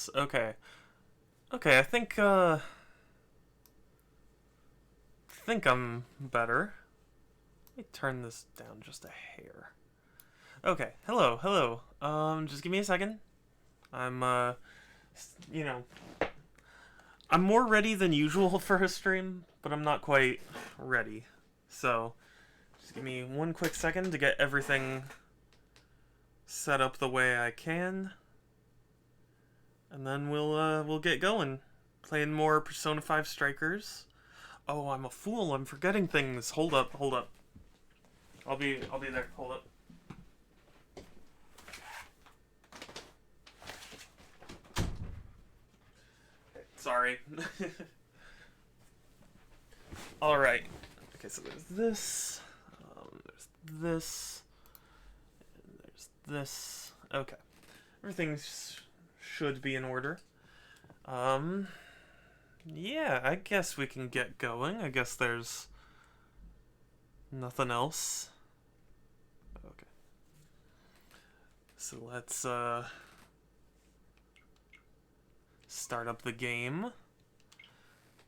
Yes. Okay. Okay, I think I'm better. Let me turn this down just a hair. Okay. Hello. Hello. Just give me a second. I'm you know, I'm more ready than usual for a stream, but I'm not quite ready. So, just give me one quick second to get everything set up the way I can, and then we'll get going. Playing more Persona 5 Strikers. Oh, I'm a fool. I'm forgetting things. Hold up, hold up. I'll be there. Hold up. Sorry. All right. Okay, so there's this. There's this. And there's this. Okay. Everything should be in order. Yeah, I guess we can get going. I guess there's nothing else. Okay. So let's start up the game.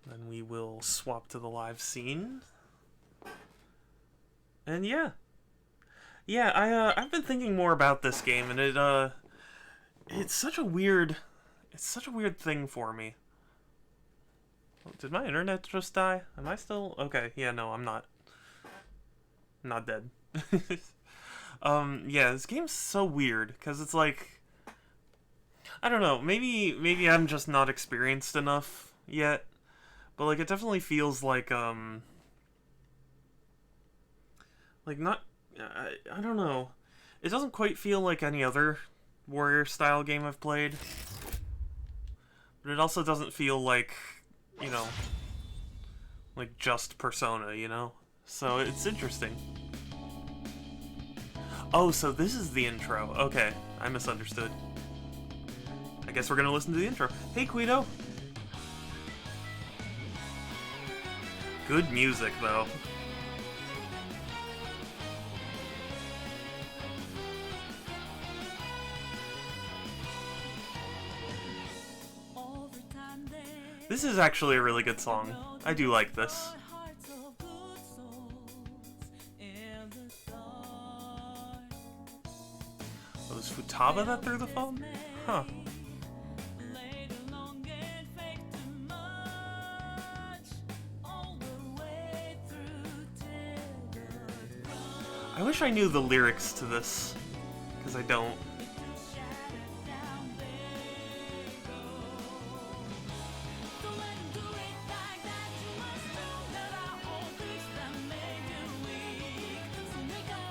Then we will swap to the live scene. And yeah. Yeah, I've been thinking more about this game, and it's such a weird thing for me. Did my internet just die? Am I still okay? Yeah, no, I'm not. I'm not dead. Yeah, this game's so weird because it's like, I don't know. Maybe I'm just not experienced enough yet, but like it definitely feels like not. I don't know. It doesn't quite feel like any other warrior style game I've played, but it also doesn't feel like, you know, like just Persona, you know? So it's interesting. Oh, so this is the intro. Okay, I misunderstood. I guess we're gonna listen to the intro. Hey, Guido. Good music, though. This is actually a really good song. I do like this. Oh, was Futaba that threw the phone? Huh. I wish I knew the lyrics to this, because I don't.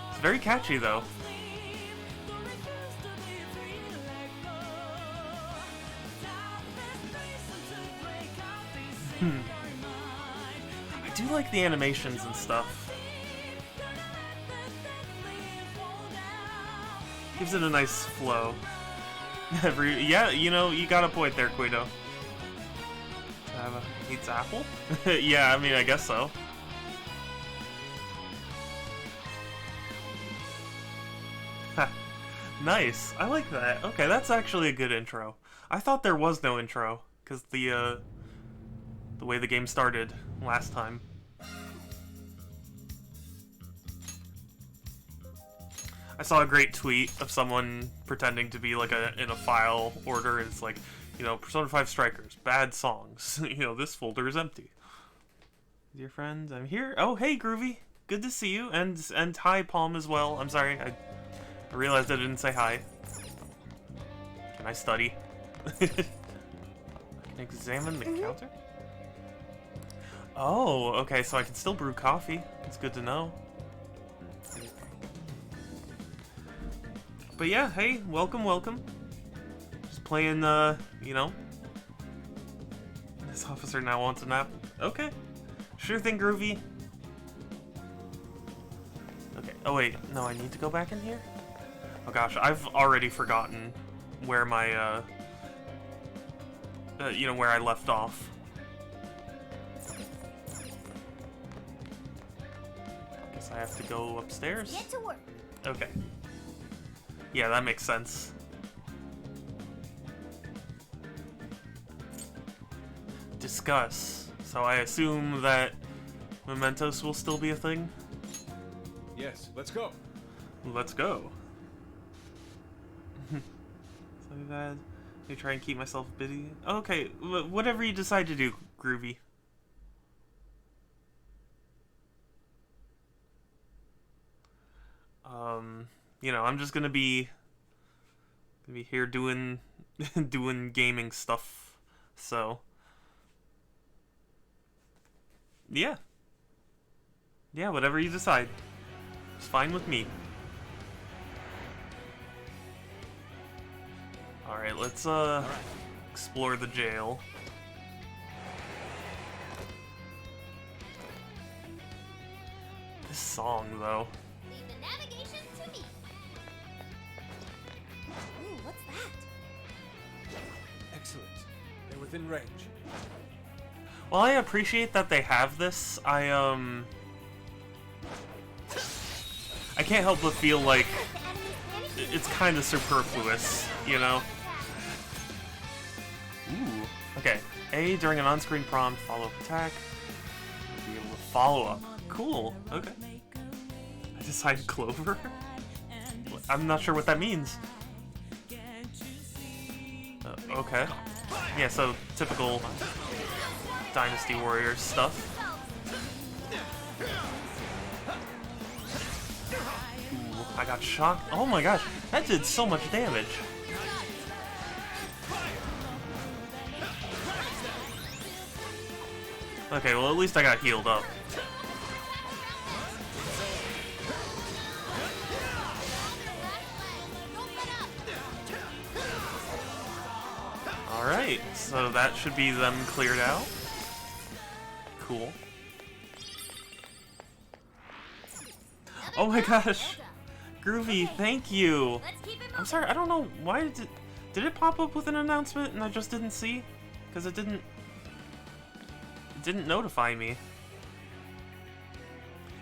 It's very catchy, though. I do like the animations and stuff. Gives it a nice flow. Yeah, you know, you got a point there, Guido. Eats apple? Yeah, I mean, I guess so. Nice. I like that. Okay, that's actually a good intro. I thought there was no intro, because the way the game started last time. I saw a great tweet of someone pretending to be like in a file order, and it's like, you know, Persona 5 Strikers, bad songs. You know, this folder is empty. Dear friends, I'm here. Oh, hey, Groovy. Good to see you. And hi, Palm, as well. I'm sorry, I realized I didn't say hi. Can I study? I can examine the counter? Oh, okay, so I can still brew coffee. It's good to know. But yeah, hey, welcome, welcome. Just playing, you know. This officer now wants a nap. Okay. Sure thing, Groovy. Okay, oh wait, no, I need to go back in here? Oh gosh, I've already forgotten where my, you know, where I left off. Guess I have to go upstairs. Get to work. Okay. Yeah, that makes sense. Discuss. So I assume that mementos will still be a thing? Yes, let's go. Let's go. So that I try and keep myself busy. Okay, whatever you decide to do, Groovy. You know, I'm just gonna be here doing doing gaming stuff. So yeah. Yeah, whatever you decide. It's fine with me. Alright, let's explore the jail. This song though. Leave the navigation to me. Ooh, what's that? Excellent. They're within range. Well, I appreciate that they have this. I can't help but feel like it's kind of superfluous, you know? Ooh. Okay. A, during an on-screen prompt, follow-up attack. Be able to follow up. Cool. Okay. I decided Clover? I'm not sure what that means. Okay. Yeah, so typical Dynasty Warriors stuff. Ooh, I got shocked. Oh my gosh, that did so much damage. Okay, well at least I got healed up. Alright, so that should be them cleared out. Cool. Oh my gosh! Groovy, thank you! I'm sorry, I don't know, why did it pop up with an announcement and I just didn't see? Because it didn't notify me.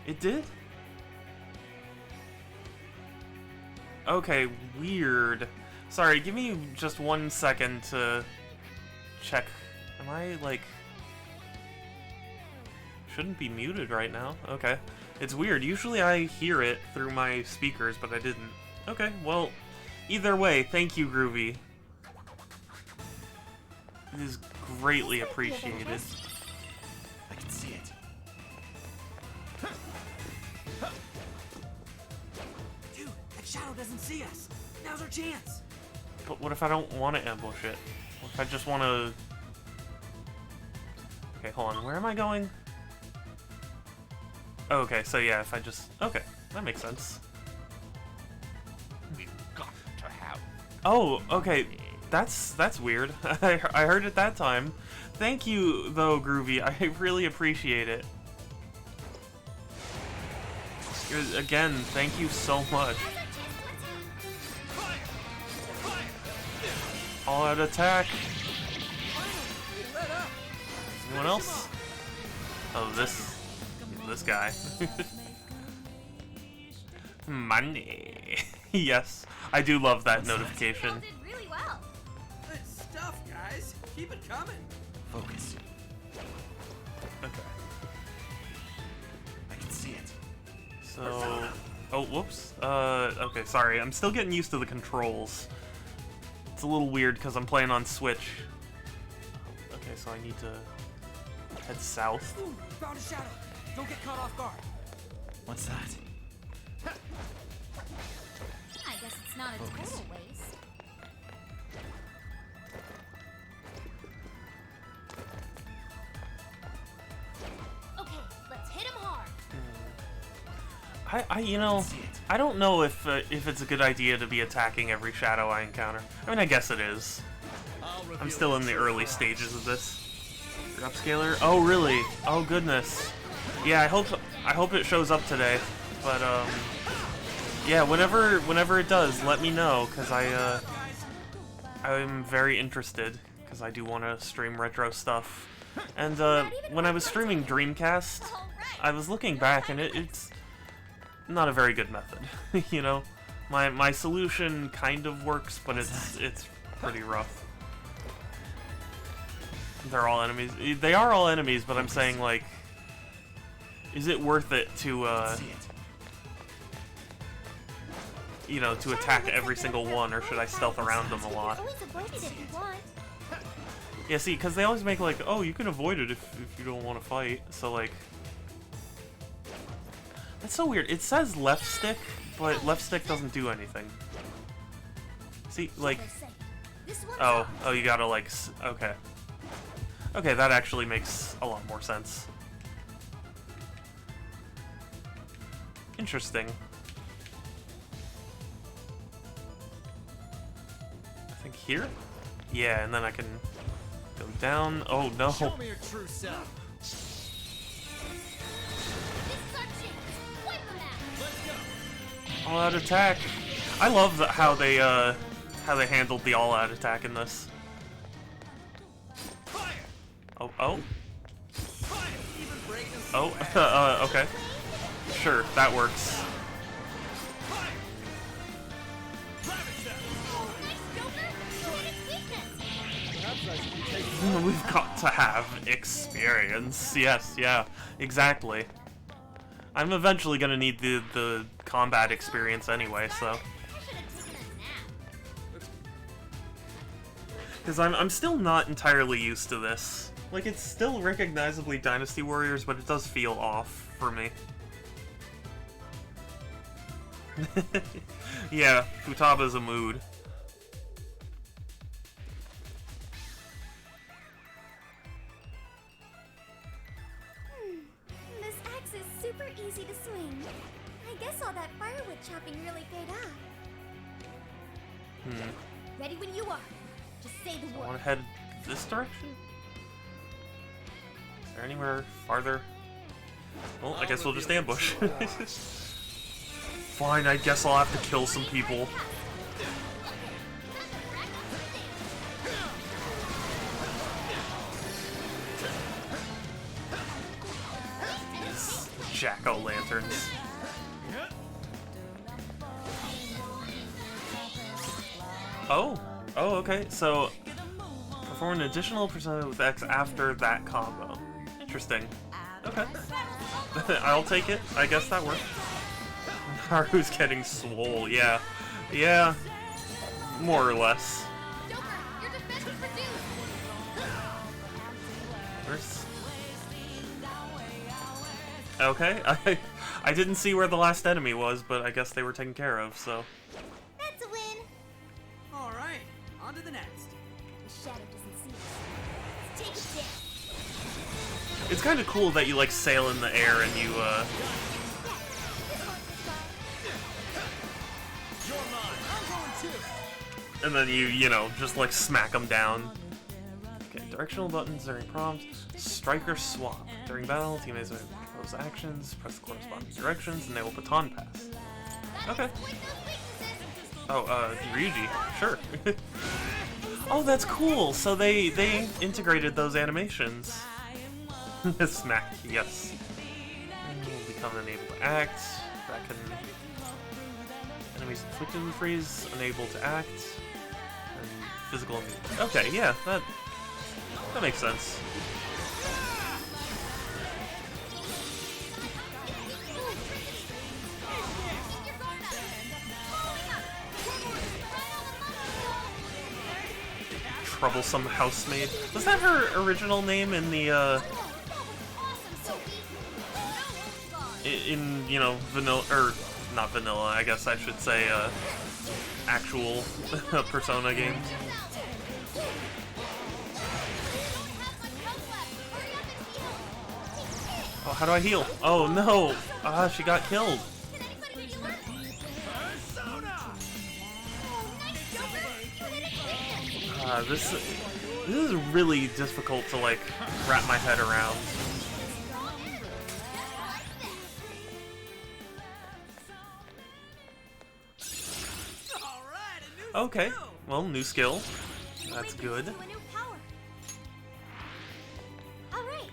It did? Okay, weird. Sorry, give me just 1 second to check. Am I, like... Shouldn't be muted right now. Okay. It's weird. Usually I hear it through my speakers, but I didn't. Okay, well, either way, thank you, Groovy. It is greatly appreciated. I can see it. Dude, that shadow doesn't see us. Now's our chance. But what if I don't want to ambush it? What if I just want to... Okay, hold on. Where am I going? Oh, okay, so yeah, if I just... Okay, that makes sense. We've got to have. Oh, okay. That's weird. I heard it that time. Thank you, though, Groovy. I really appreciate it. Again, thank you so much. All-out attack. Anyone else? Oh, this guy. Money. Yes, I do love that notification. Did really well. Good stuff, guys. Keep it coming. Focus. Okay. I can see it. So, oh, whoops. Okay, sorry. I'm still getting used to the controls. It's a little weird because I'm playing on Switch. Okay, so I need to head south. Ooh, found a shadow. Don't get caught off guard. What's that? I guess it's not a total waste. Okay, let's hit him hard. You know, I don't know if it's a good idea to be attacking every shadow I encounter. I mean, I guess it is. I'm still in the early stages of this. Your upscaler? Oh, really? Oh, goodness. Yeah, I hope it shows up today. But yeah, whenever it does, let me know, cause I'm very interested, cause I do want to stream retro stuff. And when I was streaming Dreamcast, I was looking back, and it's not a very good method. You know, my solution kind of works, but it's pretty rough. they're all enemies. They are all enemies, but I'm saying, like, is it worth it to, See it. you know, to attack every single one, or should I stealth around them a You can lot? always avoid it if you want. Yeah, see, because they always make, like, oh, you can avoid it if you don't want to fight, so, like... That's so weird. It says left stick, but left stick doesn't do anything. See, like... They say. This one's Oh, ours. oh, you gotta, like, okay. Okay, that actually makes a lot more sense. Interesting. I think here? Yeah, and then I can go down. Oh, no. Show me your true self. This is our chance. Wipe them out. Let's go. All-out attack. I love how they handled the all-out attack in this. Fire. Oh, oh, Fire. Even break and oh, okay. Sure, that works. Fire. Ravage them. Oh, nice, Joker. You hit its weakness. We've got to have experience. Yes, yeah, exactly. I'm eventually gonna need the combat experience anyway, so. I should have taken a nap. Because I'm still not entirely used to this. Like, it's still recognizably Dynasty Warriors, but it does feel off for me. Yeah, Futaba's a mood. This axe is super easy to swing. I guess all that firewood chopping really paid off. Ready when you are. Just say the I word. want to head this direction? Is there anywhere farther? Well, I guess we'll just ambush. Fine, I guess I'll have to kill some people. These jack-o'-lanterns. Oh, okay. So, perform an additional percentage with X after that combo. Interesting. Okay. I'll take it. I guess that works. Haru's getting swole. Yeah. Yeah. More or less. Joker, your defense is reduced. Where's... Okay. I didn't see where the last enemy was, but I guess they were taken care of, so... That's a win. All right, on to the next. The shadow doesn't see us. Let's take it down. It's kind of cool that you, like, sail in the air and you, Yeah, this one's the You're mine. I'm going too. and then you know, just, like, smack them down. Okay, directional buttons during prompts. Strike or swap. During battle, teammates may propose actions, press the corresponding directions, and they will baton pass. Okay. Exploit those weaknesses. Oh, Ryuji. Sure. Oh, that's cool. So they integrated those animations. Smack, yes. And will become unable to act. That can... Enemies inflicted with freeze, unable to act. And physical immunity. Okay, yeah, that makes sense. You're going up. Following up. Right on the muscle. Troublesome housemaid. Was that her original name in the, That was awesome, Sophie. in, you know, vanilla, or not vanilla, I guess I should say, actual Persona games? Oh, how do I heal? Oh no! Ah, she got killed. This is really difficult to, like, wrap my head around. All right, a new Okay, skill. well, new skill. That's good. Alright.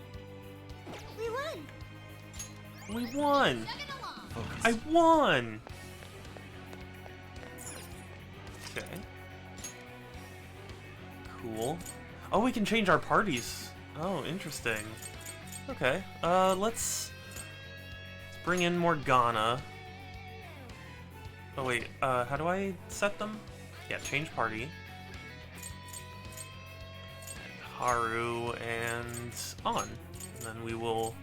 We won. We won! Chugging along. I won! Okay. Cool. Oh, we can change our parties. Oh, interesting. Okay, let's bring in Morgana. Oh wait, how do I set them? Yeah, change party. Haru and On. And then we will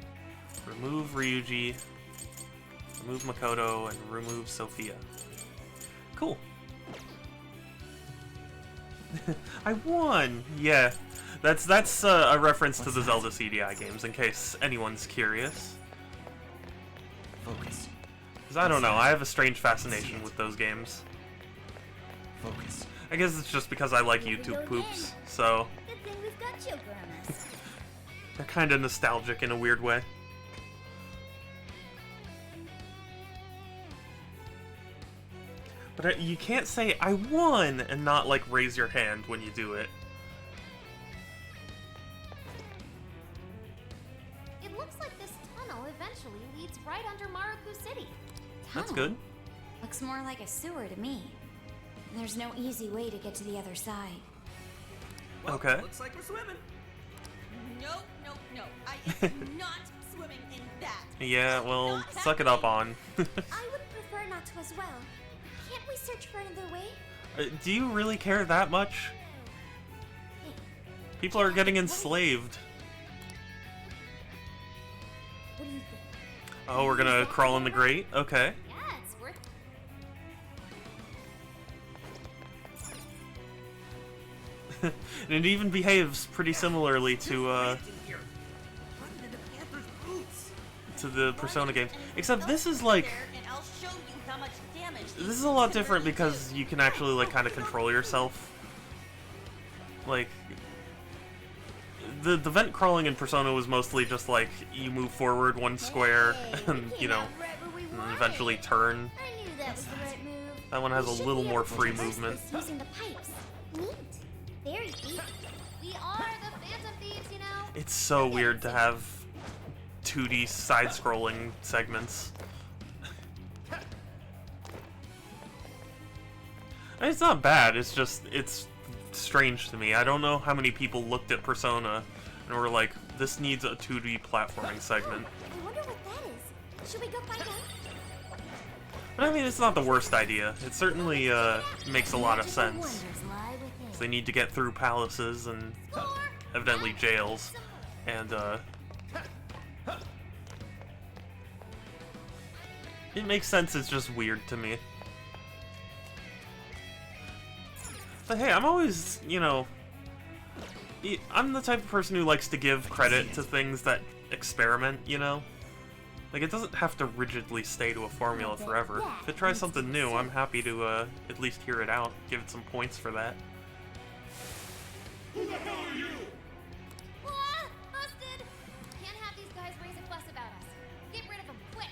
remove Ryuji, remove Makoto, and remove Sophia. Cool. I won! Yeah. That's a reference to the Zelda CDI games, in case anyone's curious. Focus. Because I don't know, I have a strange fascination with those games. Focus. I guess it's just because I like YouTube poops, so Good thing we've got Joker on us. they're kind of nostalgic in a weird way. But you can't say, I won, and not, like, raise your hand when you do it. It looks like this tunnel eventually leads right under Maruku City. That's Tunnel. good. Looks more like a sewer to me. There's no easy way to get to the other side. Well, Okay. Looks like we're swimming. No, no, no. I am not swimming in that. Yeah, well, suck it up, On. I would prefer not to as well. Can't we search for another way? Do you really care that much? Hey, People are getting enslaved. what do you think? Oh, we're gonna crawl in the grate? Okay. Yeah, it's worth And it even behaves pretty similarly to In here. Running into Panther's boots. the Persona games. Except this is like, and I'll show you how much damage this is a lot different because you can actually like kind of control yourself. Like, the vent crawling in Persona was mostly just like you move forward one square and you know, and eventually turn. I knew that was the right move. That one has We a should little be more able to free traverse movement. this using the pipes. Neat. Very deep. We are the Phantom Thieves, you know. It's so weird to have 2D side-scrolling segments. I mean, it's not bad, it's just, it's strange to me. I don't know how many people looked at Persona and were like, this needs a 2D platforming segment. I wonder what that is. Should we go find out? But I mean, it's not the worst idea. It certainly makes a lot of Magical sense. wonders lie within. They need to get through palaces and evidently jails. And, it makes sense, it's just weird to me. But hey, I'm always, you know, I'm the type of person who likes to give credit to things that experiment, you know? Like, it doesn't have to rigidly stay to a formula forever. If it tries something new, I'm happy to at least hear it out, give it some points for that. Ah, busted! Can't have these guys raise a fuss about us. Get rid of them, quick.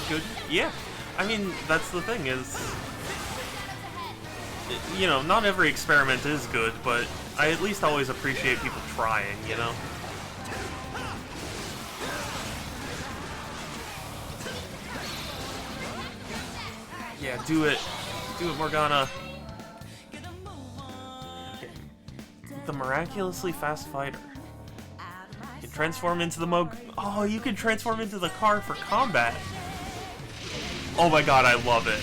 Good? Yeah. I mean, that's the thing is, Shadows ahead. you know, not every experiment is good, but I at least always appreciate people trying, you know? Yeah, do it. Do it, Morgana. The miraculously fast fighter. You can transform into the Oh, you can transform into the car for combat. Oh my god, I love it.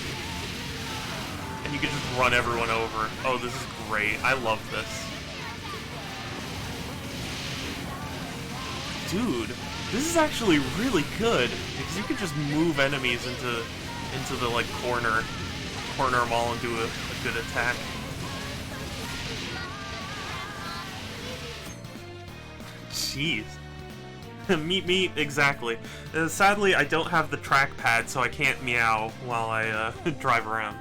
And you can just run everyone over. Oh, this is great. I love this. Dude, this is actually really good because you can just move enemies into the like corner them all and do a good attack. Jeez. Meet, exactly. Sadly, I don't have the trackpad, so I can't meow while I drive around.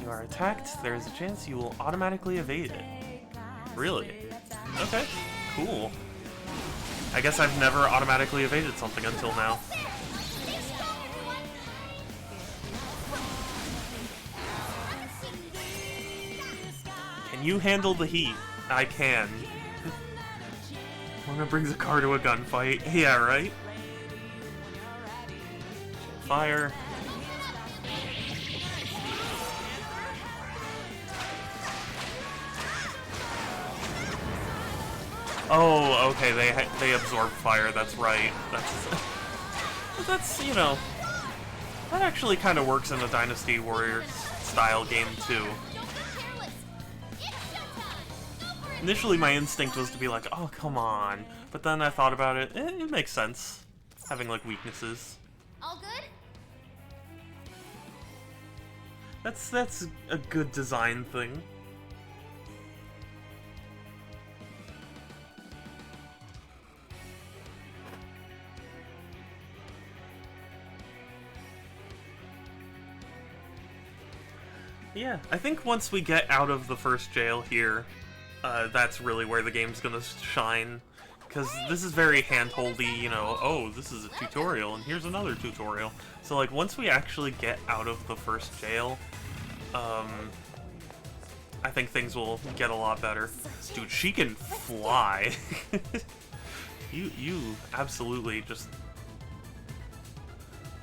You are attacked, there is a chance you will automatically evade it. Really? Okay, cool. I guess I've never automatically evaded something until now. Can you handle the heat? I can. One that brings a car to a gunfight. Yeah, right? Fire. Oh, okay, they absorb fire, that's right. That's, you know, that actually kind of works in a Dynasty Warriors style game, too. Don't get careless. It's showtime. Go for it. Initially, my instinct was to be like, oh, come on. But then I thought about it, it makes sense. Having, like, weaknesses. All good? That's a good design thing. Yeah, I think once we get out of the first jail here, that's really where the game's gonna shine. Because this is very hand-holdy, you know, oh, this is a tutorial, and here's another tutorial. So, like, once we actually get out of the first jail, I think things will get a lot better. Dude, she can fly. You absolutely just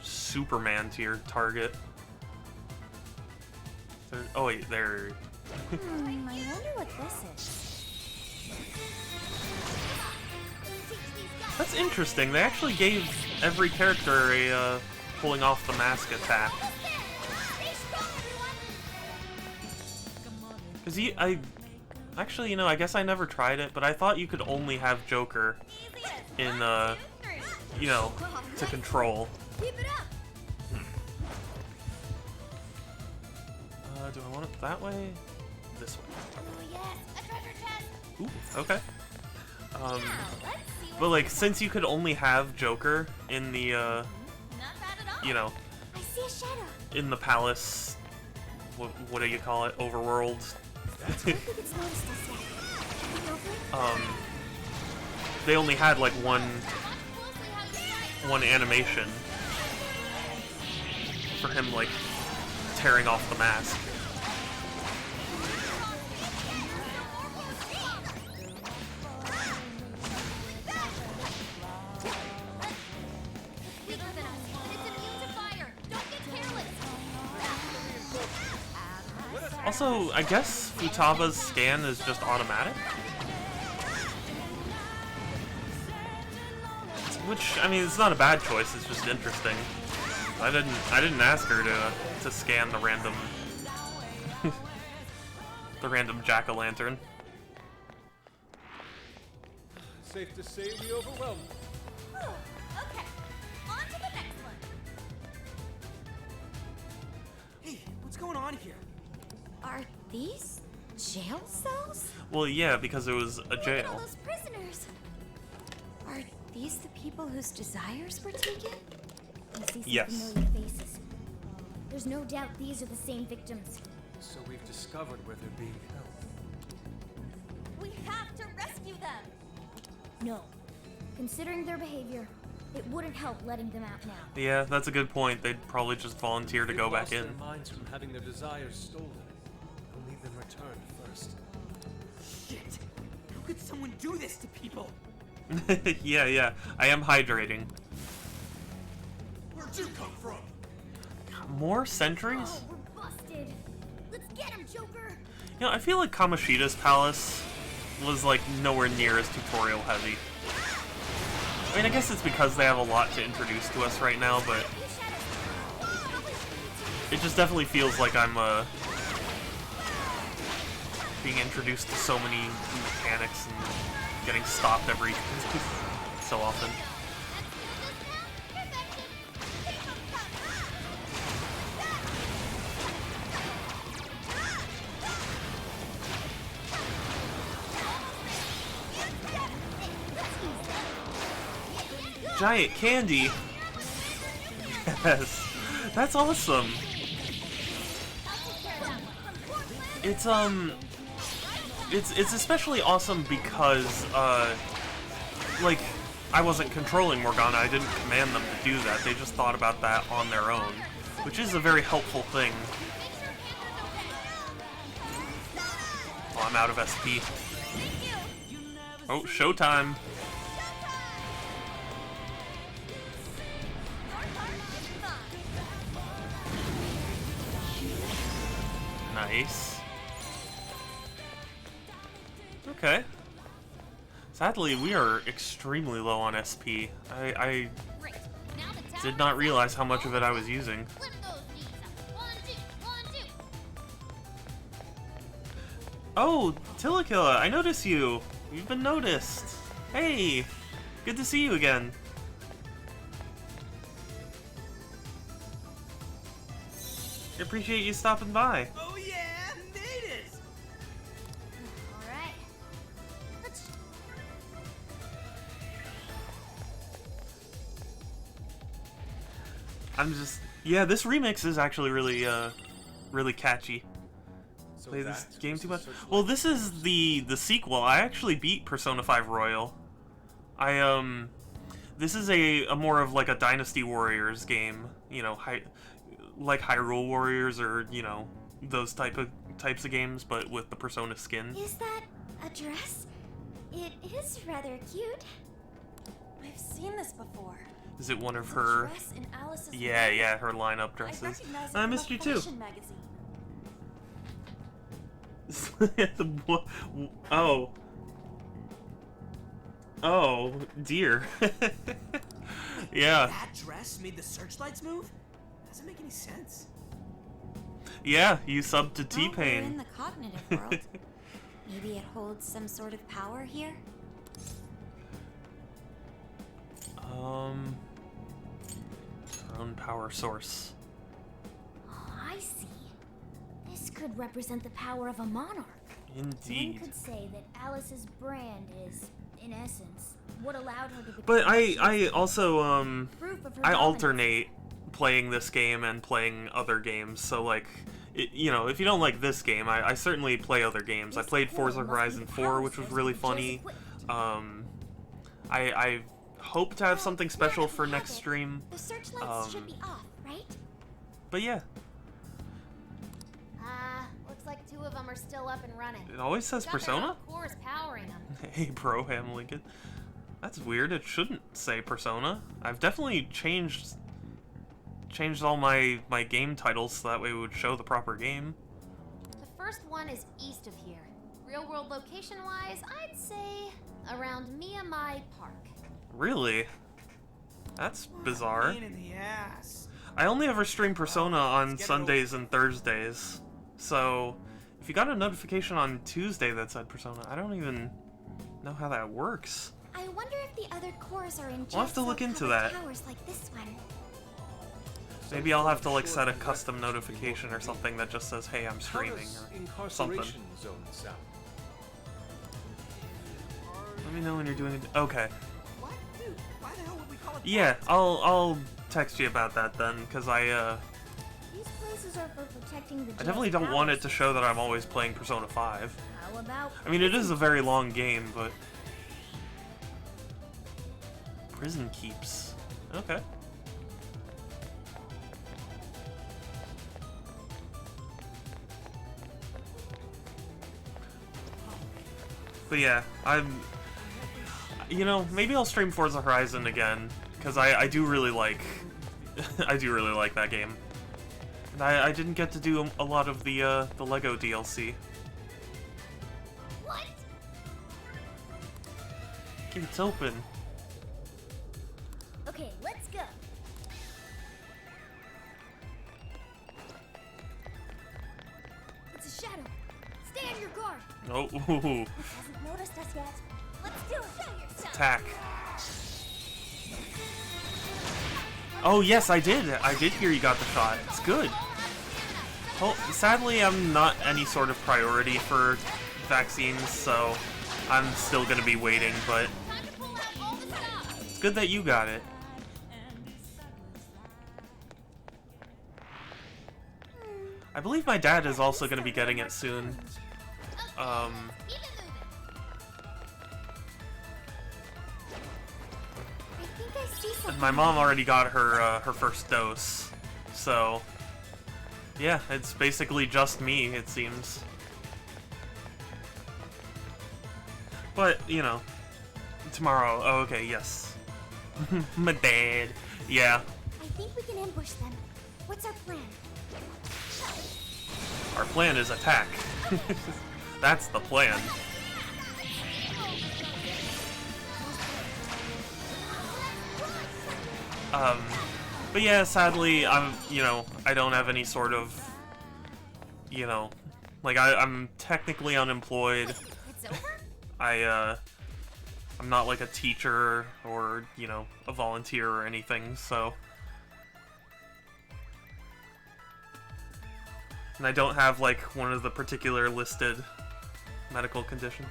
Superman to your target. Oh wait, there. I wonder what this is. That's interesting. They actually gave every character a pulling off the mask attack. Cause actually, you know, I guess I never tried it, but I thought you could only have Joker in you know, to control. Keep it up. Do I want it that way? This way. Oh yes, a treasure chest. Ooh, okay. Now, let's see But like, since you could only have Joker in the, Not bad at all. you know, I see a shadow. in the palace, what do you call it, overworld? I don't think it's noticed us yet. Can we open it? They only had like one Watch closely how you strike. animation for him like tearing off the mask. Weaker than us, but it's immune to fire. Don't get careless. Also, I guess Futaba's scan is just automatic. Which, I mean, it's not a bad choice, it's just interesting. I didn't ask her to scan the random the random jack-o'-lantern. Safe to say we overwhelmed. Okay, on to the next one. Hey, what's going on here? Are these jail cells? Well, yeah, because it was a Look at all jail. those prisoners. Are these the people whose desires were taken? I see some Yes. familiar faces. There's no doubt these are the same victims. So we've discovered where they're being held. We have to rescue them. No. Considering their behavior, it wouldn't help letting them out now. Yeah, that's a good point. They'd probably just volunteer to They've go back lost in. their minds from having their desires stolen. We'll need them returned first. Shit! How could someone do this to people? Yeah, I am hydrating. Where'd you come from? More sentries? Oh, we're busted. Let's get him, Joker. You know, I feel like Kamoshida's palace was like nowhere near as tutorial heavy. I mean, I guess it's because they have a lot to introduce to us right now, but it just definitely feels like I'm being introduced to so many mechanics and getting stopped every so often. Giant candy. Yes, that's awesome. It's especially awesome because like I wasn't controlling Morgana. I didn't command them to do that. They just thought about that on their own, which is a very helpful thing. Oh, I'm out of SP. Oh, showtime. Nice. Okay. Sadly, we are extremely low on SP. I Great. Now the tower did not is realize up. how much of it I was using. Lift those knees up. 1, 2, 1, 2. Oh, Tilakilla, I notice you. You've been noticed. Hey, good to see you again. I appreciate you stopping by. Oh yeah, made it! Alright. Let's I'm just, yeah, this remix is actually really, really catchy. So Play this that game was too the much. searchlight. Well, this is the sequel. I actually beat Persona 5 Royal. This is a more of like a Dynasty Warriors game. You know, like Hyrule Warriors or you know those types of games, but with the Persona skin. Is that a dress? It is rather cute. I've seen this before. Is it one of It's her? a dress in Alice's Yeah, room. yeah, her lineup I dresses. recognize it I from missed a you too. fashion magazine. Oh. Oh, dear. Yeah. That dress made the searchlights move? Doesn't make any sense. Yeah, you subbed to Well, we're in T-Pain. the cognitive world. Maybe it holds some sort of power here? Her own power source. Oh, I see. This could represent the power of a monarch. One Indeed. could say that Alice's brand is, in essence, what allowed her to become But I also, proof of her I dominance. alternate playing this game and playing other games, so like, you know, if you don't like this game, I certainly play other games. I This played portal Forza must be Horizon the 4, power which was source really that Joe's funny. equipped. I hope to have something special Now that for we have next it, stream, The searchlights should be off, right? but yeah, Looks like 2 of them are still up and running. it always says Got their Persona? own cores powering them. Hey bro, Ham Lincoln. That's weird, it shouldn't say Persona. I've definitely changed all my game titles so that way it would show the proper game. The first one is east of here. Real world location wise, I'd say around Miyamai Park. Really? That's bizarre. Pain in the ass. I only ever stream Persona on get it Sundays and Thursdays, so if you got a notification on Tuesday that said Persona, I don't even know how that works. I wonder if the other cores are in We'll have to look into that. towers like this one. Maybe I'll have to like set a custom notification or something that just says, hey, I'm How streaming does or something. incarceration zone sound? Let me know when you're doing it. Okay. What? Dude, why the hell would we call it Yeah, that? I'll text you about that then, because These places are for protecting the I definitely jail's don't want it powers. to show that I'm always playing Persona 5. How about I mean, it is a very long game, but... Prison keeps. Okay. But yeah, you know, maybe I'll stream Forza Horizon again, because I do really like... I do really like that game. And I didn't get to do a lot of the LEGO DLC. What? It's open. Okay, let's go. It's a shadow. Stay on your guard. Oh, ooh. Hasn't noticed us yet. Let's do it. Show yourself. Attack. Oh yes, I did. I did hear you got the shot. It's good. Well, sadly, I'm not any sort of priority for vaccines, so I'm still gonna be waiting. But Time to pull out all the stops. it's good that you got it. I believe my dad is also gonna be getting it soon. Keep it moving. I think I see something. And my mom already got her first dose, so yeah, it's basically just me, it seems. But you know, tomorrow. Oh, okay, yes. My dad. Yeah, I think we can ambush them. What's our plan? our plan is attack. That's the plan. But yeah, sadly, I don't have any sort of, like, I'm technically unemployed. It's over? I'm not like a teacher or, a volunteer or anything, so. And I don't have, like, one of the particular listed medical conditions.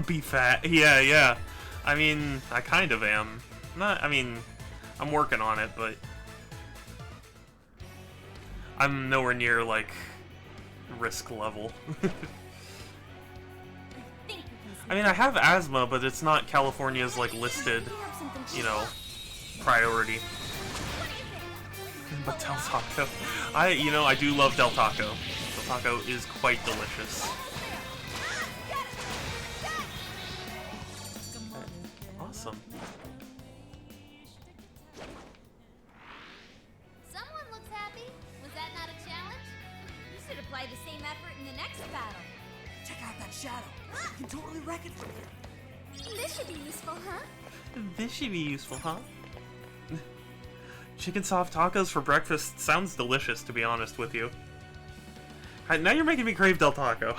Be fat. Yeah. I mean, I kind of am. I'm working on it, but I'm nowhere near, like, risk level. I mean, I have asthma, but it's not California's, like, listed, priority. But Del Taco. I do love Del Taco. Del Taco is quite delicious. Awesome. Someone looks happy. Was that not a challenge? You should apply the same effort in the next battle. Check out that shadow. You can totally wreck it from here. This should be useful, huh? This should be useful, huh? Chicken soft tacos for breakfast sounds delicious, to be honest with you. Now you're making me crave Del Taco.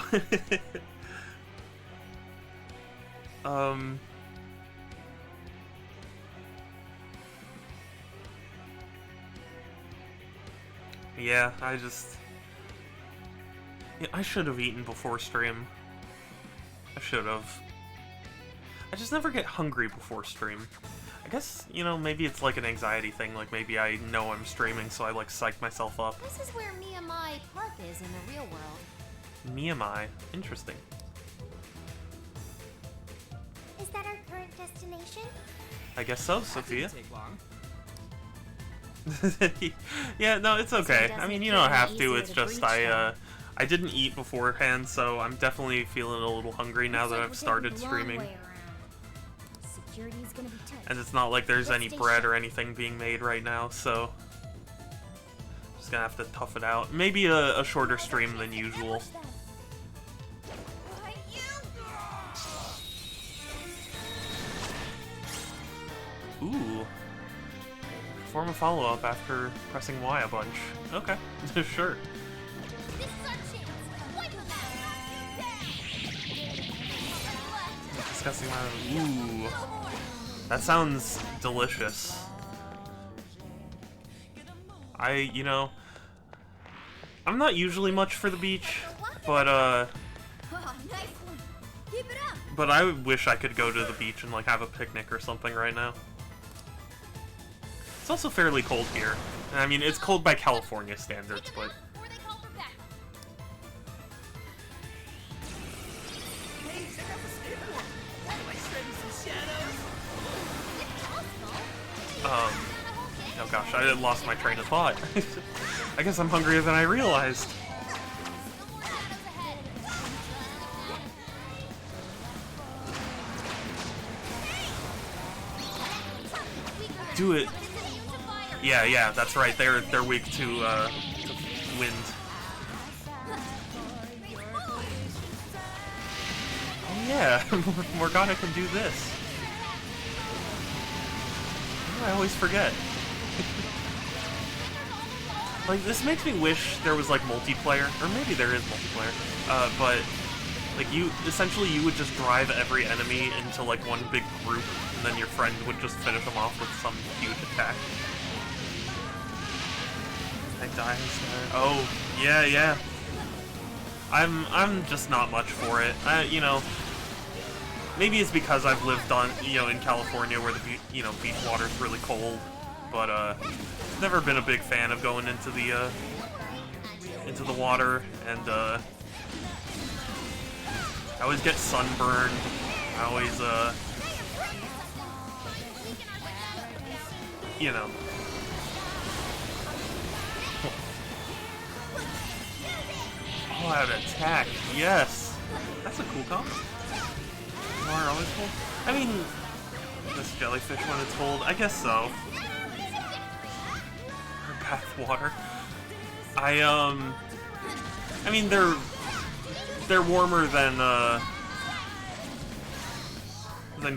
Yeah, I should have eaten before stream. I should have. I just never get hungry before stream. I guess, maybe it's like an anxiety thing, like maybe I know I'm streaming, so I like psych myself up. This is where Miyamai Park is in the real world. Miyamai. Interesting. Is that our current destination? I guess so, Sophia. Take long. Yeah, no, it's okay. doesn't I mean, you feel don't any have to, easier it's to just breach I didn't eat beforehand, so I'm definitely feeling a little hungry now that I've started streaming. Security's gonna be tight. And it's not like there's Let's any stay bread sharp. or anything being made right now, so just gonna have to tough it out. Maybe a shorter stream than usual. Ooh. Perform a follow-up after pressing Y a bunch. Okay, sure. This is our chance. Wipe them out. Disgusting amount of... Ooh. That sounds delicious. I'm not usually much for the beach, but, Oh, nice one. Keep it up. but I wish I could go to the beach and, like, have a picnic or something right now. It's also fairly cold here. I mean, it's cold by California standards, but... Before they call for backup. Hey, check out the skateboard. Am I shredding some shadows? It's possible. Oh gosh, I lost my train of thought. I guess I'm hungrier than I realized. No more shadows ahead. Do it. Yeah, that's right. They're weak to wind. Oh yeah, Morgana can do this. I always forget. Like, this makes me wish there was, like, multiplayer, or maybe there is multiplayer, but, like, you would just drive every enemy into, like, one big group, and then your friend would just finish them off with some huge attack. I die instead. Oh, yeah. I'm just not much for it. Maybe it's because I've lived on, in California where the, beach water's really cold, but, never been a big fan of going into the water, and, I always get sunburned. I always, Oh, I have an attack. Yes! That's a cool combo. Water always cold? I mean, this jellyfish when it's cold? I guess so. Or bath water. I mean, they're warmer than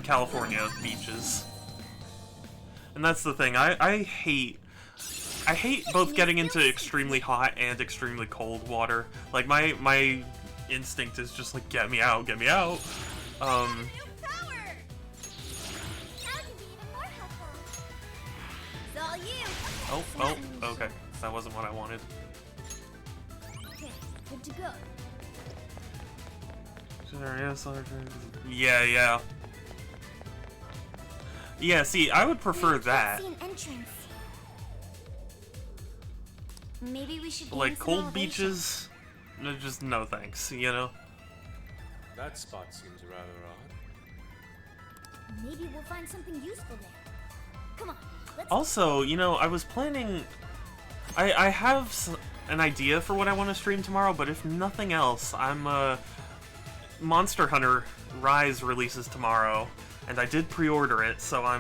California beaches. And that's the thing. I hate both getting into extremely hot and extremely cold water. Like my instinct is just like, get me out, get me out. New power! Now can be even more helpful. It's all you. Oh, okay. That wasn't what I wanted. Okay, good to go. Yeah. Yeah, see, I would prefer that. See an entrance. Maybe we should Like gain some cold elevation. beaches, no, just no thanks, you know? That spot seems rather odd. Maybe we'll find something useful there. Come on, let's Also, you know, I was planning... I have an idea for what I want to stream tomorrow, but if nothing else, I'm, Monster Hunter Rise releases tomorrow, and I did pre-order it, so I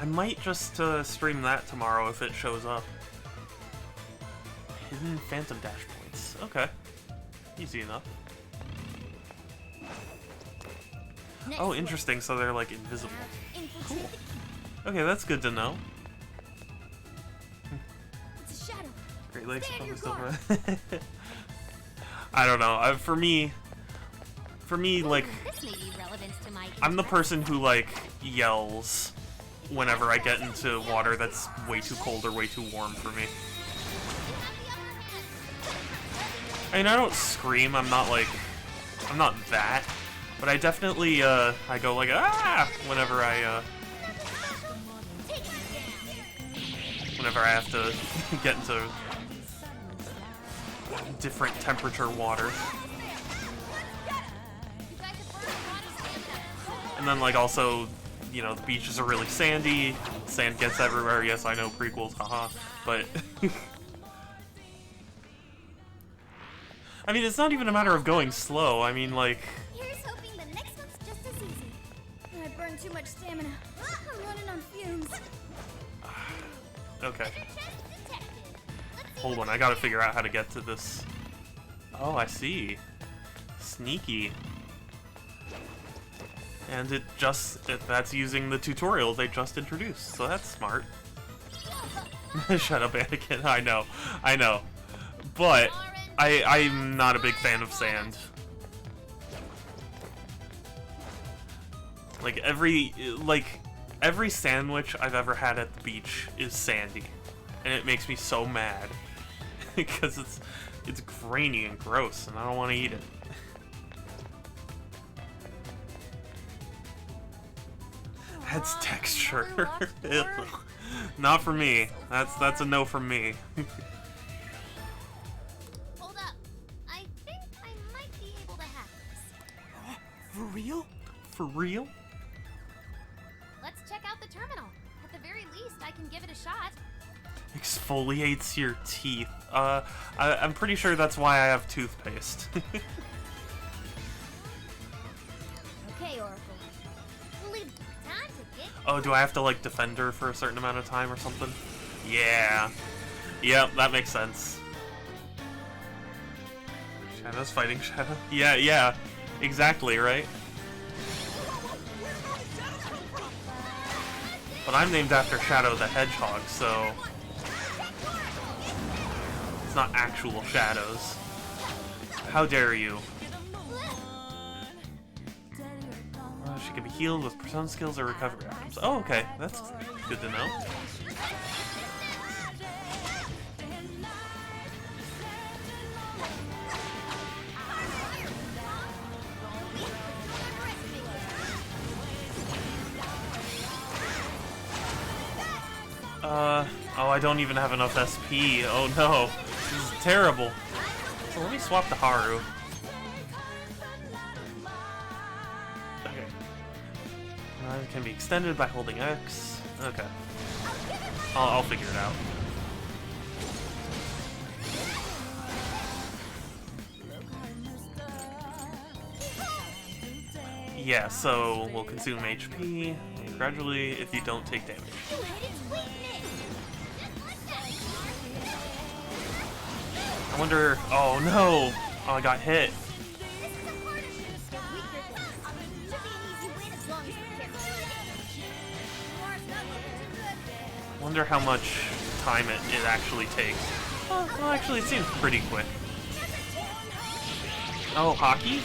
might just, stream that tomorrow if it shows up. Hidden Phantom Dash points. Okay. Easy enough. next Oh, way. interesting, so they're, like, invisible. Infiltrate the key. Okay, that's good to know. It's a shadow. Great Lakes Stay on your probably still I don't know. For me, like, This may be relevant to my I'm the interest. person who, like, yells whenever I get into water that's way too cold or way too warm for me. I mean, I don't scream, I'm not that, but I definitely, I go like, ah, whenever I have to get into different temperature water. And then, like, also, you know, the beaches are really sandy, sand gets everywhere, yes, I know, prequels, haha, but... I mean, it's not even a matter of going slow, I mean, like... Here's hoping the next one's just as easy. I burned too much stamina. I'm running on fumes. Okay. Hold on, I gotta figure out how to get to this. Oh, I see. Sneaky. And that's using the tutorial they just introduced, so that's smart. Shut up, Anakin, I know. But, I'm not a big fan of sand. Like, every sandwich I've ever had at the beach is sandy. And it makes me so mad. Because it's grainy and gross, and I don't want to eat it. That's texture. Not for me. That's a no from me. Hold up. I think I might be able to hack this. For real? For real? Let's check out the terminal. At the very least, I can give it a shot. Exfoliates your teeth. I'm pretty sure that's why I have toothpaste. Okay, Oracle. We'll leave time to get. Oh, do I have to, like, defend her for a certain amount of time or something? Yeah. Yep, that makes sense. Shadow's fighting Shadow? Yeah. Exactly, right? But I'm named after Shadow the Hedgehog, so... It's not actual shadows. How dare you? She can be healed with persona skills or recovery items. Oh, okay. That's good to know. Oh, I don't even have enough SP. Oh no. This is terrible. So let me swap to Haru. Okay. It can be extended by holding X. Okay. I'll figure it out. Yeah, so we'll consume HP gradually if you don't take damage. I wonder... Oh no! Oh, I got hit. wonder how much time it actually takes. Well, actually, it seems pretty quick. Oh, hockey?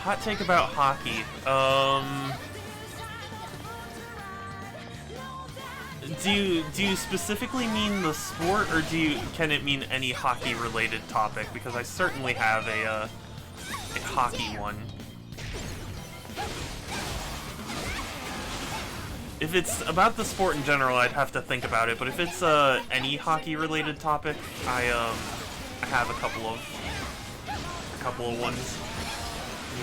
Hot take about hockey. Do you specifically mean the sport, or can it mean any hockey-related topic? Because I certainly have a hockey one. If it's about the sport in general, I'd have to think about it. But if it's any hockey-related topic, I have a couple of ones.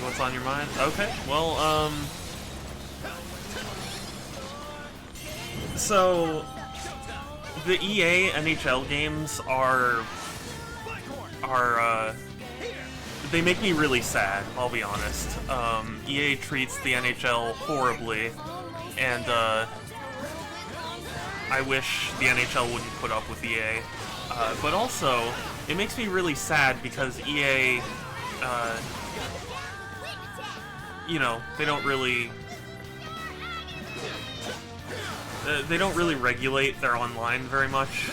What's on your mind? Okay, well, so the EA NHL games are they make me really sad, I'll be honest. EA treats the NHL horribly, and I wish the NHL wouldn't put up with EA. But also, it makes me really sad because EA, you know, they don't really regulate their online very much,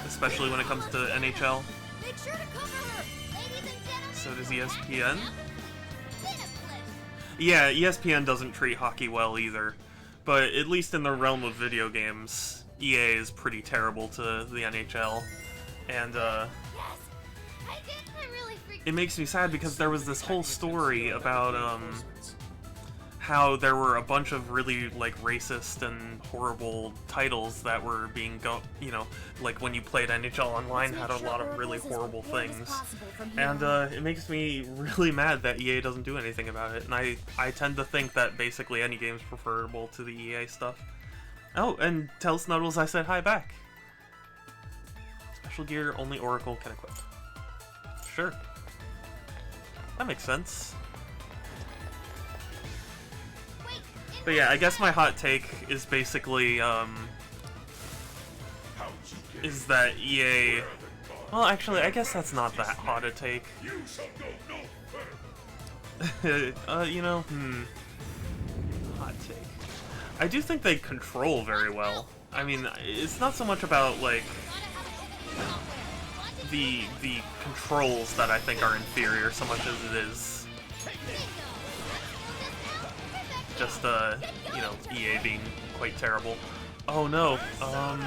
especially when it comes to NHL. Make sure to cover her, ladies and gentlemen. So does ESPN? Yeah, ESPN doesn't treat hockey well either, but at least in the realm of video games, EA is pretty terrible to the NHL, and it makes me sad because there was this whole story about how there were a bunch of really like racist and horrible titles that were being you know, like when you played NHL Online had a lot of really horrible things, and it makes me really mad that EA doesn't do anything about it. And I tend to think that basically any game's preferable to the EA stuff. Oh, and tell Snuddles I said hi back. Special gear only Oracle can equip. Sure, that makes sense. But yeah, I guess my hot take is basically, is that EA... Well, actually, I guess that's not that hot a take. You know, hot take. I do think they control very well. I mean, it's not so much about, like, the controls that I think are inferior so much as it is just, you know, EA being quite terrible. Oh no, huh.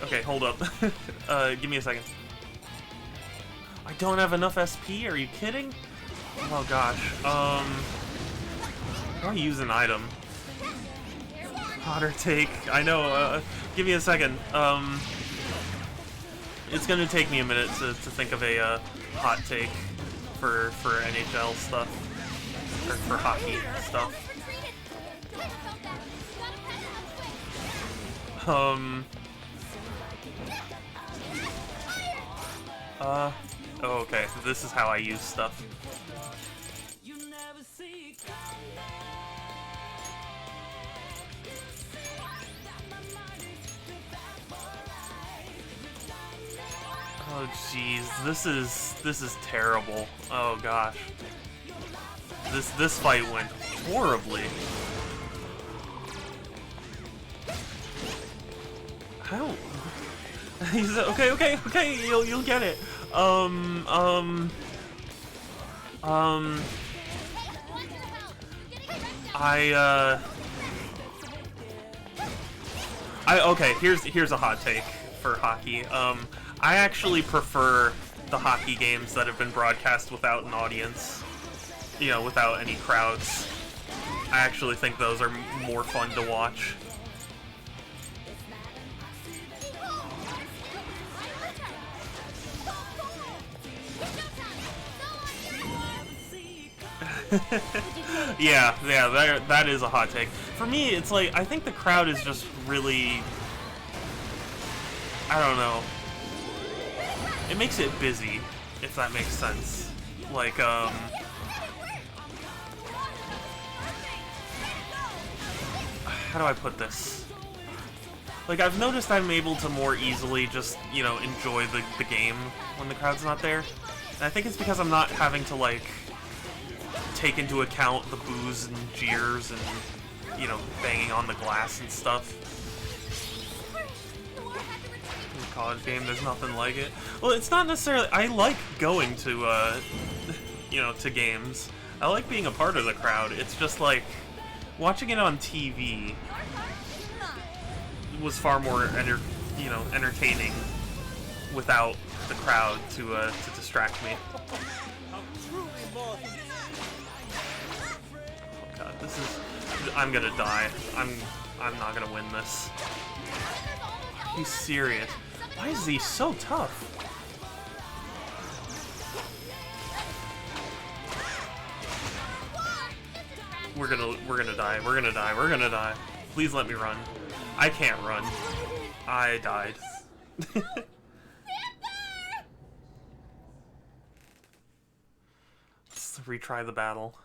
Okay, hold up. Give me a second. I don't have enough SP? Are you kidding? Oh gosh. How do I use an item? Hotter take. I know, give me a second. It's gonna take me a minute to think of a hot take for NHL stuff, or for hockey stuff. Oh, okay, so this is how I use stuff. Oh jeez, this is terrible. Oh gosh. This fight went horribly. How? He's okay, you'll get it. Okay, here's a hot take for hockey. I actually prefer the hockey games that have been broadcast without an audience, you know, without any crowds. I actually think those are more fun to watch. Yeah, that is a hot take. For me, it's like, I think the crowd is just really, I don't know. It makes it busy, if that makes sense. Like, how do I put this? Like, I've noticed I'm able to more easily just, you know, enjoy the game when the crowd's not there. And I think it's because I'm not having to, like, take into account the boos and jeers and, you know, banging on the glass and stuff. In a college game, there's nothing like it. Well, it's not necessarily... I like going to, you know, to games. I like being a part of the crowd. It's just, like, watching it on TV was far more, entertaining without the crowd to distract me. Oh god, this is... I'm gonna die. I'm not gonna win this. Are you serious? Why is he so tough? We're gonna die. We're gonna die. We're gonna die. Please let me run. I can't run. I died. Let's retry the battle.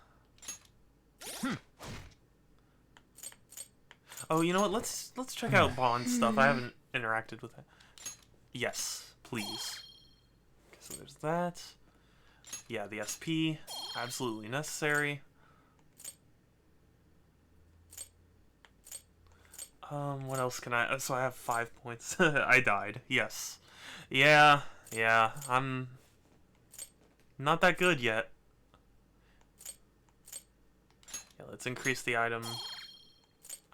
Oh, you know what? Let's check out Bond's stuff. I haven't interacted with it. Yes, please. Okay, so there's that. Yeah, the SP, absolutely necessary. What else can I... So I have 5 points. I died. Yes. Yeah, I'm not that good yet. Yeah, let's increase the item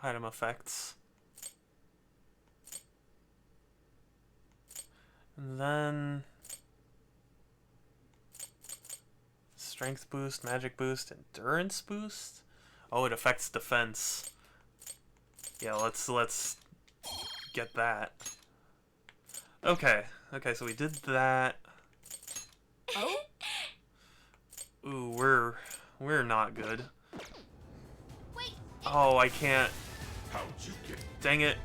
effects. And then... Strength boost, magic boost, endurance boost? Oh, it affects defense. Yeah, let's get that. Okay, so we did that. Oh? Ooh, we're not good. Wait, Oh, I can't. How'd you get? Dang it.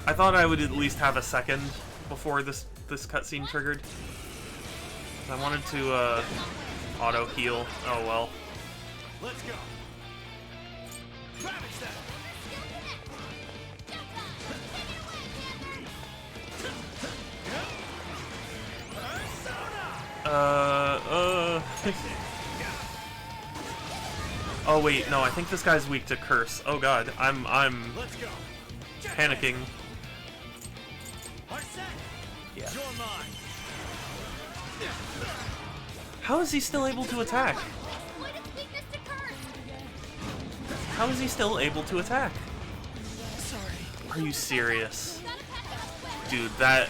I thought I would at least have a second before this cutscene triggered. I wanted to auto heal. Oh well. Let's go. Ravage that. Oh wait, no, I think this guy's weak to curse. Oh god, I'm Let's go. panicking. Yeah. You're mine. How is he still able to attack? exploit its weakness to curse. How is he still able to attack? Are you serious? Dude, that...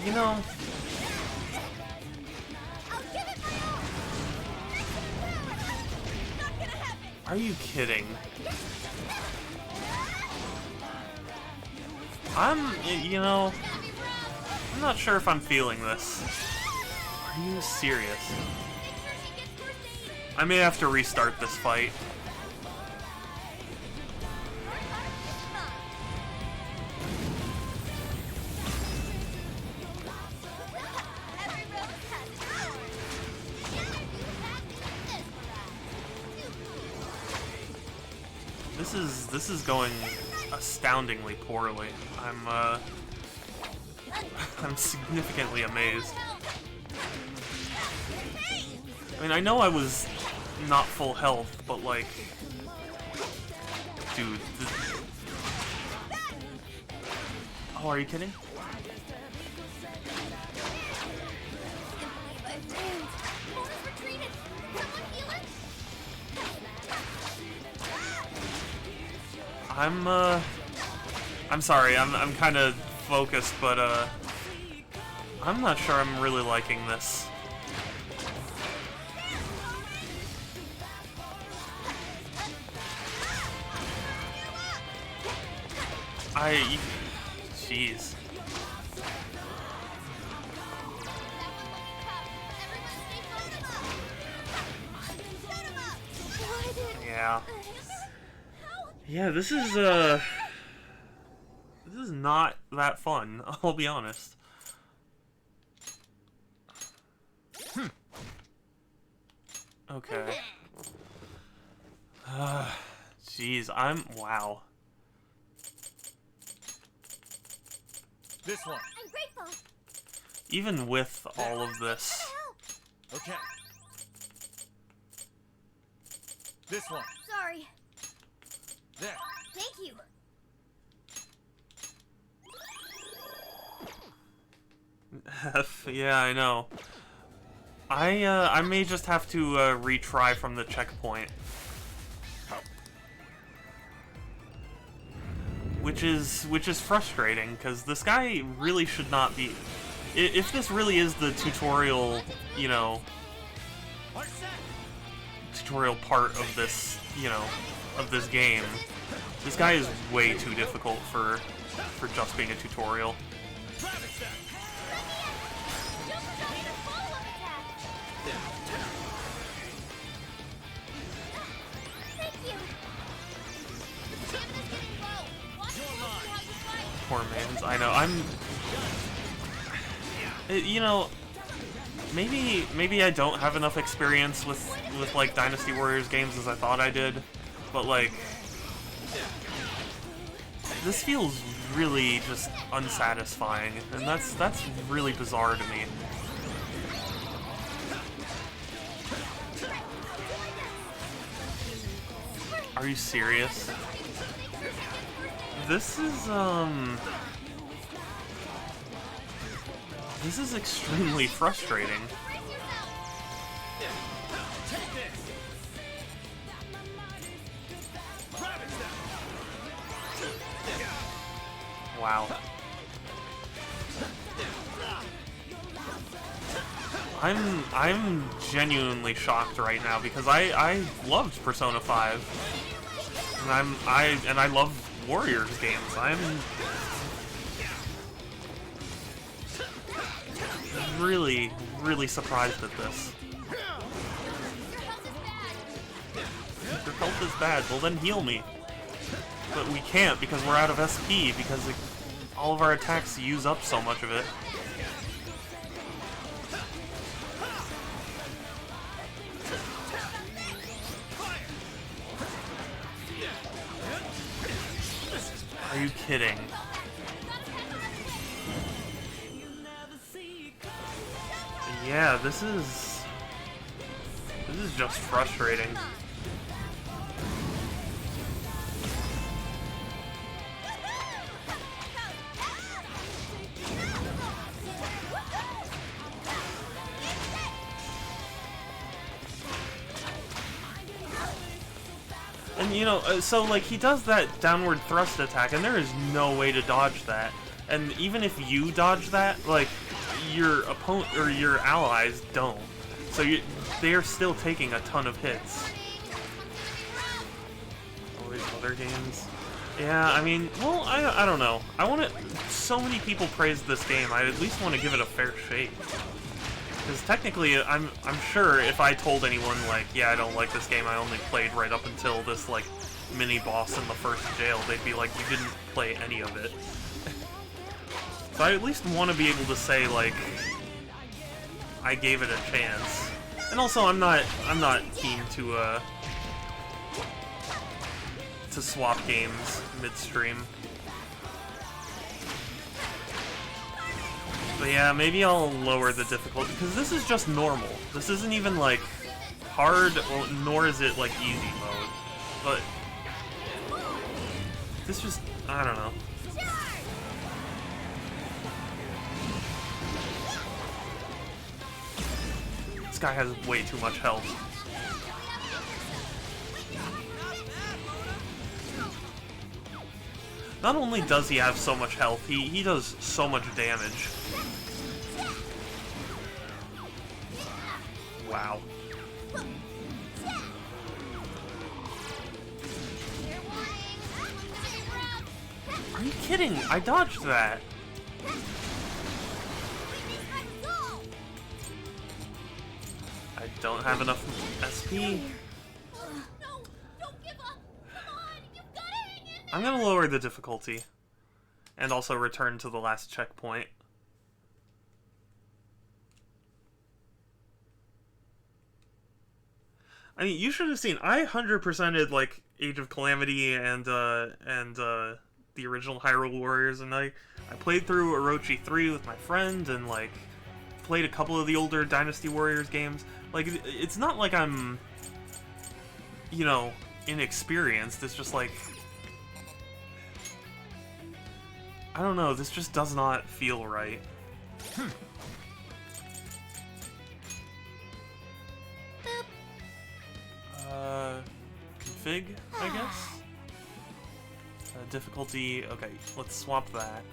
You know... I'll give it my all. Not gonna happen. Are you kidding? You know... I'm not sure if I'm feeling this. Are you serious? I may have to restart this fight. This is going astoundingly poorly. I'm significantly amazed. I mean, I know I was not full health, but like, dude. Oh, are you kidding? I'm sorry, I'm kind of focused, but I'm not sure I'm really liking this. Jeez. Yeah. Yeah, this is not that fun, I'll be honest. Okay. Jeez, wow. This one. I'm grateful. Even with all of this. Okay. This one. Sorry. There. Thank you. Yeah, I know. I may just have to retry from the checkpoint. Which is frustrating, because this guy really should not be... If this really is the tutorial, you know... tutorial part of this, you know, of this game, this guy is way too difficult for just being a tutorial. Poor man's. I know. You know, maybe I don't have enough experience with like Dynasty Warriors games as I thought I did, but like this feels really just unsatisfying, and that's really bizarre to me. Are you serious? This is extremely frustrating. Wow. I'm genuinely shocked right now because I loved Persona 5. And I love Warriors games. I'm really, really surprised at this. Your health is bad. Well, then heal me. But we can't because we're out of SP because all of our attacks use up so much of it. Are you kidding? Yeah, this is just frustrating. And you know, so like he does that downward thrust attack, and there is no way to dodge that. And even if you dodge that, like your opponent or your allies don't. So they are still taking a ton of hits. All these other games. Yeah, I mean, well, I don't know. I want to. So many people praise this game. I at least want to give it a fair shake. Because technically, I'm sure if I told anyone, like, yeah, I don't like this game, I only played right up until this, like, mini-boss in the first jail, they'd be like, you didn't play any of it. So I at least want to be able to say, like, I gave it a chance. And also, I'm not keen to swap games midstream. But yeah, maybe I'll lower the difficulty, because this is just normal. This isn't even, like, hard, nor is it, like, easy mode. But this just, I don't know. This guy has way too much health. Not only does he have so much health, he does so much damage. Wow. Are you kidding? I dodged that. I don't have enough SP. I'm gonna lower the difficulty. And also return to the last checkpoint. I mean, you should have seen. I 100%ed like Age of Calamity and the the original Hyrule Warriors, and I played through Orochi 3 with my friend, and like played a couple of the older Dynasty Warriors games. Like, it's not like I'm, you know, inexperienced. It's just like, I don't know, this just does not feel right. Config, I guess? Difficulty, okay, let's swap that.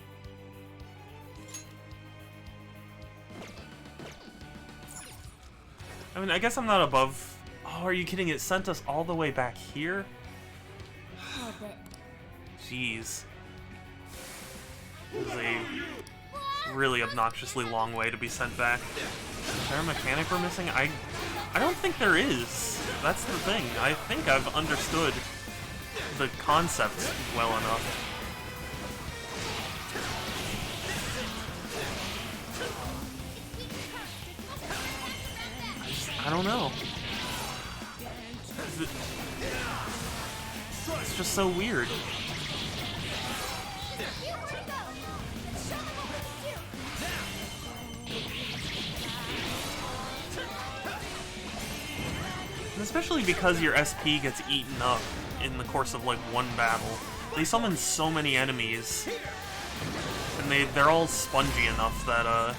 I mean, I guess I'm not above... Oh, are you kidding? It sent us all the way back here? A little bit. Jeez. This is a really obnoxiously long way to be sent back. Is there a mechanic we're missing? I don't think there is. That's the thing. I think I've understood the concept well enough. I don't know. It's just so weird. And especially because your SP gets eaten up in the course of like one battle. They summon so many enemies, and they're all spongy enough that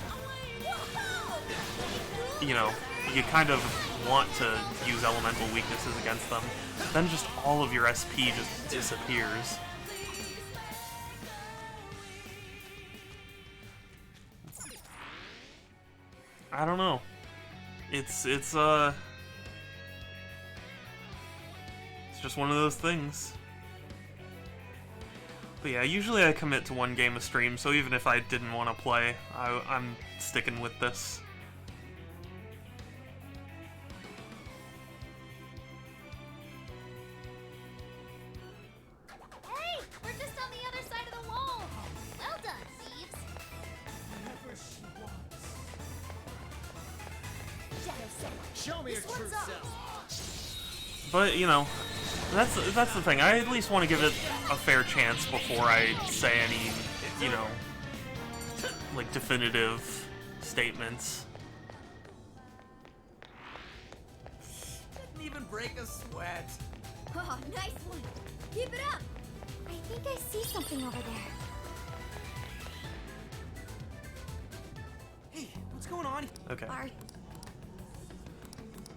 you know, you kind of want to use elemental weaknesses against them. Then just all of your SP just disappears. I don't know. It's just one of those things. But yeah, usually I commit to one game a stream, so even if I didn't want to play, I'm sticking with this. Hey, we're just on the other side of the wall. Well done, thieves. Show me your This true one's up. self. But, you know, that's the thing. I at least want to give it a fair chance before I say any, you know, like definitive statements. Didn't even break a sweat. Oh, nice one. Keep it up. I think I see something over there. Hey, what's going on? Okay. Are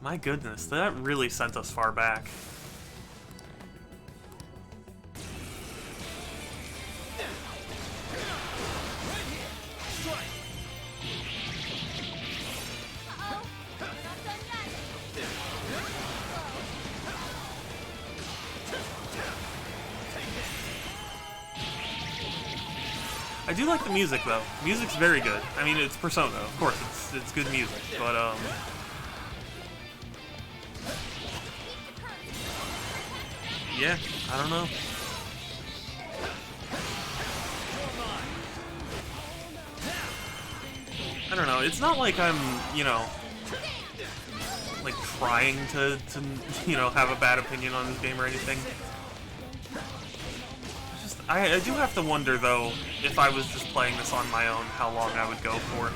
My goodness, that really sent us far back. Uh-oh, we're not done yet. I do like the music though. Music's very good. I mean, it's Persona, of course. It's good music, but yeah, I don't know. I don't know. It's not like I'm, you know, like trying to you know, have a bad opinion on this game or anything. It's just I do have to wonder though, if I was just playing this on my own, how long I would go for.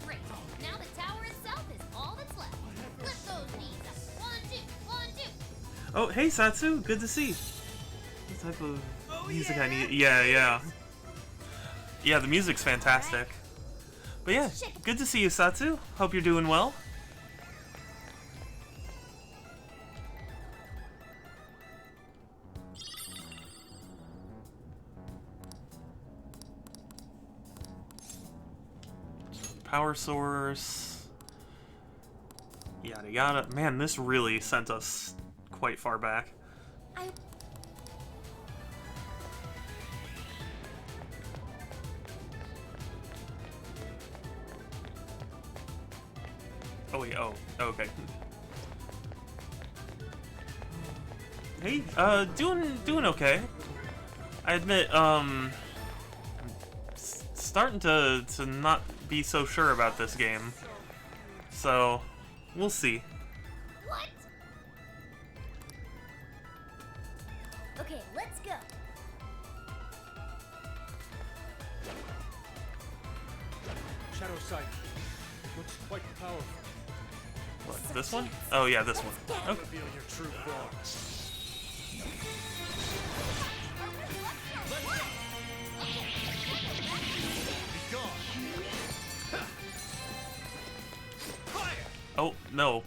Great. Now the tower itself is all that's left. Lift those knees up. 1, 2, 1, 2. Oh, hey Satsu, good to see. What type of music I need? Yeah. Yeah, the music's fantastic. But yeah, good to see you, Satsu. Hope you're doing well. Power source. Yada yada. Man, this really sent us quite far back. Oh wait, okay. Hey, doing okay. I admit, starting to not be so sure about this game. So, we'll see. What? Okay, let's go. Shadow Sight. Looks quite powerful. What, this one? Oh yeah, this one. Okay. Reveal your true form. Be gone. Fire! Oh, no.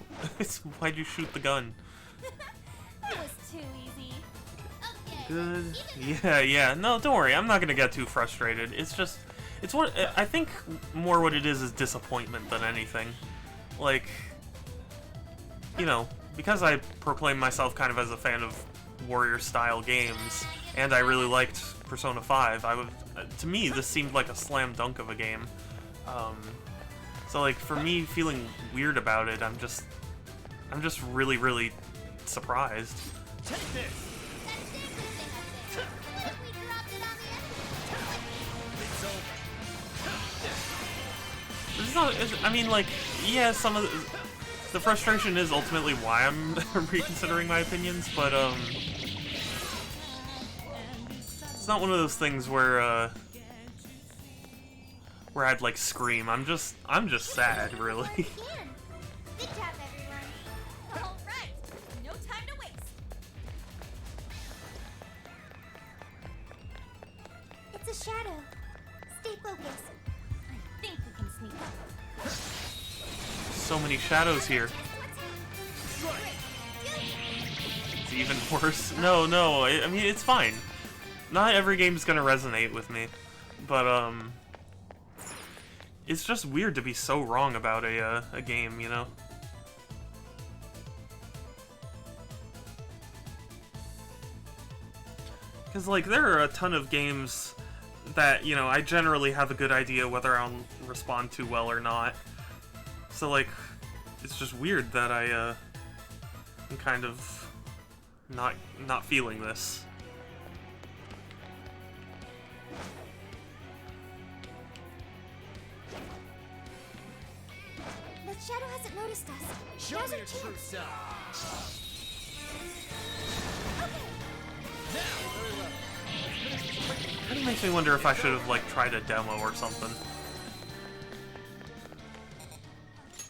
Why'd you shoot the gun? That was too easy. Okay. Good. Yeah. No, don't worry. I'm not gonna get too frustrated. It's just, it's what I think more what it is disappointment than anything. Like, you know, because I proclaim myself kind of as a fan of warrior-style games, and I really liked Persona 5. To me, this seemed like a slam dunk of a game. So like for me, feeling weird about it, I'm just really, really surprised. Take this! What if we dropped it on the end? It's over. It's not. I mean, like, yeah, some of the frustration is ultimately why I'm reconsidering my opinions, but it's not one of those things where I'd like scream. I'm just sad, really. Good job, everyone. All right, no time to waste. It's a shadow. Stay focused. I think we can sneak up. So many shadows here. It's even worse. No. I mean, it's fine. Not every game's gonna resonate with me, but it's just weird to be so wrong about a game, you know? Because, like, there are a ton of games that, you know, I generally have a good idea whether I'll respond to well or not. So, like, it's just weird that I'm kind of not feeling this. The shadow hasn't noticed us. Show Now's me our your true chance. self. Kind of makes me wonder if I should have, like, tried a demo or something.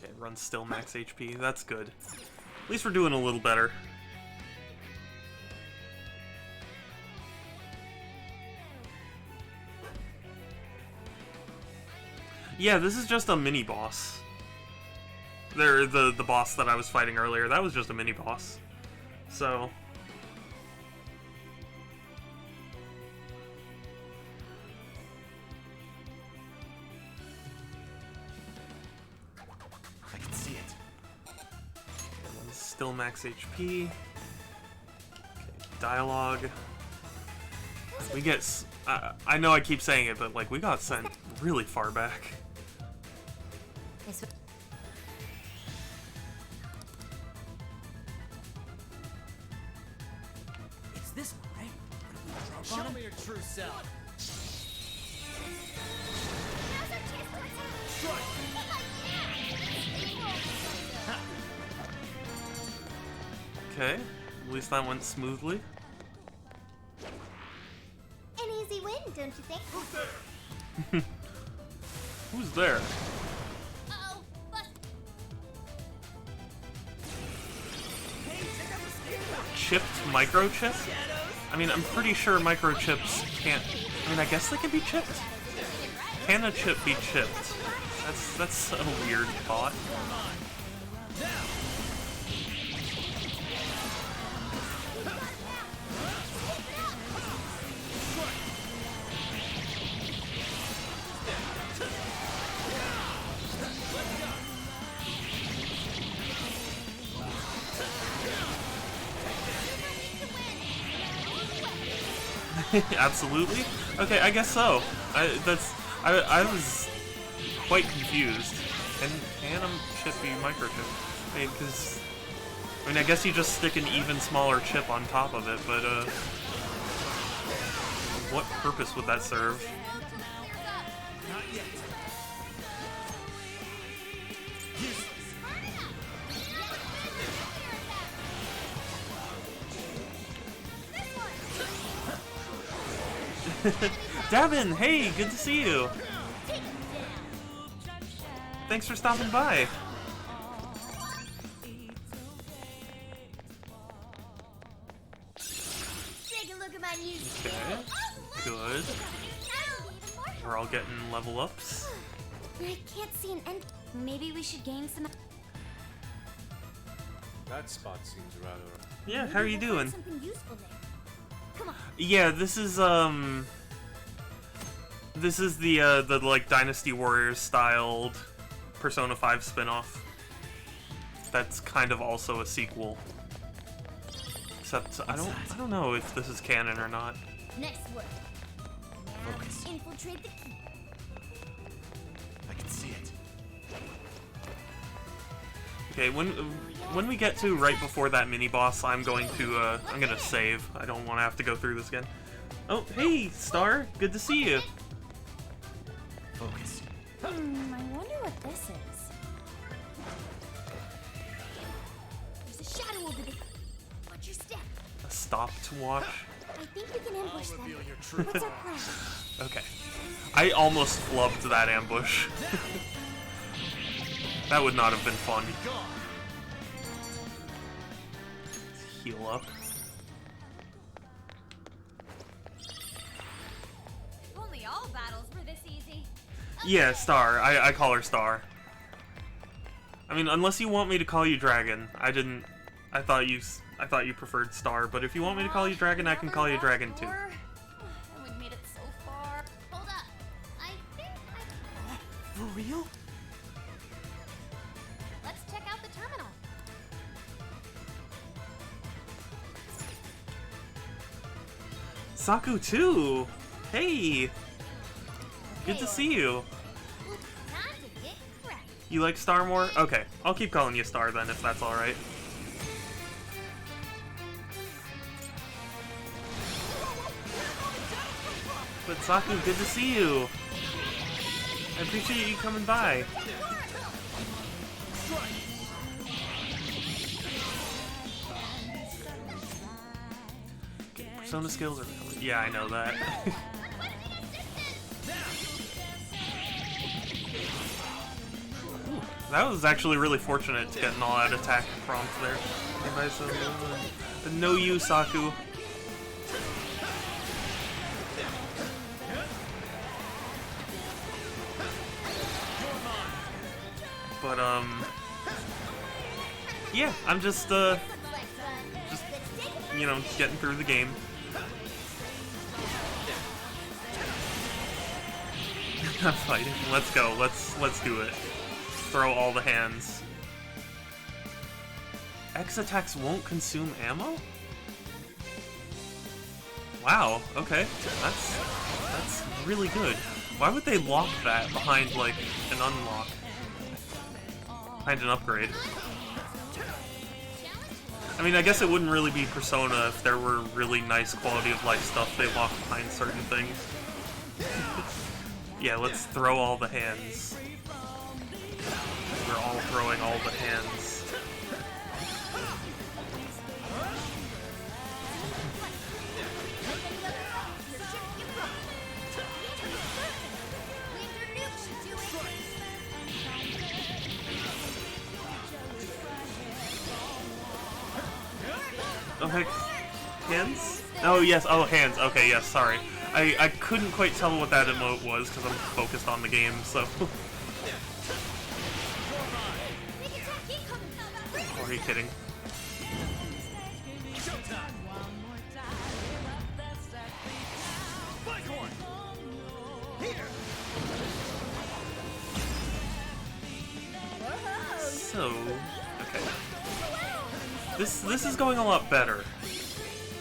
Okay, run still max HP. That's good. At least we're doing a little better. Yeah, this is just a mini boss. The boss that I was fighting earlier, that was just a mini boss. So I can see it. and then still max HP. Okay, dialogue. We get. I know I keep saying it, but like we got sent really far back. It's this one, right? What if we drop on Show him? me your true self. Now's our chance to attack. Okay, at least that went smoothly. An easy win, don't you think? Who's there? Uh-oh, bust. Hey, check out the skateboard! Chipped microchip? I mean, I'm pretty sure microchips can't. I mean, I guess they can be chipped. Can a chip be chipped? That's a weird thought. Absolutely. Okay, I guess so. I was quite confused. Can a chip be microchip? I mean, because I mean, I guess you just stick an even smaller chip on top of it, but what purpose would that serve? Not yet. Useless. Davin, hey, good to see you. Thanks for stopping by. Take a look at my new Okay, good. We're all getting level ups. I can't see an end. Maybe we should gain some. That spot seems rather. Yeah, how are you doing? Something useful there. Come on. Yeah, this is the like Dynasty Warriors styled Persona 5 spin-off. That's kind of also a sequel. Except I don't know if this is canon or not. Next word. Now Focus. infiltrate the key. I can see it. Okay, when we get to right before that mini boss, I'm gonna save. I don't want to have to go through this again. Oh, hey, Star, good to see you. Focus. I wonder what this is. There's a shadow over there. Watch your step. A stopwatch. I think we can ambush them. Reveal your truth. What's our plan? Okay, I almost flubbed that ambush. That would not have been fun. Let's heal up. If only all battles were this easy. Yeah, Star. I call her Star. I mean, unless you want me to call you Dragon. I thought you preferred Star, but if you want me to call you Dragon, I can call you Dragon too. And we've made it so far. Hold up. I think I... For real? Let's check out the terminal. Saku too. Hey, good to see you. Time to get cracked. You like Star more? Okay, I'll keep calling you Star then, if that's all right. But Saku, good to see you. I appreciate you coming by. Persona skills are... Yeah, I know that. That was actually really fortunate to get an all-out attack prompt there. No you, Saku. But yeah, I'm just you know, getting through the game. I'm fighting. Let's go. Let's do it. Throw all the hands. X attacks won't consume ammo? Wow, okay. That's really good. Why would they lock that behind like an unlock? Behind an upgrade? I mean, I guess it wouldn't really be Persona if there were really nice quality of life stuff they lock behind certain things. Yeah, let's throw all the hands. We're all throwing all the hands. Oh heck, hands? Oh yes, oh hands, okay, yes, sorry. I couldn't quite tell what that emote was because I'm focused on the game, so... Are you kidding? So, okay. This is going a lot better.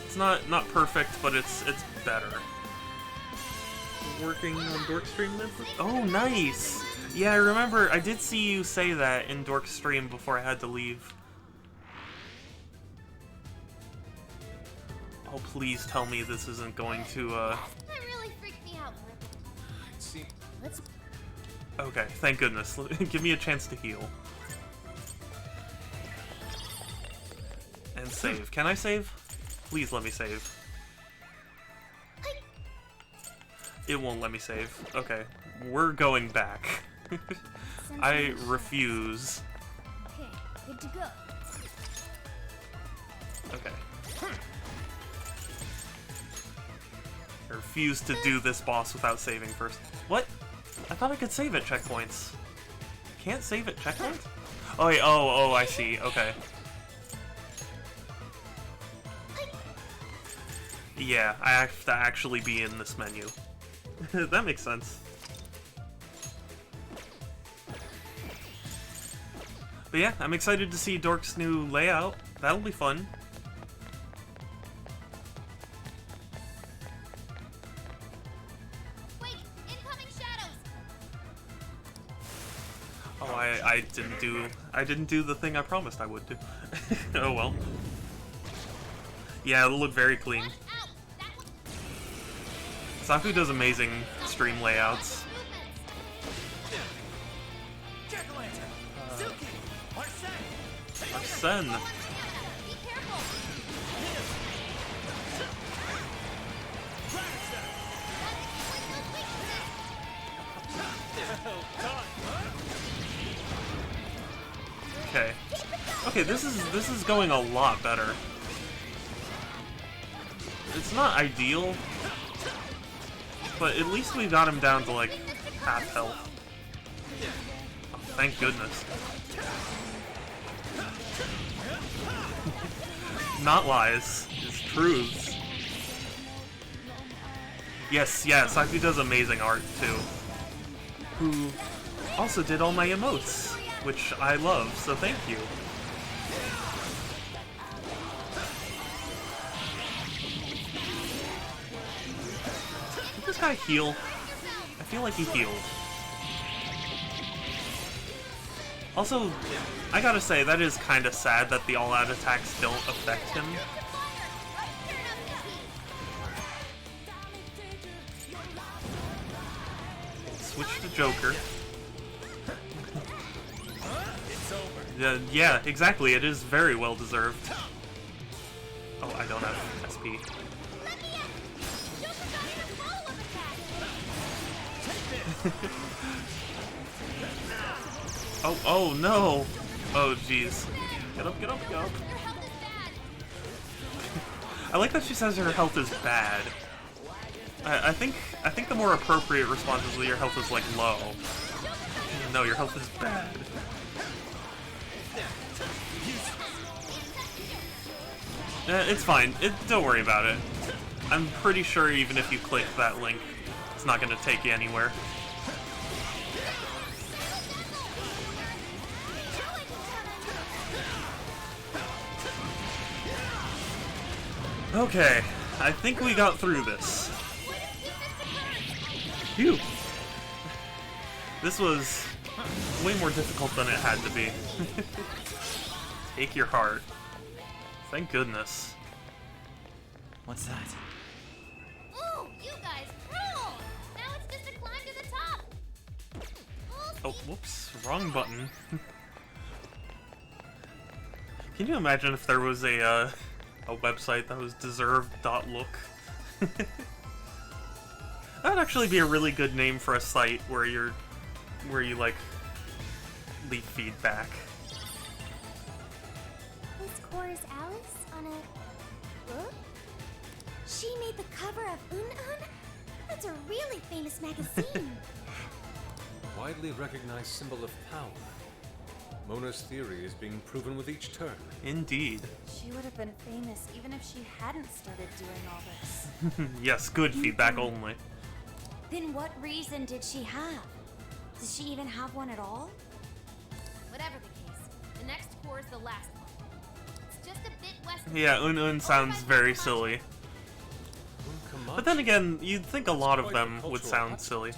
It's not perfect, but it's better. Working on Dork Stream? Oh, nice! Yeah, I remember, I did see you say that in Dork Stream before I had to leave. Oh, please tell me this isn't going to, That really freaked me out. See, Let's Okay, thank goodness. Give me a chance to heal. And save. Can I save? Please let me save. It won't let me save. Okay, we're going back. I refuse. Okay, good to go. Okay. I refuse to do this boss without saving first. What? I thought I could save at checkpoints. Can't save at checkpoints? Oh, wait, oh, I see. Okay. Yeah, I have to actually be in this menu. That makes sense. But yeah, I'm excited to see Dork's new layout. That'll be fun. Wait, incoming shadows. Oh, I didn't do the thing I promised I would do. Oh well. Yeah, it'll look very clean. Watch out. That one. Saku does amazing stream layouts. Jack-o'-lantern! Suki! Arsene! Arsene. Be careful. Okay. Okay, this is going a lot better. It's not ideal, but at least we got him down to like half health. Oh, thank goodness. Not lies, it's truths. Yes, yeah, Saku does amazing art too. Who also did all my emotes, which I love, so thank you. Did this guy heal? I feel like he healed. Also, I gotta say, that is kinda sad that the all-out attacks don't affect him. Switch to Joker. Yeah, exactly, it is very well deserved. Oh, I don't have SP. Oh no! Oh jeez. Get up, get up, get up. I like that she says her health is bad. I think the more appropriate response is that your health is like low. No, your health is bad. It's fine. Don't worry about it. I'm pretty sure even if you click that link, it's not going to take you anywhere. Okay, I think we got through this. Phew. This was way more difficult than it had to be. Take your heart. Thank goodness. What's that? Ooh, you guys rule! Now it's just a climb to the top. Oh, whoops. Wrong button. Can you imagine if there was a website that was deserved.look? That'd actually be a really good name for a site where you like leave feedback. This core is Alice on a book? She made the cover of Un-Un? That's a really famous magazine. A widely recognized symbol of power. Mona's theory is being proven with each turn. Indeed. She would have been famous even if she hadn't started doing all this. Yes, good feedback only. Then what reason did she have? Does she even have one at all? Whatever the case, the next core is the last one. It's just a bit west of Yeah, Un-Un sounds very silly. But then again, you'd think a lot of them would sound silly.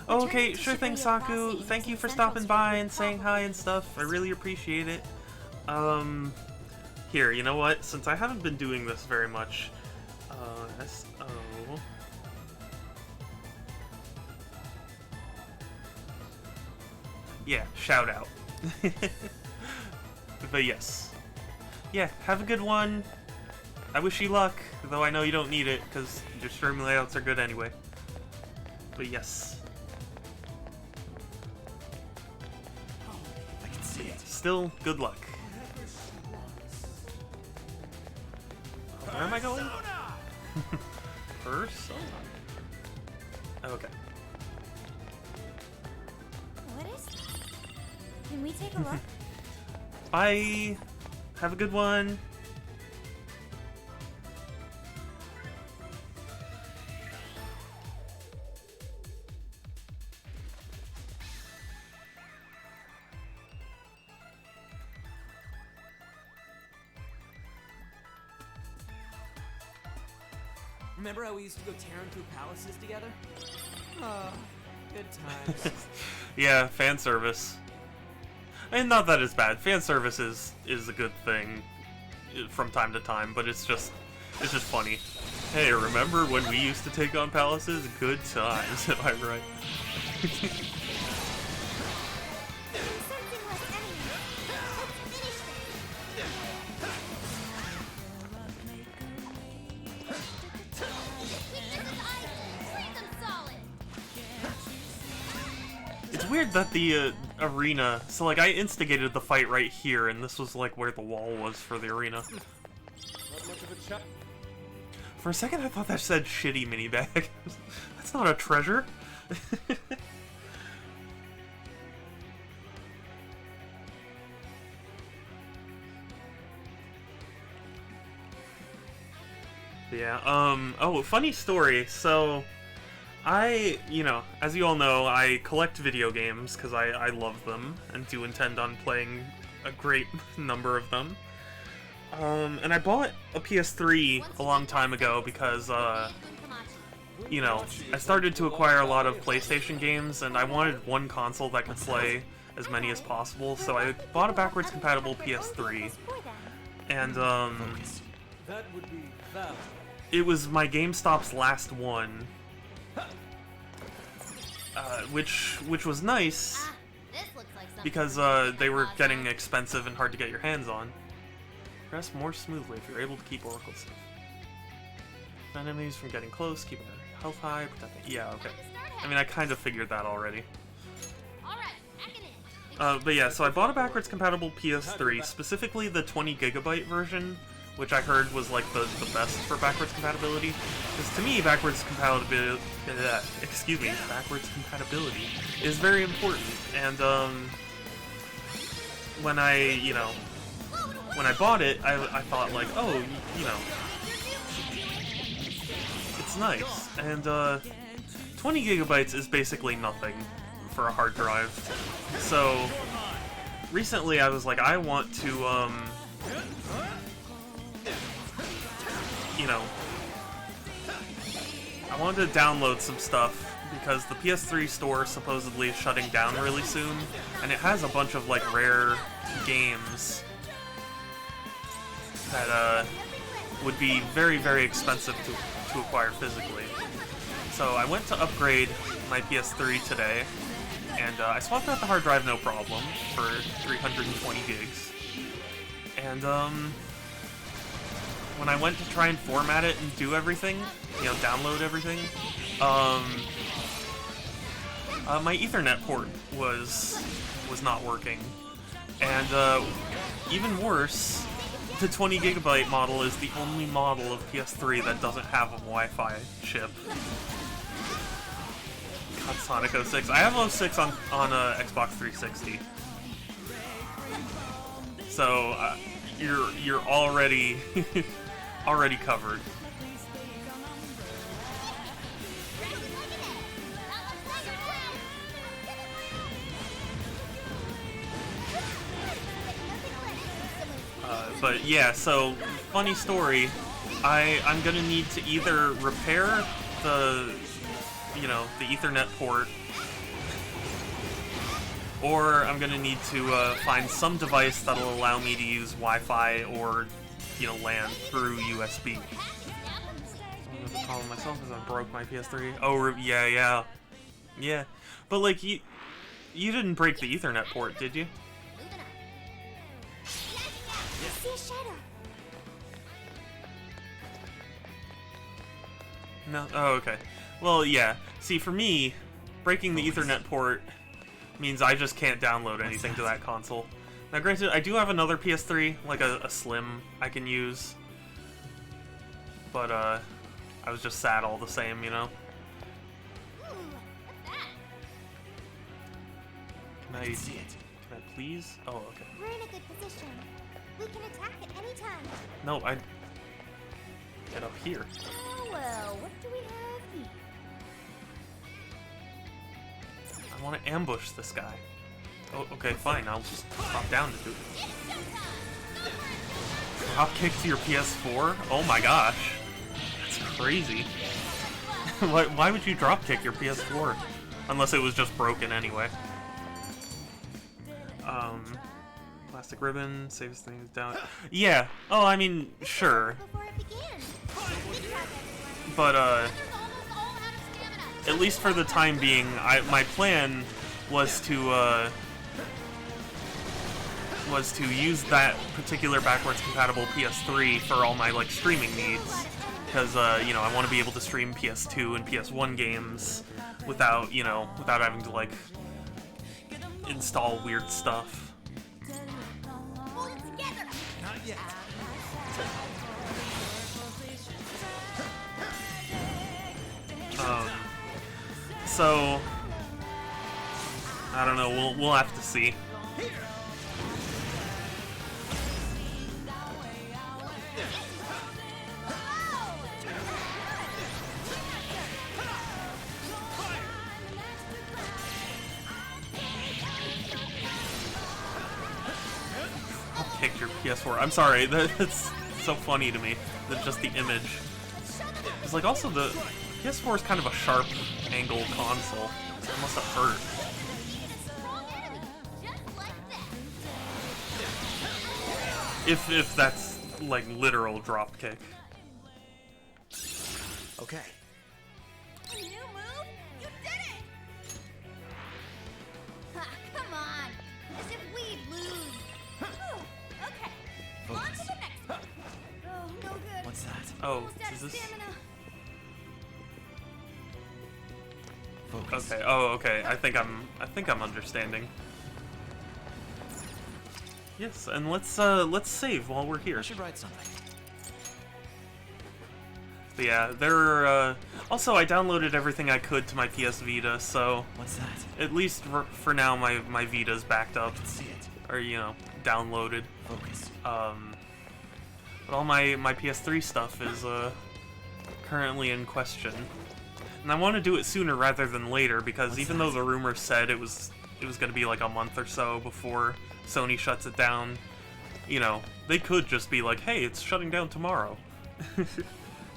Oh, okay, sure thing, Saku. Thank you for stopping by and saying hi and stuff. I really appreciate it. Here, you know what? Since I haven't been doing this very much, SO... Yeah, shout out. But yes. Yeah, have a good one. I wish you luck, though I know you don't need it, because your stream layouts are good anyway. But yes. I can see it. Still, good luck. Where am I going? Persona. Okay. What is that? Can we take a look? Bye. Have a good one. Remember how we used to go tearing through palaces together? Oh, good times. Yeah, fan service. And not that it's bad. Fan service is a good thing from time to time, but it's just funny. Hey, remember when we used to take on palaces? Good times, am I right? Sensing less enemies. Let's finish this. It's weird that the arena... So, like, I instigated the fight right here, and this was, like, where the wall was for the arena. Not much of a chat. For a second, I thought that said shitty mini bag. That's not a treasure. Yeah, oh, funny story. So, as you all know, I collect video games because I love them and do intend on playing a great number of them. And I bought a PS3 a long time ago because, I started to acquire a lot of PlayStation games and I wanted one console that could play as many as possible, so I bought a backwards compatible PS3. And, That would be valid. it was my GameStop's last one, which was nice because they were getting expensive and hard to get your hands on. Press more smoothly if you're able to keep Oracle safe. Prevent enemies from getting close, keep their health high, protect it. Yeah, okay. I mean, I kind of figured that already. But yeah, so I bought a backwards compatible PS3, specifically the 20GB version, which I heard was like the best for backwards compatibility. Because to me, backwards compatibility is very important. And when I bought it, I thought like, oh, it's nice. And 20 gigabytes is basically nothing for a hard drive. So recently I was like, I want to I wanted to download some stuff because the PS3 store supposedly is shutting down really soon, and it has a bunch of like rare games that would be very, very expensive to acquire physically. So I went to upgrade my PS3 today, and I swapped out the hard drive no problem for 320 gigs. And when I went to try and format it and do everything, download everything, my Ethernet port was not working. And even worse, the 20 gigabyte model is the only model of PS3 that doesn't have a Wi-Fi chip. God, Sonic 06. I have 06 on Xbox 360. So you're already already covered. But yeah, so funny story. I'm gonna need to either repair the the Ethernet port, or I'm gonna need to find some device that'll allow me to use Wi-Fi or LAN through USB. I'm gonna call myself because I broke my PS3. Oh yeah. But like You didn't break the Ethernet port, did you? Moving up. I see a shadow. No? Oh, okay. Well, yeah. See, for me, breaking the Ethernet port means I just can't download anything to that console. Now, granted, I do have another PS3, like a Slim, I can use. But, I was just sad all the same, you know? Ooh, what's that? Can I can see it. Can I please? Oh, okay. We're in a good position. We can attack at any time. No, I... Get up here. Oh, well, what do we have here? I want to ambush this guy. Oh, okay, fine. I'll just hop down to do it. Drop kick to your PS4? Oh my gosh. That's crazy. Why would you drop kick your PS4? Unless it was just broken anyway. Plastic ribbon, saves things down. Yeah. Oh, I mean, sure. Before it began. Good job, everyone. But, Others almost all out of stamina. at least for the time being, my plan was to use that particular backwards compatible PS3 for all my like streaming needs, because you know, I want to be able to stream PS2 and PS1 games without having to like install weird stuff. Pull it together. Not yet. So I don't know. We'll have to see. Kicked your PS4. I'm sorry. That's so funny to me. Just the image. It's like also the PS4 is kind of a sharp angle console. So it must have hurt. Strong enemy, just like that. If that's like literal drop kick. Okay. New move? You did it! Ha, come on. As if we'd lose. Okay. On to Focus. the next one. Oh, no good. What's that? Oh, Almost out is of this? stamina. Focus. Okay. Oh, okay. I think I'm understanding. Yes, and let's save while we're here. I should write something. But yeah, there. Also, I downloaded everything I could to my PS Vita, so What's that? at least for now, my Vita's backed up, See it. or downloaded. Focus. But all my PS3 stuff is currently in question, and I want to do it sooner rather than later because even though the rumors said it was going to be like a month or so before Sony shuts it down, they could just be like, hey, it's shutting down tomorrow.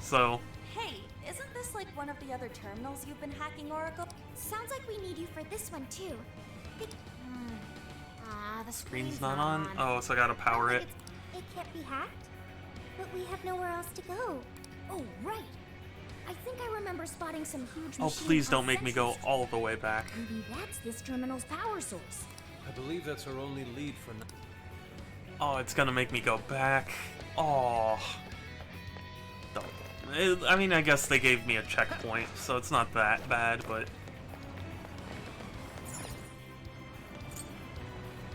So Hey, isn't this like one of the other terminals you've been hacking, Oracle? Sounds like we need you for this one, too. Ah, the screen's not on. Oh, so I gotta power it. It can't be hacked? But we have nowhere else to go. Oh, right. I think I remember spotting some huge Oh, machine please on don't make me go Central all the way back. Street. Maybe that's this terminal's power source. I believe that's our only lead for now. Oh, it's gonna make me go back. Oh. I mean, I guess they gave me a checkpoint, so it's not that bad, but...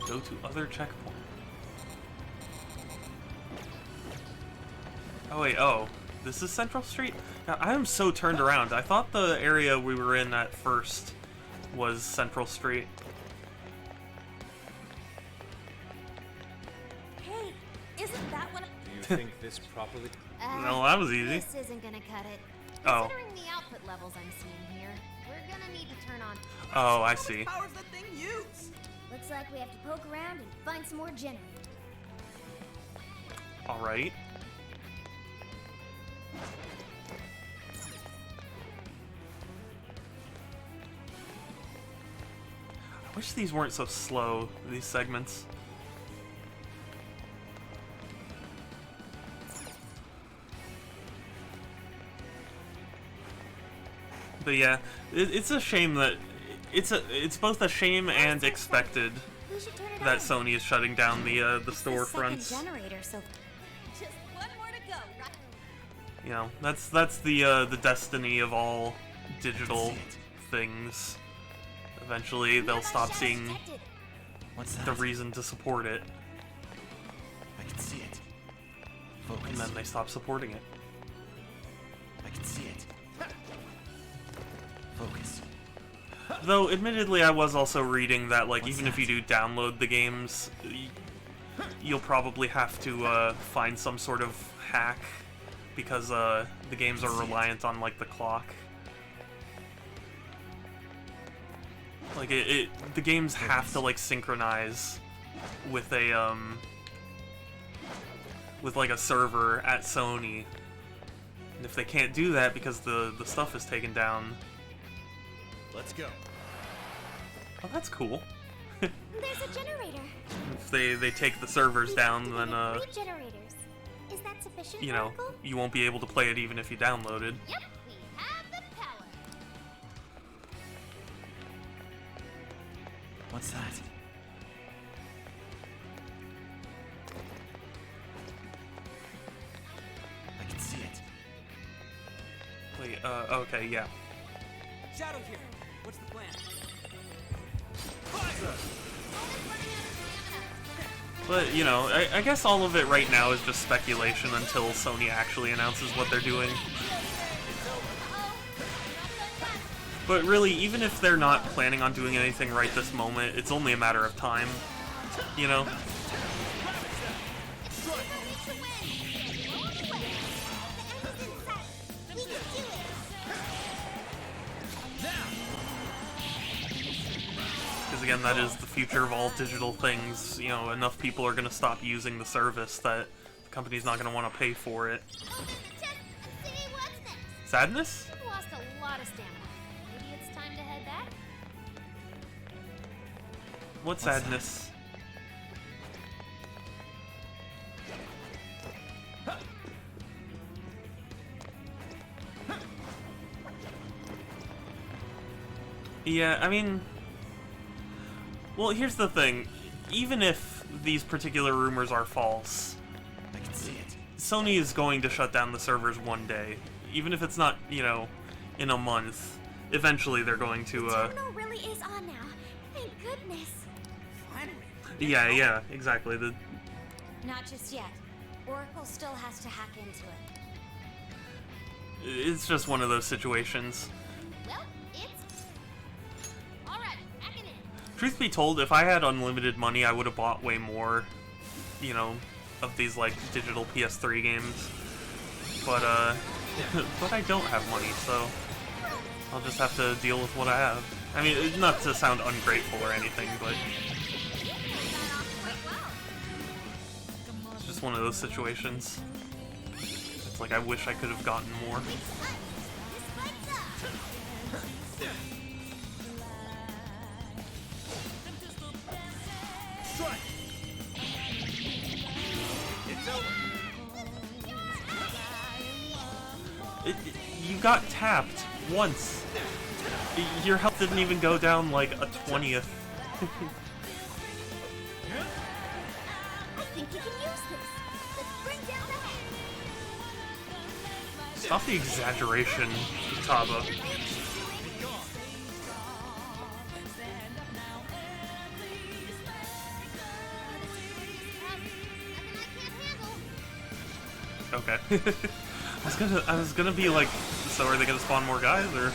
Go to other checkpoint. Oh wait, oh. This is Central Street? Now, I am so turned around. I thought the area we were in at first was Central Street. Hey, isn't that one? Do you think this properly? No, that was easy. This isn't gonna cut it. Oh. Considering the output levels I'm seeing here, we're gonna need to turn on. Oh, I How much see. power's that thing use? Looks like we have to poke around and find some more generators. Alright. I wish these weren't so slow, these segments. But yeah, it's a shame that it's both a shame and expected We should turn it that on. Sony is shutting down the It's the storefronts. second generator, so Just one more to go, right? You know, that's the destiny of all digital things. Eventually, they'll stop seeing What's that? the reason to support it, I can see it. and Focus. then they stop supporting it. I can see it. Focus. Though, admittedly, I was also reading that, like, even if you do download the games, you'll probably have to find some sort of hack, because the games are reliant on, like, the clock. Like, the games have to, like, synchronize with a, with, like, a server at Sony. And if they can't do that because the stuff is taken down... Let's go. Oh, that's cool. there's a generator. If they take the servers down, then, 3 generators. Is that sufficient, you know, Oracle? you won't be able to play it even if you downloaded. Yep, we have the power. What's that? I can see it. Wait, okay, yeah. Shadow here. What's the plan? But, you know, I guess all of it right now is just speculation until Sony actually announces what they're doing. But really, even if they're not planning on doing anything right this moment, it's only a matter of time, you know? Because again, that is the future of all digital things. You know, enough people are going to stop using the service that the company's not going to want to pay for it. Sadness? I've lost a lot of stamina. Maybe it's time to head back? What's sadness? Yeah, I mean... Well, here's the thing. Even if these particular rumors are false, I can see it. Sony is going to shut down the servers one day. Even if it's not, you know, in a month. Eventually they're going to, Terminal really is on now. Thank goodness. Finally. Yeah, exactly. Not just yet. Oracle still has to hack into it. It's just one of those situations. Well, it's... Alright, hacking in. Truth be told, if I had unlimited money, I would have bought way more, you know, of these, like, digital PS3 games. But, but I don't have money, so I'll just have to deal with what I have. I mean, not to sound ungrateful or anything, but it's just one of those situations. It's like I wish I could have gotten more. Strike! It's over. You got tapped once. Your health didn't even go down like a 20th. I think you can use this. Let's bring down the head. Stop the exaggeration, Futaba. Okay. I was gonna be like, so are they gonna spawn more guys or?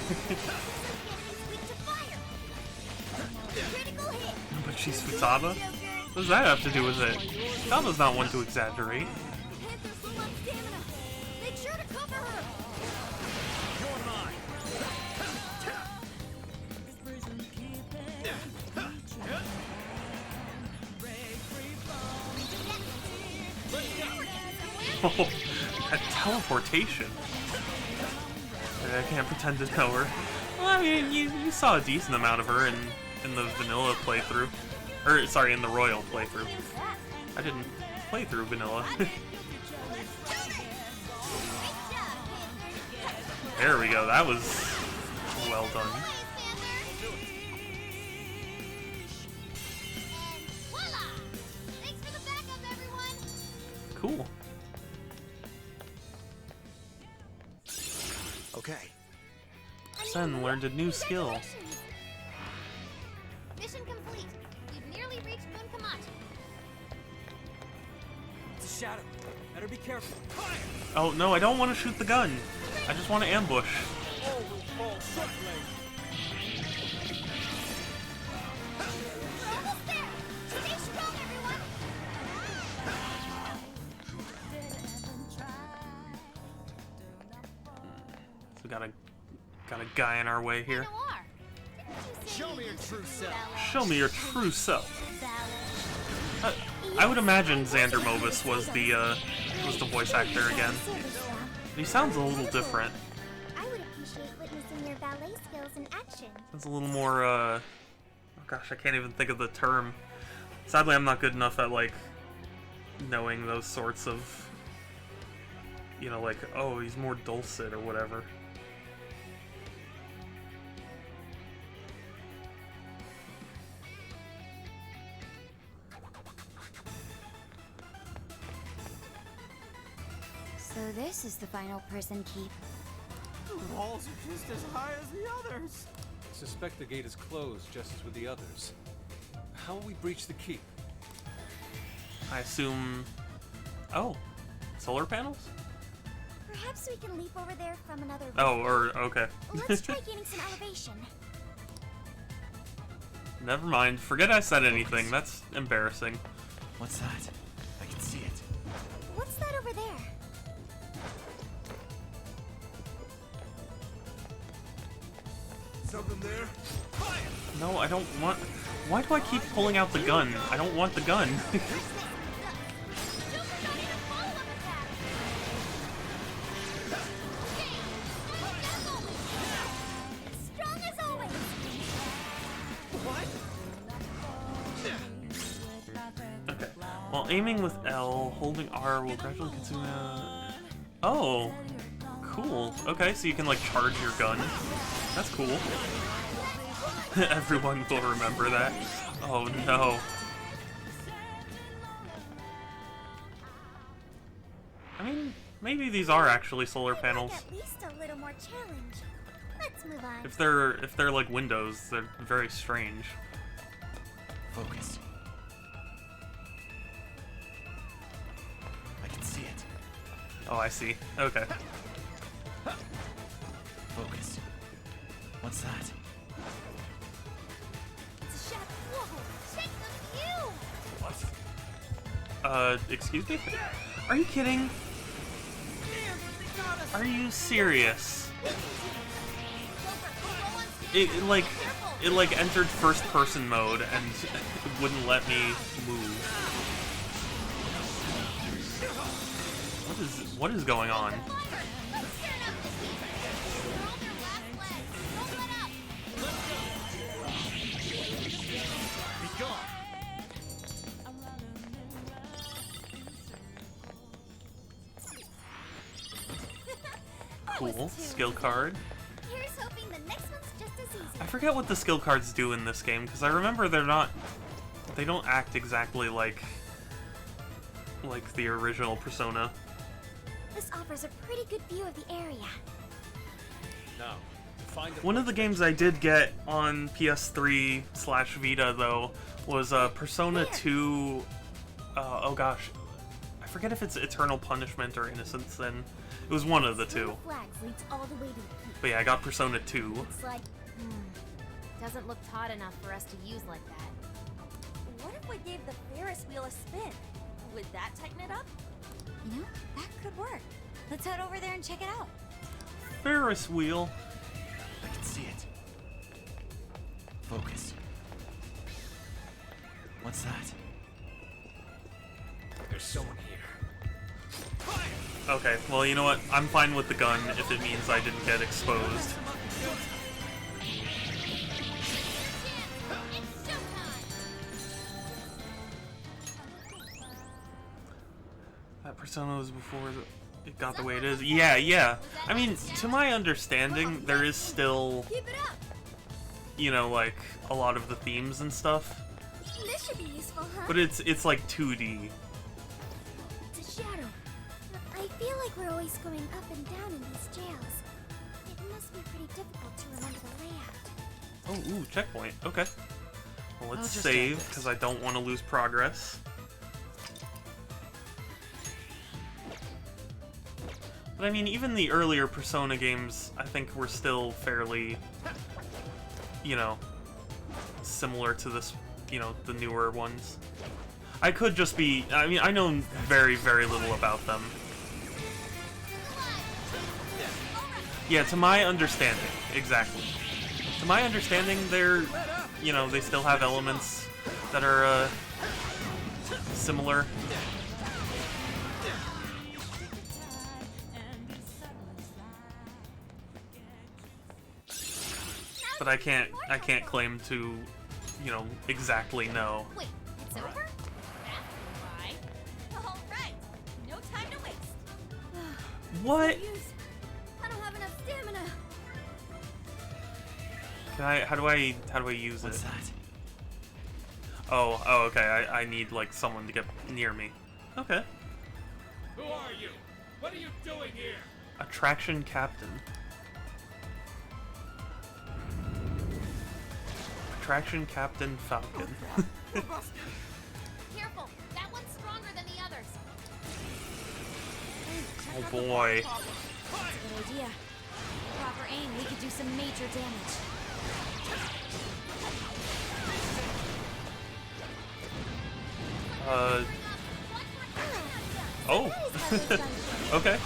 But she's Futaba? What does that have to do with it? Futaba's not one to exaggerate. Panther's low on stamina. Make sure to cover her. You're mine. Oh, that teleportation. I can't pretend to know her. Well, I mean, you saw a decent amount of her in the vanilla playthrough. Or, sorry, in the royal playthrough. I didn't play through vanilla. There we go, that was well done. Cool. Okay. Sen learned a new skill. Mission complete. We've nearly reached Moon Kamachi. It's a shadow. Better be careful. Fire! Oh, no, I don't want to shoot the gun. I just want to ambush. Always fall short, Lane. We're almost there. Stay strong, everyone. So got a guy in our way here. Noir. Show me your true self. Show me your true self. I would imagine Xander Mobus was the voice actor again. He sounds a little different. I would appreciate witnessing your ballet skills in action. Sounds a little more, oh gosh, I can't even think of the term. Sadly, I'm not good enough at, like, knowing those sorts of, you know, like, oh, he's more dulcet or whatever. So this is the final prison keep. The walls are just as high as the others. I suspect the gate is closed, just as with the others. How will we breach the keep? I assume... Oh, solar panels? Perhaps we can leap over there from another room. Oh, or, okay. Let's try gaining some elevation. Never mind, forget I said anything, that's embarrassing. What's that? I can see it. What's that over there? Something there? Fire! No, I don't want... Why do I keep pulling out the gun? I don't want the gun. Strong as always. Okay. While aiming with L, holding R will gradually consume Oh! Cool. Okay, so you can, like, charge your gun. That's cool. Everyone will remember that. Oh, no. I mean, maybe these are actually solar panels. At least a little more challenge. Let's move on. If they're like windows, they're very strange. Focus. I can see it. Oh, I see. Okay. Focus. What's that? It's a shadow. Whoa! Check the view! What? Excuse me? Are you kidding? Are you serious? It like entered first person mode and it wouldn't let me move. What is going on? Be gone! Cool. Skill card. Here's hoping the next one's just as easy. I forget what the skill cards do in this game because I remember they don't act exactly like the original Persona. This offers a pretty good view of the area. Now, find One of the games I did get on PS3/Vita though was Persona 2. Oh gosh, I forget if it's Eternal Punishment or Innocent Sin. It was one of the two. The flags leads all the way to the peak. But yeah, I got Persona 2. Looks like Doesn't look taut enough for us to use like that. What if we gave the Ferris wheel a spin? Would that tighten it up? You know, that could work. Let's head over there and check it out. Ferris wheel. I can see it. Focus. What's that? There's someone here. Okay, well you know what? I'm fine with the gun if it means I didn't get exposed. It's showtime! That Persona was before it got the way it is. Yeah. I mean, to my understanding, there is still, keep it up. you know, like a lot of the themes and stuff, This should be useful, huh? but it's like 2D. It's a Shadow, I feel like we're always going up and down in these jails. It must be pretty difficult to remember the layout. Oh, ooh, checkpoint. Okay. Well, let's I'll just save, add this. because I don't want to lose progress. But I mean, even the earlier Persona games, I think were still fairly, you know, similar to this, you know, the newer ones. I could just be, I mean, I know very, very little about them. Yeah, to my understanding, exactly. To my understanding, they're, you know, they still have elements that are, similar. But I can't claim to, you know, exactly know. Wait, it's over? Why? All right, no time to waste. What? I don't have enough stamina. Can I, how do I use What's it? that? Oh, okay, I need, like, someone to get near me. Okay. Who are you? What are you doing here? Attraction Captain. Attraction Captain Falcon. Careful, that one's stronger than the others. Oh boy. Good idea. Proper aim, we could do some major damage. Oh. Okay.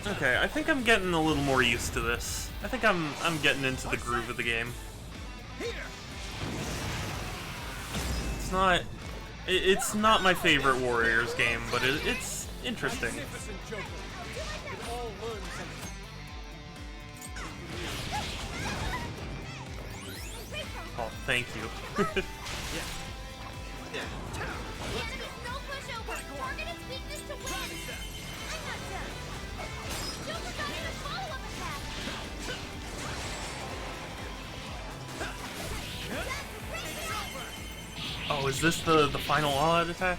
Okay, I think I'm getting a little more used to this. I think I'm getting into the groove of the game. It's not my favorite Warriors game, but it's interesting. Magnificent Joker. We can all learn something. Oh, thank you. No pushover. Target its weakness to win. I'm not done. Joker got in a follow-up attack. Oh, is this the final all-out attack?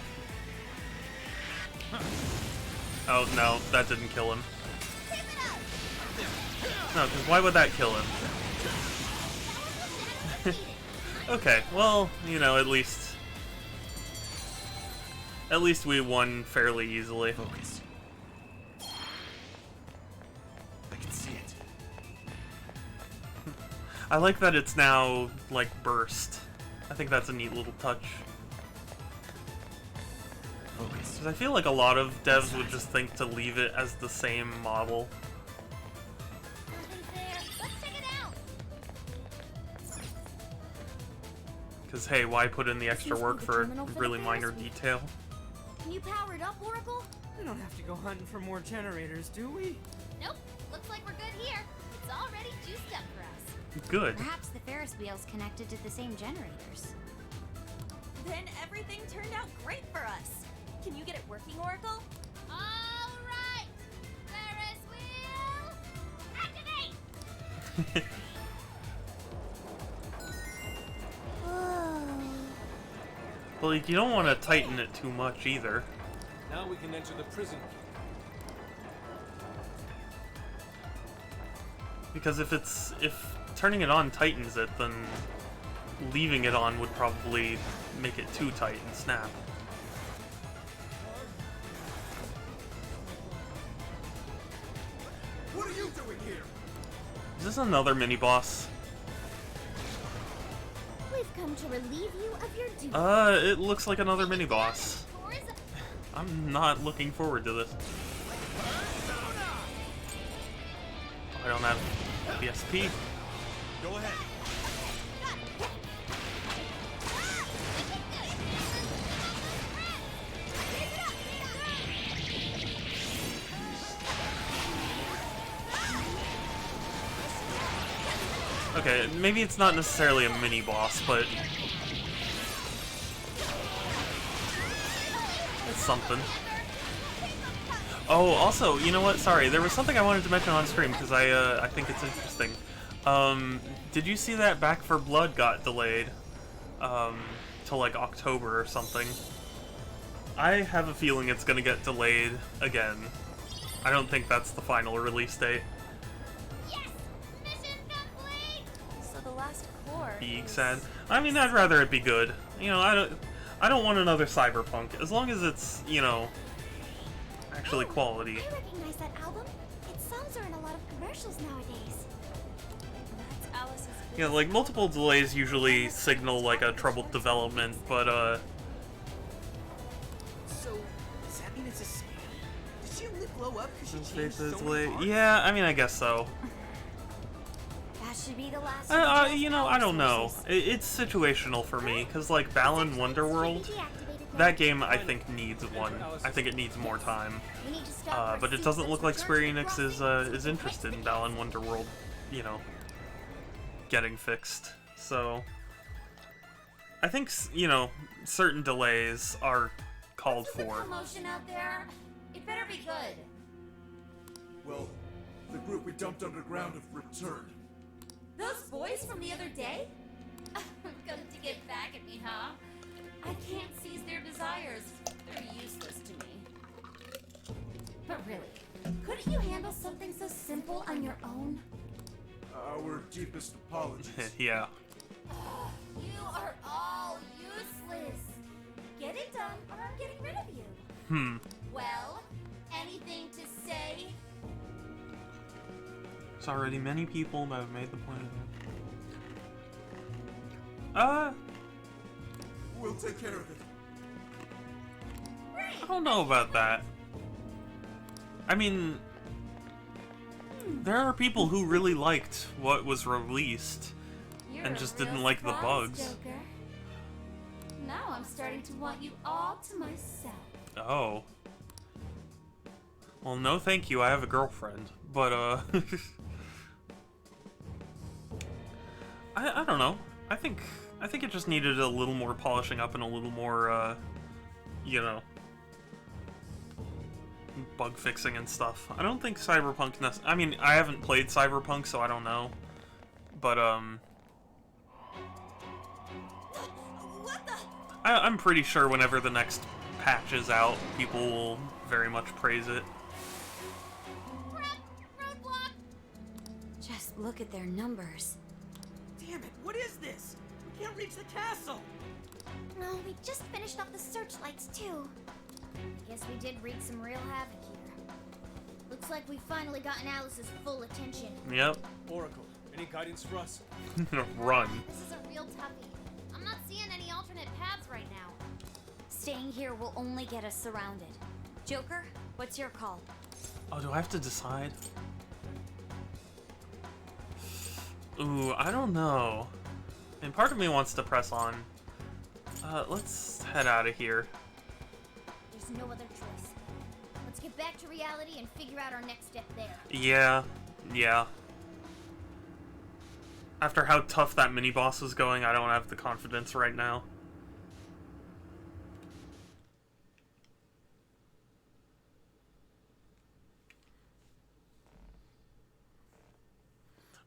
Oh no, that didn't kill him. No, because why would that kill him? Okay, well, you know, at least we won fairly easily. Focus. I can see it. I like that it's now, like, burst. I think that's a neat little touch. Focus. Because I feel like a lot of devs would just think to leave it as the same model. Nothing's there. Let's check it out. Because, hey, why put in the extra Seems to be work the for a terminal for the really minor Ferris wheel. detail? Can you power it up, Oracle? We don't have to go hunting for more generators, do we? Nope. Looks like we're good here. It's already juiced up for us. Good. Perhaps the Ferris wheel's connected to the same generators. Then everything turned out great for us. Can you get it working, Oracle? All right. Ferris wheel, activate. Well, like, you don't want to tighten it too much either. Now we can enter the prison. Because if turning it on tightens it, then leaving it on would probably make it too tight and snap. What are you doing here? Is this another mini-boss? We've come to relieve you of your duty. It looks like another mini-boss. Tour is I'm not looking forward to this. I don't have BSP. Go ahead. Okay, maybe it's not necessarily a mini-boss, but it's something. Oh, also, you know what? Sorry, there was something I wanted to mention on stream because I think it's interesting. Did you see that Back 4 Blood got delayed till like October or something? I have a feeling it's gonna get delayed again. I don't think that's the final release date. Yes! Mission complete! So the last core. Being sad. I mean, I'd rather it be good. You know, I don't want another Cyberpunk as long as it's, you know, actually quality. I recognize that album. Its songs are in a lot of commercials nowadays. That's Alice's. Yeah, like multiple delays usually signal like a troubled development, but So, does that mean it's a scam? Did she only blow up because she Since changed Faith is so many late. parts? Yeah, I mean, I guess so. That should be the last. You know, I don't know. It's situational for me, because like Balan Wonderworld, that game I think needs one. I think it needs more time. We need to stop But it doesn't look like Square Enix is interested in Balan Wonderworld, you know, getting fixed. So I think, you know, certain delays are called The for. commotion out there. It better be good. Well, the group we dumped underground have returned. Those boys from the other day? Come to get back at me, huh? I can't seize their desires. They're useless to me. But really, couldn't you handle something so simple on your own? Our deepest apologies. Yeah. You are all useless. Get it done, or I'm getting rid of you. Well, anything to say? There's already many people that have made the point of it. We'll take care of it. I don't know about that. I mean, there are people who really liked what was released You're and a just real didn't like the surprise, bugs. Joker. Now I'm starting to want you all to myself. Oh. Well, no thank you, I have a girlfriend. But, I don't know. I think it just needed a little more polishing up and a little more, you know, bug fixing and stuff. I don't think Cyberpunk I mean, I haven't played Cyberpunk, so I don't know. But, What the? I'm pretty sure whenever the next patch is out, people will very much praise it. Roadblock! Just look at their numbers. Damn it, what is this? We can't reach the castle. No, we just finished off the searchlights too. Guess we did wreak some real havoc here. Looks like we've finally gotten Alice's full attention. Yep. Oracle, any guidance for us? Run. This is a real toughie. I'm not seeing any alternate paths right now. Staying here will only get us surrounded. Joker, what's your call? Oh, do I have to decide? Ooh, I don't know. And part of me wants to press on. Let's head out of here. There's no other choice. Let's get back to reality and figure out our next step there. Yeah. After how tough that mini-boss was going, I don't have the confidence right now.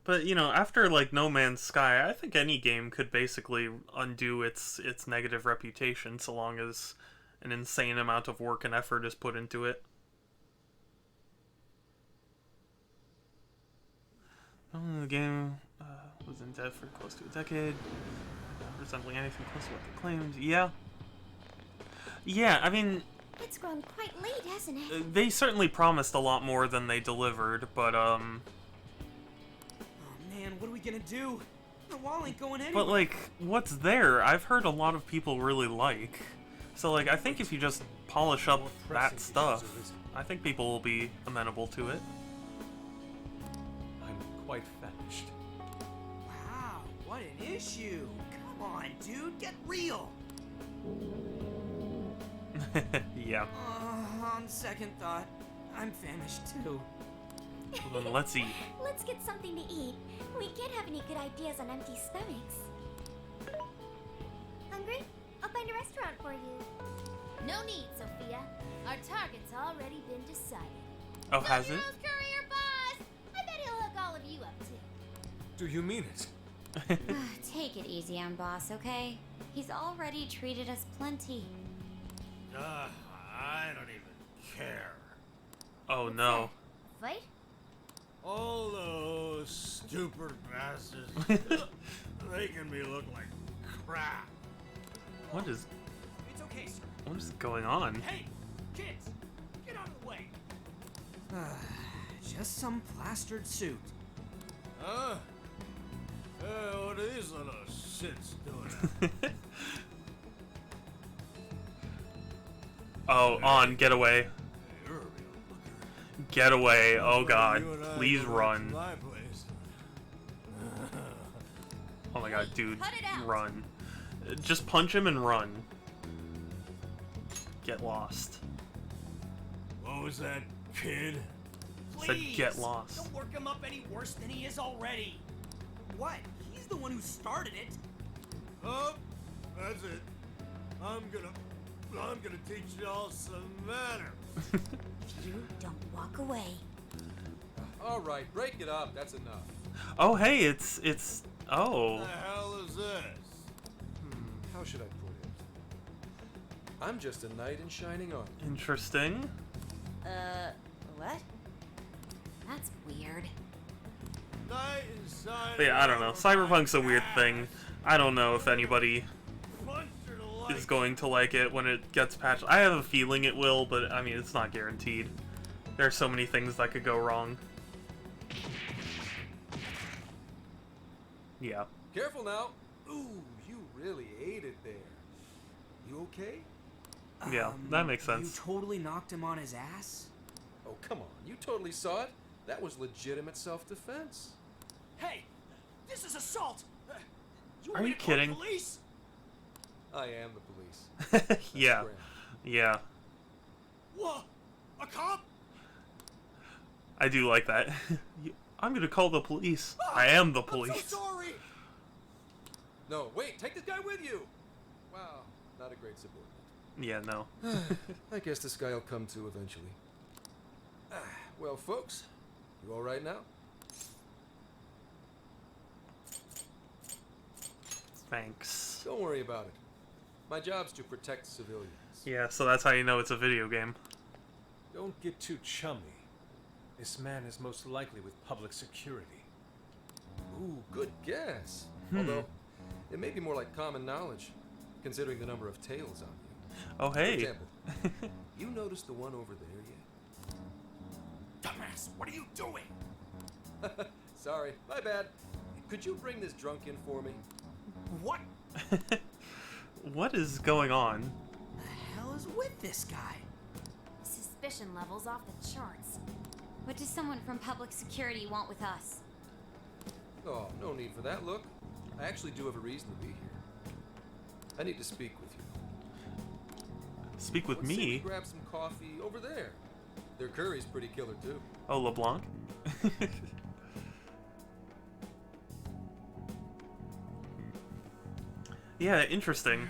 But, you know, after, like, No Man's Sky, I think any game could basically undo its negative reputation so long as an insane amount of work and effort is put into it. The game was in dev for close to a decade, not resembling anything close to what they claimed. Yeah, I mean, It's grown quite late, hasn't it? they certainly promised a lot more than they delivered, but, Oh man, what are we gonna do? The wall ain't going anywhere. but, like, what's there, I've heard a lot of people really like. So, like, I think if you just polish up that stuff, I think people will be amenable to it. I'm quite famished. Wow, what an issue. Come on, dude, get real. Yeah. On second thought, I'm famished too. Well, then let's eat. Let's get something to eat. We can't have any good ideas on empty stomachs. Hungry? I'll find a restaurant for you. No need, Sophia. Our target's already been decided. Oh, has it? Heroes Courier Boss! I bet he'll hook all of you up too. Do you mean it? Take it easy on Boss, okay? He's already treated us plenty. I don't even care. Oh no. Fight? All those stupid bastards making me look like crap. What is It's okay, sir. what is going on? Hey, kids, get out of the way. Just some plastered suit. Huh? What are these little shits doing? Oh, on, get away. You're a real looker. Get away. Oh god. You and I Please go back to run. my place. Oh my god, dude. cut it out. Run. Just punch him and run. Get lost. What was that, kid? Said Please, get lost. don't work him up any worse than he is already. What? He's the one who started it. Oh, that's it. I'm gonna teach y'all some manners. If you don't walk away. All right, break it up. That's enough. Oh hey, it's What oh. the hell is this? How should I put it? I'm just a knight in shining armor. Interesting. What? That's weird. Knight inside. But yeah, I don't know. Cyberpunk's a weird thing. I don't know if anybody is going to like it when it gets patched. I have a feeling it will, but I mean, it's not guaranteed. There are so many things that could go wrong. Yeah. Careful now. Ooh, you really ate it there. You okay? Yeah, that makes sense. You totally knocked him on his ass? Oh, come on. You totally saw it. That was legitimate self-defense. Hey, this is assault. You Are want me you to call the kidding? Police? I am the police. Yeah. Graham. Yeah. What? A cop? I do like that. I'm gonna call the police. I am the I'm police. so sorry. No, wait. Take this guy with you. Wow, not a great subordinate. Yeah, no. I guess this guy will come to eventually. Well, folks, you all right now? Thanks. Don't worry about it. My job's to protect civilians. Yeah, so that's how you know it's a video game. Don't get too chummy. This man is most likely with public security. Ooh, good guess. Although, it may be more like common knowledge, considering the number of tails on you. Oh, For hey. example, you notice the one over there yet? Dumbass, what are you doing? Sorry, my bad. Could you bring this drunk in for me? What What is going on? the hell is with this guy? Suspicion levels off the charts. What does someone from public security want with us? Oh, no need for that. Look, I actually do have a reason to be here. I need to speak with you. Speak with Let's say we me? grab some coffee over there. Their curry's pretty killer too. Oh, LeBlanc? Yeah, interesting.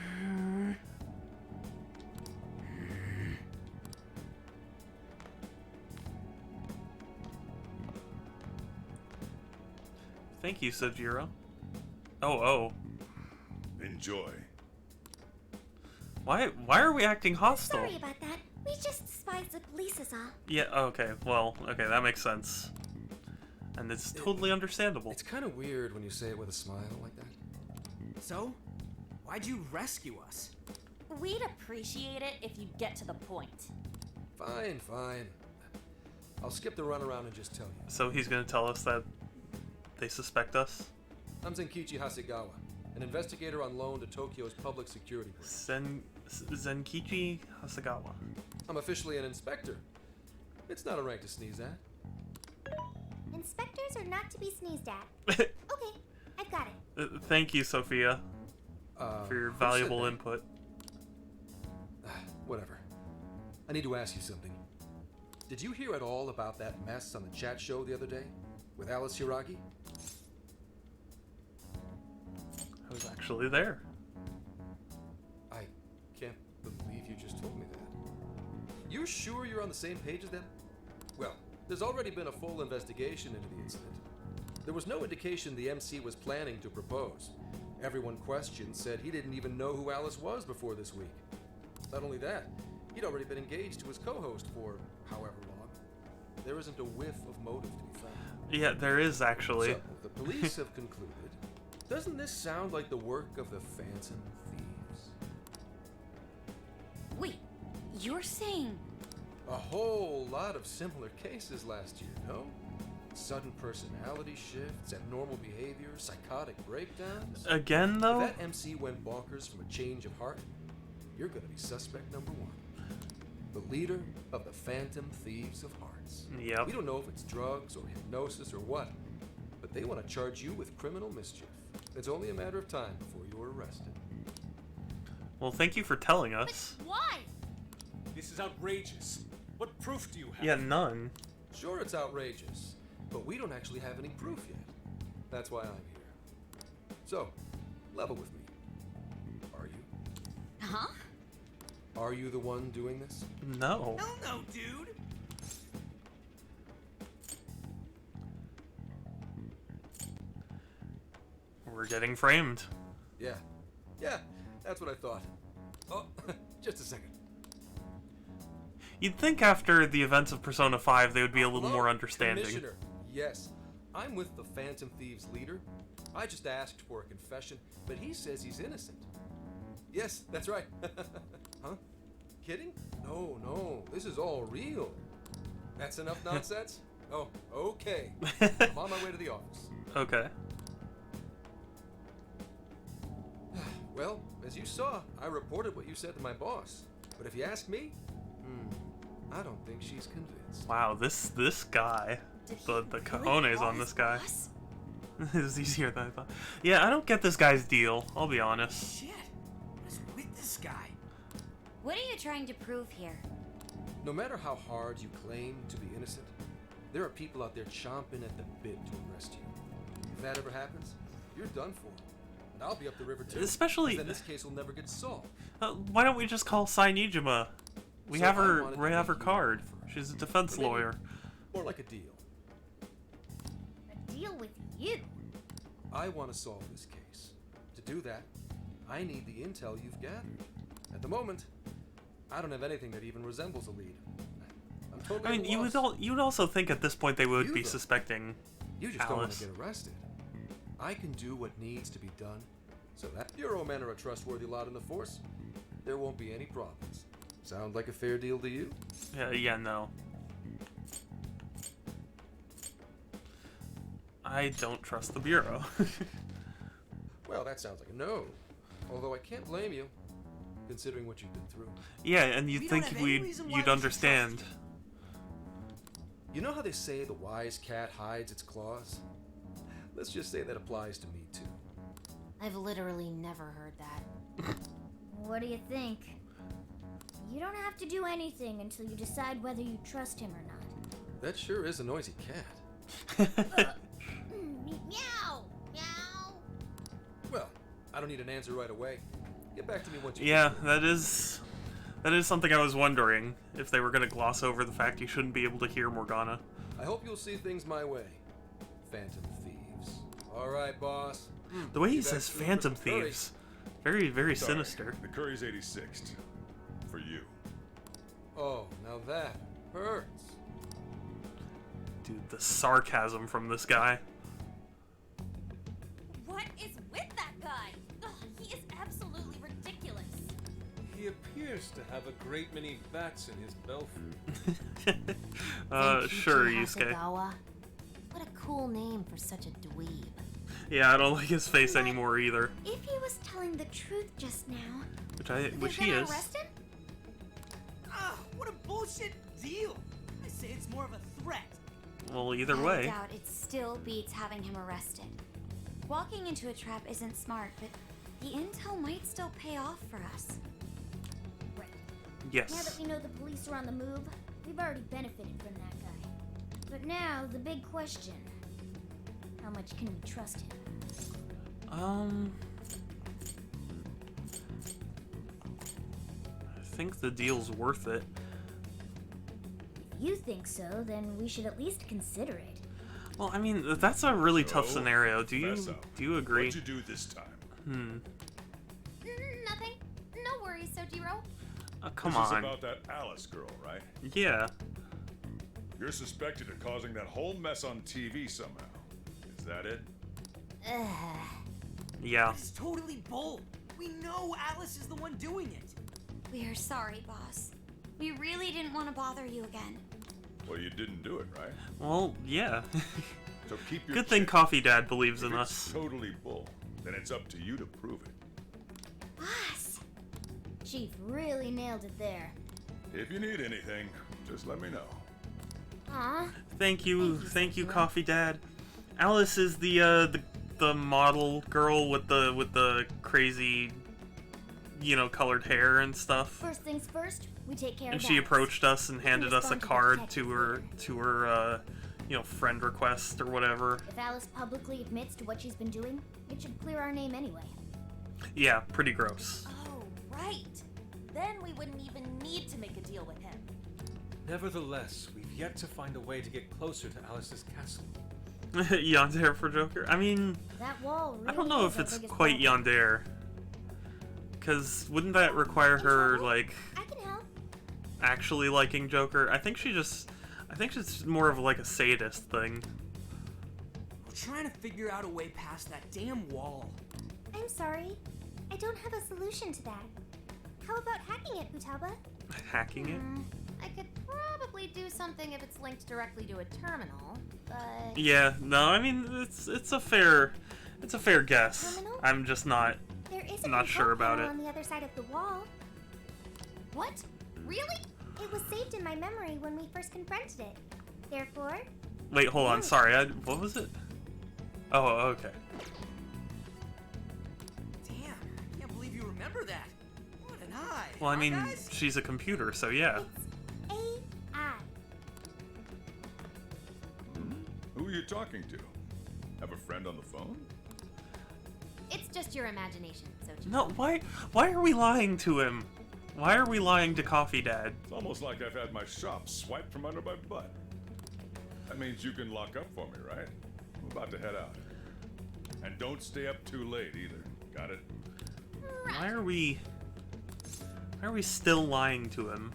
Thank you, Sub-Zero. Oh. Enjoy. Why are we acting hostile? Sorry about that. We just despised the police is all. Yeah, okay, well, okay, that makes sense. And it's totally understandable. It's kind of weird when you say it with a smile like that. So, why'd you rescue us? We'd appreciate it if you'd get to the point. Fine, fine. I'll skip the runaround and just tell you. So he's gonna tell us that they suspect us? I'm Zenkichi Hasegawa, an investigator on loan to Tokyo's public security branch. Zenkichi Hasegawa. I'm officially an inspector. It's not a rank to sneeze at. Inspectors are not to be sneezed at. Okay, I've got it. Thank you, Sophia, for your Who said valuable that? input. Whatever. I need to ask you something. Did you hear at all about that mess on the chat show the other day? With Alice Hiragi? I was actually there. I can't believe you just told me that. you sure you're on the same page as them? Well, there's already been a full investigation into the incident. There was no indication the MC was planning to propose. Everyone questioned said he didn't even know who Alice was before this week. Not only that, he'd already been engaged to his co-host for however long. There isn't a whiff of motive to be found. Yeah, there is actually. So, the police have concluded. Doesn't this sound like the work of the Phantom Thieves? Wait, you're saying... A whole lot of similar cases last year, no? Sudden personality shifts, abnormal behavior, psychotic breakdowns. Again, If though? that MC went bonkers from a change of heart, you're gonna be suspect number one. The leader of the Phantom Thieves of Hearts. Yep. We don't know if it's drugs or hypnosis or what, but they want to charge you with criminal mischief. It's only a matter of time before you're arrested. Well, thank you for telling us. Why? This is outrageous. What proof do you have? Yeah, none. Sure, it's outrageous, but we don't actually have any proof yet. That's why I'm here. So, level with me. Are you? Huh? Are you the one doing this? No. Hell no, dude. We're getting framed. Yeah. Yeah, that's what I thought. Oh, just a second. You'd think after the events of Persona 5 they would be a little Hello, more understanding. Commissioner. Yes, I'm with the Phantom Thieves leader. I just asked for a confession, but he says he's innocent. Yes, that's right. Huh? Kidding? No, this is all real. That's enough nonsense? Oh, okay. I'm on my way to the office. Okay. Well, as you saw, I reported what you said to my boss. But if you ask me, I don't think she's convinced. Wow, this guy. The cojones on this guy. It was easier than I thought. Yeah, I don't get this guy's deal, I'll be honest. Shit. What is with this guy? What are you trying to prove here? No matter how hard you claim to be innocent, there are people out there chomping at the bit to arrest you. If that ever happens, you're done for. And I'll be up the river too. Especially- 'cause then this case will never get solved. Why don't we just call Sainijima? We So have I her wanted to we have her make you card. first. She's a defense Maybe lawyer. More like a deal. A deal with you? I want to solve this case. To do that, I need the intel you've gathered. At the moment, I don't have anything that even resembles a lead. I'm totally I mean, at a loss. you would also think at this point they would You be though. suspecting You just don't want Alice. to get arrested. I can do what needs to be done, so that Bureau men are a trustworthy lot in the force. There won't be any problems. Sound like a fair deal to you? Yeah, no. I don't trust the Bureau. Well, that sounds like a no. Although I can't blame you, considering what you've been through. Yeah, and you'd We don't think have any reason why we you'd should understand. trust You know how they say the wise cat hides its claws? Let's just say that applies to me too. I've literally never heard that. What do you think? You don't have to do anything until you decide whether you trust him or not. That sure is a noisy cat. Meow! Meow! Well, I don't need an answer right away. Get back to me once you Yeah, get that is something I was wondering, if they were going to gloss over the fact you shouldn't be able to hear Morgana. I hope you'll see things my way, Phantom Thieves. All right, boss. The way he Get back says to me Phantom with the curry. Thieves, very, very Sorry, sinister. The curry's 86th. For you. Oh, now that hurts. Dude, the sarcasm from this guy. What is with that guy? Ugh, he is absolutely ridiculous. He appears to have a great many bats in his belfry. Sure, Yusuke. Hasagawa. What a cool name for such a dweeb. Yeah, I don't like his face anymore either. If he was telling the truth just now, Which then he is. arrest him? Ah, what a bullshit deal. I say it's more of a threat. Well, either I way. doubt it still beats having him arrested. Walking into a trap isn't smart, but the intel might still pay off for us. Right. Now Yes. that we know the police are on the move, we've already benefited from that guy. But now, the big question. How much can we trust him? I think the deal's worth it. you think so, then we should at least consider it. Well, I mean, that's a really tough So, scenario. Do fess you up. agree? What'd you do this time? Nothing. No worries, Sojiro. Come This is on. about that Alice girl, right? Yeah. You're suspected of causing that whole mess on TV somehow. Is that it? Yeah. This is totally bull. We know Alice is the one doing it. We are sorry, boss. We really didn't want to bother you again. Well, you didn't do it, right? Well, yeah. So keep your Good thing chin. Coffee Dad believes If in it's us. totally bull, then it's up to you to prove it. Boss! Chief really nailed it there. If you need anything, just let me know. Aw, Thank you, Coffee Dad. Alice is the model girl with the crazy, colored hair and stuff. first things first, we take care And of she Alice. approached us and handed us a respond to the card detective to her friend request or whatever. If Alice publicly admits to what she's been doing, it should clear our name anyway. Yeah, pretty gross. Oh, right. Then we wouldn't even need to make a deal with him. Nevertheless, we've yet to find a way to get closer to Alice's castle. Yandere for Joker? I mean, That wall really I don't know is if our it's biggest quite problem. Yandere. Because wouldn't that require her, trouble? like, I can help. actually liking Joker? I think it's more of like a sadist thing. We're trying to figure out a way past that damn wall. I'm sorry. I don't have a solution to that. How about hacking it, Futaba? Hacking it? I could probably do something if it's linked directly to a terminal, but Yeah, no, I mean, it's a fair guess. Terminal? I'm just not. There is a Not control sure about panel it. on the other side of the wall. what? Really? It was saved in my memory when we first confronted it. Therefore, Wait, hold on. Sorry, what was it? Oh, okay. Damn, I can't believe you remember that. What an eye. Well, I huh, mean, guys? she's a computer, so yeah. it's AI. Who are you talking to? Have a friend on the phone? It's just your imagination, Sojiro. No, why are we lying to him? Why are we lying to Coffee Dad? It's almost like I've had my shop swiped from under my butt. That means you can lock up for me, right? I'm about to head out. And don't stay up too late either. Got it? Why are we still lying to him?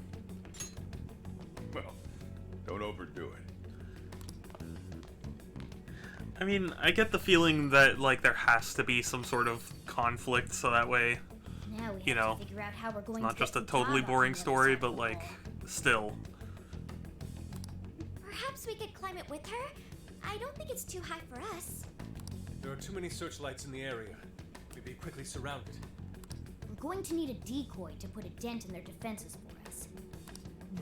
Well, don't overdo it. I mean, I get the feeling that, like, there has to be some sort of conflict, so that way Now we have You know, to figure out how we're going it's not to just a get totally Futaba boring on the other story, side of but, the like, wall. still. Perhaps we could climb it with her? I don't think it's too high for us. There are too many searchlights in the area. We'd be quickly surrounded. We're going to need a decoy to put a dent in their defenses for us.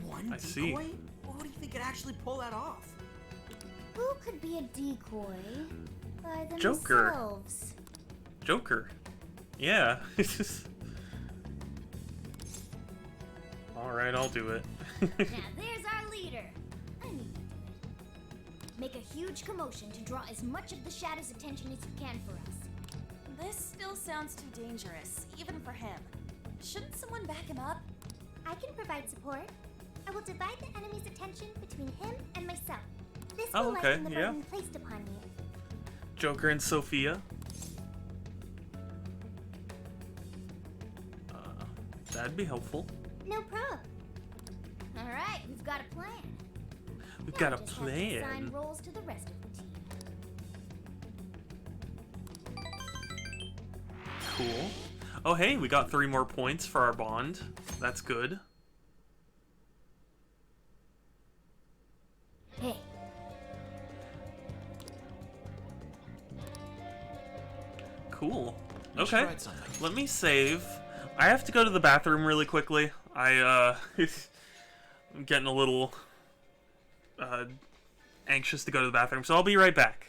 One I decoy? see. Well, who do you think could actually pull that off? Who could be a decoy by Joker. themselves? Joker. Yeah. Alright, I'll do it. Now there's our leader. I knew you'd do it. Make a huge commotion to draw as much of the Shadow's attention as you can for us. This still sounds too dangerous, even for him. Shouldn't someone back him up? I can provide support. I will divide the enemy's attention between him and myself. This Oh, will okay, lighten the yeah. burden placed upon me. Joker and Sophia. That'd be helpful. No problem. All right, we've got a plan. We've Now got a just have to assign plan. roles to the rest of the team. Cool. Oh, hey, we got 3 more points for our bond. That's good. Hey, Cool. You should Okay. write something. Let me save. I have to go to the bathroom really quickly. I'm getting a little anxious to go to the bathroom, so I'll be right back.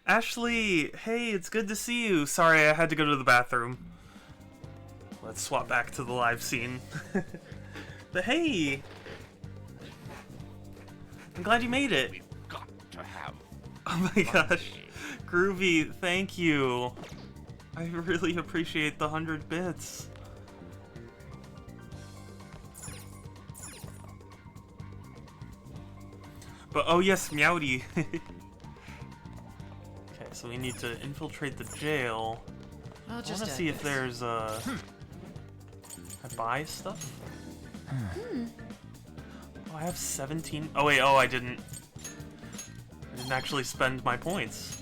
Ashley, hey, it's good to see you. Sorry, I had to go to the bathroom. Let's swap back to the live scene. But hey! I'm glad you made it. Got to have. Oh my gosh. Groovy, thank you. I really appreciate the 100 bits. But oh yes, Meowdy. Okay, so we need to infiltrate the jail. I want to see if there's I buy stuff? Oh, I have 17. Oh wait, oh I didn't actually spend my points.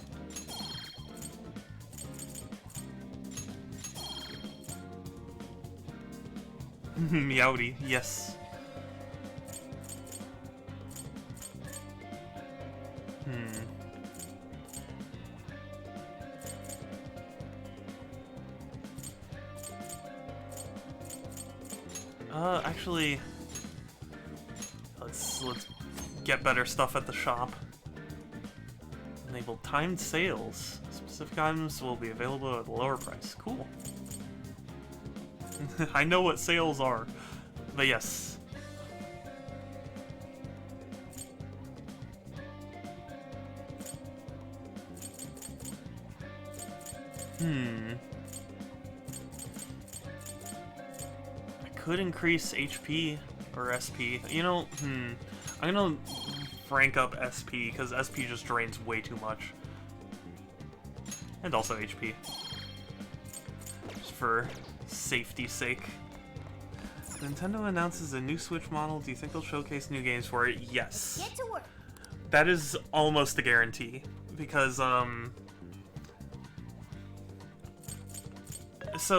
Meowdy, yes. Actually, let's get better stuff at the shop. Enable timed sales. Specific items will be available at a lower price. Cool. I know what sales are, but yes. I could increase HP or SP. You know, I'm gonna rank up SP because SP just drains way too much. And also HP. Just for safety's sake. Nintendo announces a new Switch model. Do you think they'll showcase new games for it? Yes. Get to work. That is almost a guarantee. Because, so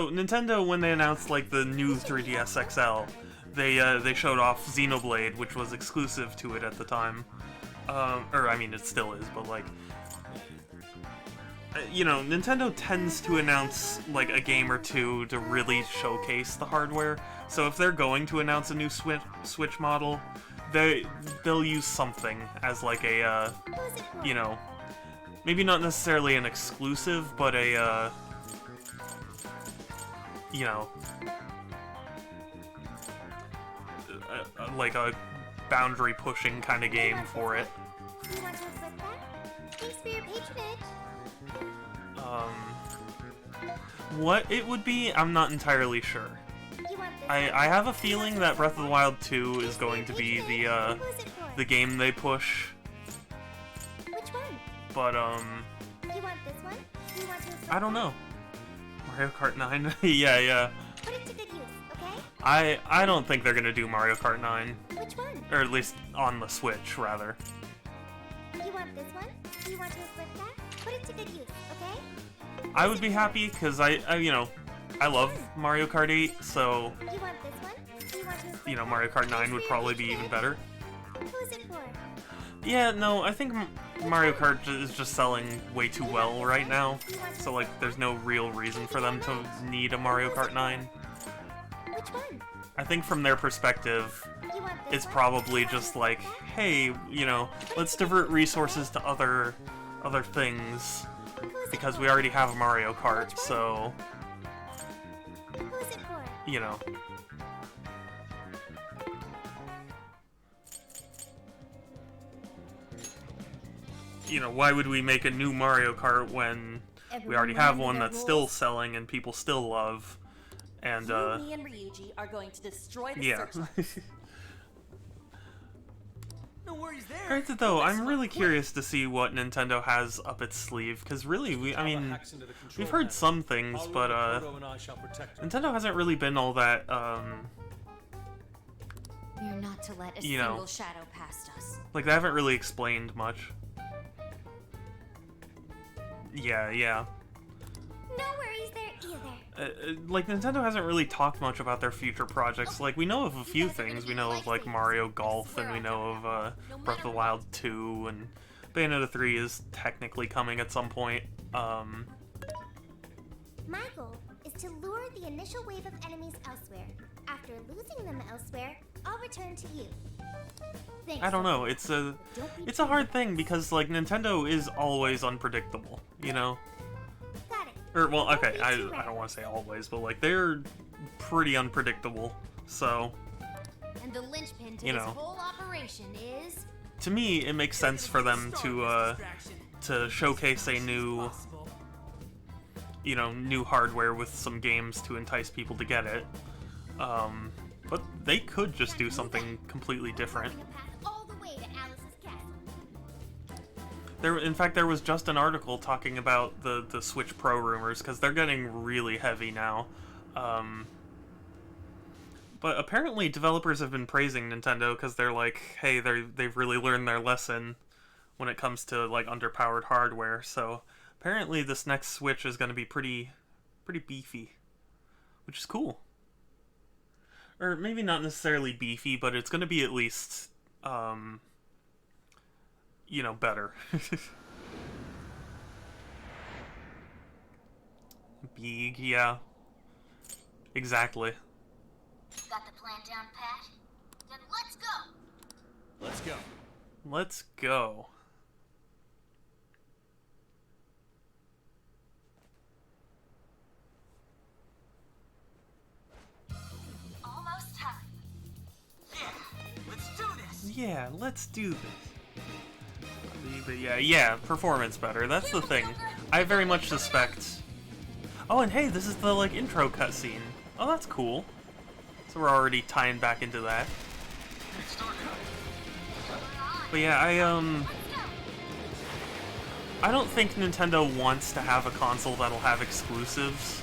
Nintendo, when they announced like the new 3DS XL, they showed off Xenoblade, which was exclusive to it at the time. Or I mean, it still is, but like, you know, Nintendo tends to announce like a game or two to really showcase the hardware. So if they're going to announce a new Switch model, they'll use something as like a, you know, maybe not necessarily an exclusive, but a, you know, like a boundary pushing kind of game for it. You want to flip that? Thanks for your patronage. What it would be, I'm not entirely sure. You want this I have a feeling that Breath of the Wild 2 is going to be Who's it for? the game they push, Which one? but You want this one? You want to flip I don't that? know. Mario Kart 9, yeah. Put it to good use, okay? I don't think they're gonna do Mario Kart 9, Which one? or at least on the Switch rather. You want this one? You want to flip that? Put it to good use, okay? I would be happy because I you know, I love Mario Kart 8, so You want this one? You want to flip you know that? Mario Kart 9 Thanks would for your probably be even patronage. better. Who's it for? Yeah, no, I think Mario Kart is just selling way too well right now, so like there's no real reason for them to need a Mario Kart 9. Which one? I think from their perspective, You want this it's one? probably You want just to like, flip that? hey, you know, let's divert resources to other things Who's it because for? we already have Mario Kart, so Who's it for? you know. You know, why would we make a new Mario Kart when we already have one that's still selling and people still love? And You, me, and Ryuji are going to destroy the yeah. searchlight. No worries there. Granted though, Let's I'm look really quick. curious to see what Nintendo has up its sleeve, because really, I mean, Hacks into the control we've heard panel. some things, Haru, but Makoto, and I shall protect her. Nintendo hasn't really been all that, We're not to let a You know. single shadow past us. like they haven't really explained much. Yeah. No worries there either. Like Nintendo hasn't really talked much about their future projects. Like we know of a few things. We know of like Mario Golf, and we know of Breath of the Wild 2, and Bayonetta 3 is technically coming at some point. My goal is to lure the initial wave of enemies elsewhere. After losing them elsewhere, I'll return to you. Thanks. I don't know. It's a hard thing because like Nintendo is always unpredictable, you know. Got it. Or well, okay, I don't want to say always, but like they're pretty unpredictable. So And the linchpin to You this know. whole operation is to me, it makes sense for them to showcase a new, you know, new hardware with some games to entice people to get it. But they could just do something completely different. carving a path all the way to Alice's castle. In fact, there was just an article talking about the Switch Pro rumors because they're getting really heavy now. But apparently, developers have been praising Nintendo because they're like, hey, they've really learned their lesson when it comes to like underpowered hardware. So apparently, this next Switch is going to be pretty beefy, which is cool. Or maybe not necessarily beefy, but it's going to be at least, you know, better. Big, yeah. Exactly. Got the plan down, Pat? Then let's go. Let's go. Let's go. Almost time. Yeah, let's do this. But yeah, performance better. That's the thing. I very much suspect. Oh, and hey, this is the like intro cutscene. Oh, that's cool. So we're already tying back into that. But yeah, I don't think Nintendo wants to have a console that'll have exclusives.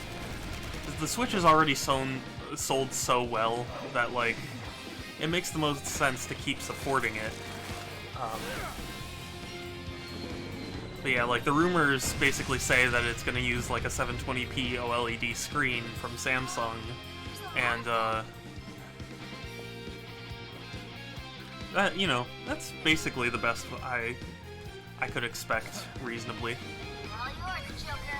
'Cause the Switch is already sold so well that like it makes the most sense to keep supporting it. But yeah, like the rumors basically say that it's going to use like a 720p OLED screen from Samsung, and that, you know, that's basically the best I could expect reasonably. All yours, Joker.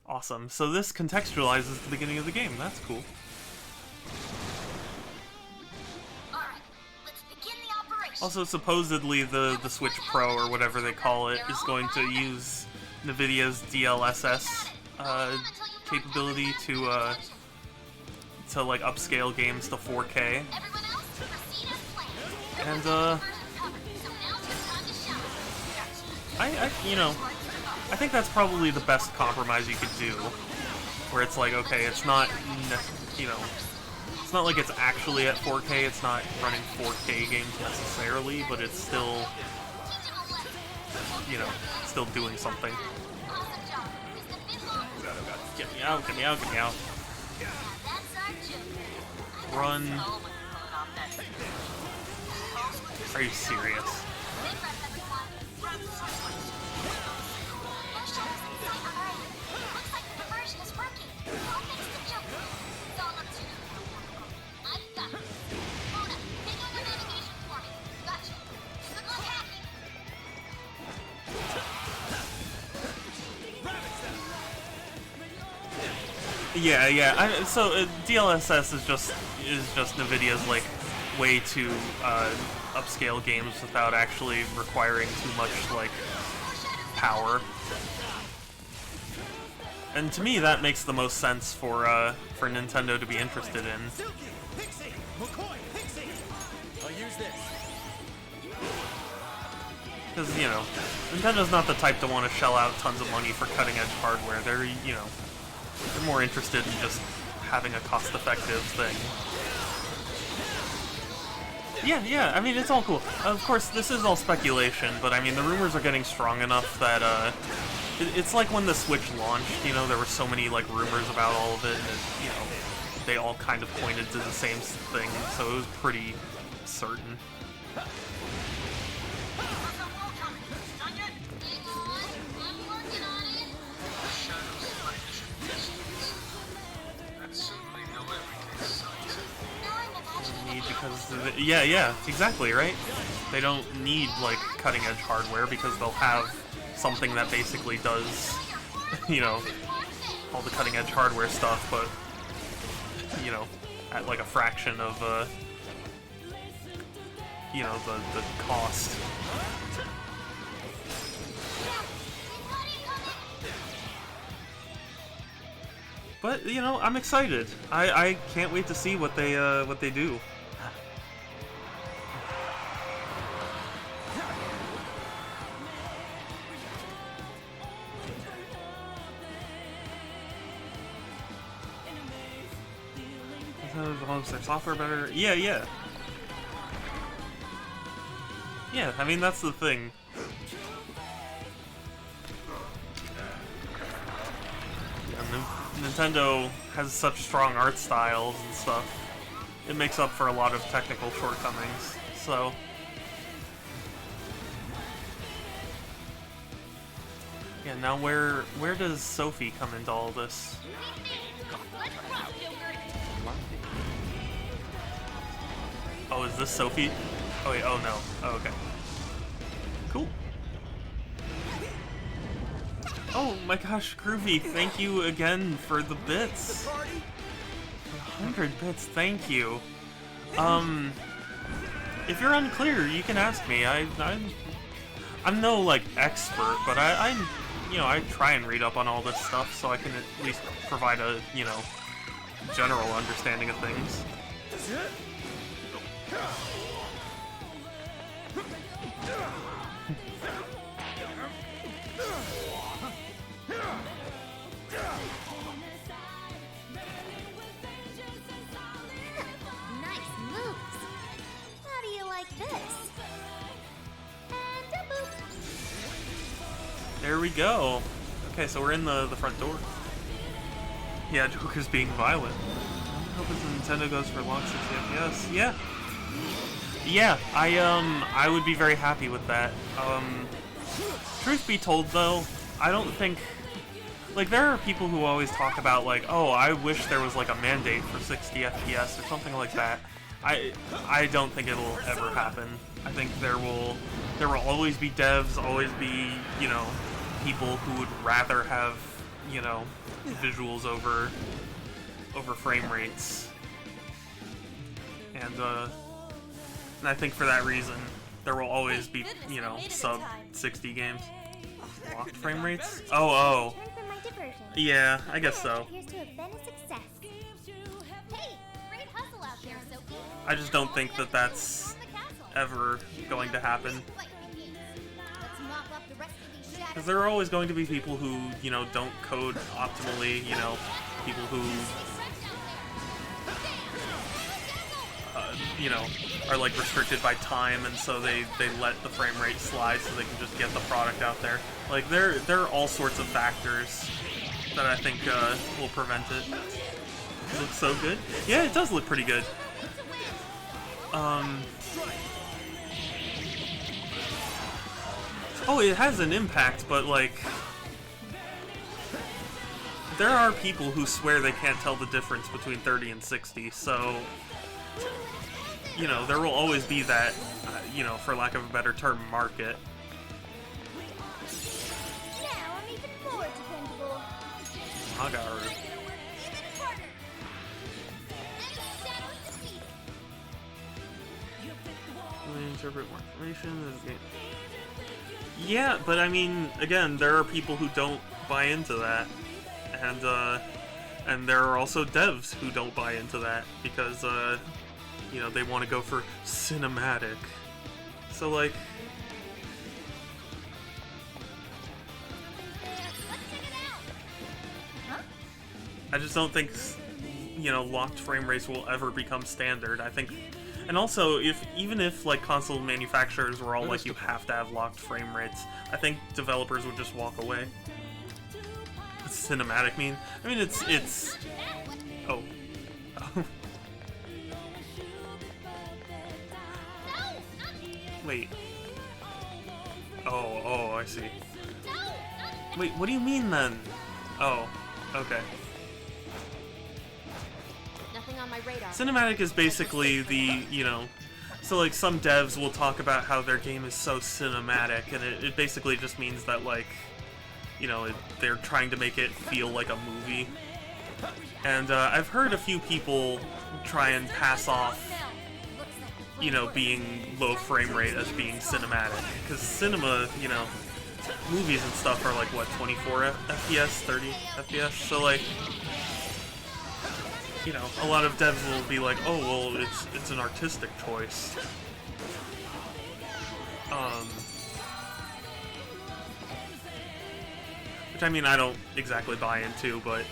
Awesome. So this contextualizes the beginning of the game. That's cool. Alright, let's begin the operation. Also, supposedly the Switch Pro, or whatever they call it, is going to use NVIDIA's DLSS capability to like upscale games to 4K. Everyone else, proceed as planned. And Version covered, so now's your time to shout. you know, I think that's probably the best compromise you could do, where it's like, okay, it's not, you know, it's not like it's actually at 4K, it's not running 4K games necessarily, but it's still, you know, still doing something. Awesome job. It's a bit long. Get me out, get me out, get me out. That's our Joker. Run. Are you serious? Yeah. So DLSS is just NVIDIA's like way to upscale games without actually requiring too much like power. And to me, that makes the most sense for Nintendo to be interested in. I'll use this. Because, you know, Nintendo's not the type to want to shell out tons of money for cutting-edge hardware. They're, you know, they're more interested in just having a cost-effective thing. Yeah, I mean, it's all cool. Of course, this is all speculation, but I mean, the rumors are getting strong enough that, it's like when the Switch launched, you know, there were so many, like, rumors about all of it, and, you know, they all kind of pointed to the same thing, so it was pretty certain. Because yeah, exactly, right? They don't need like cutting-edge hardware because they'll have something that basically does, you know, all the cutting-edge hardware stuff. But you know, at like a fraction of, you know, the cost. But, you know, I'm excited. I can't wait to see what they do. Their software better? Yeah. Yeah, I mean, that's the thing. Nintendo has such strong art styles and stuff. It makes up for a lot of technical shortcomings, so... Yeah, now where does Sophie come into all this? Oh, is this Sophie? Oh wait, oh no. Oh, okay. Cool. Oh my gosh, Groovy, thank you again for the bits. 100 bits, thank you. If you're unclear, you can ask me. I'm no, like, expert, but I you know, I try and read up on all this stuff so I can at least provide a, you know, general understanding of things. Nice moves. How do you like this? And a boop. There we go. Okay, so we're in the front door. Yeah, Joker's being violent. I hope Nintendo goes for long 60 FPS. Yeah. Yeah, I would be very happy with that. Truth be told, though, I don't think... Like, there are people who always talk about, like, oh, I wish there was, like, a mandate for 60 FPS or something like that. I don't think it'll ever happen. I think there will always be devs, always be, you know, people who would rather have, you know, visuals over frame rates. And I think for that reason, there will always be, you know, sub 60 games. Locked frame rates? Oh. Yeah, I guess so. I just don't think that that's ever going to happen. Because there are always going to be people who, you know, don't code optimally, you know, people who, you know, are like restricted by time, and so they let the frame rate slide so they can just get the product out there. Like, there are all sorts of factors that I think will prevent it. It looks so good. Yeah, it does look pretty good. Oh, it has an impact, but, like, there are people who swear they can't tell the difference between 30 and 60, so, you know, there will always be that, you know, for lack of a better term, market. Now I'm even more dependable. Magaru. Interpret more information. Yeah, but I mean, again, there are people who don't buy into that, and there are also devs who don't buy into that because, you know, they want to go for cinematic. So, like, I just don't think, you know, locked frame rates will ever become standard. I think. And also, even if like console manufacturers were all like, you have to have locked frame rates, I think developers would just walk away. What's cinematic mean? I mean, it's. Oh. Wait. Oh, I see. Wait, what do you mean then? Oh, okay. On my radar. Cinematic is basically the, you know, so like some devs will talk about how their game is so cinematic, and it basically just means that, like, you know, they're trying to make it feel like a movie. And I've heard a few people try and pass off, you know, being low frame rate as being cinematic. Because cinema, you know, movies and stuff are like, what, 24 FPS, 30 FPS? So, like, you know, a lot of devs will be like, oh, well, it's an artistic choice. Which, I mean, I don't exactly buy into, but,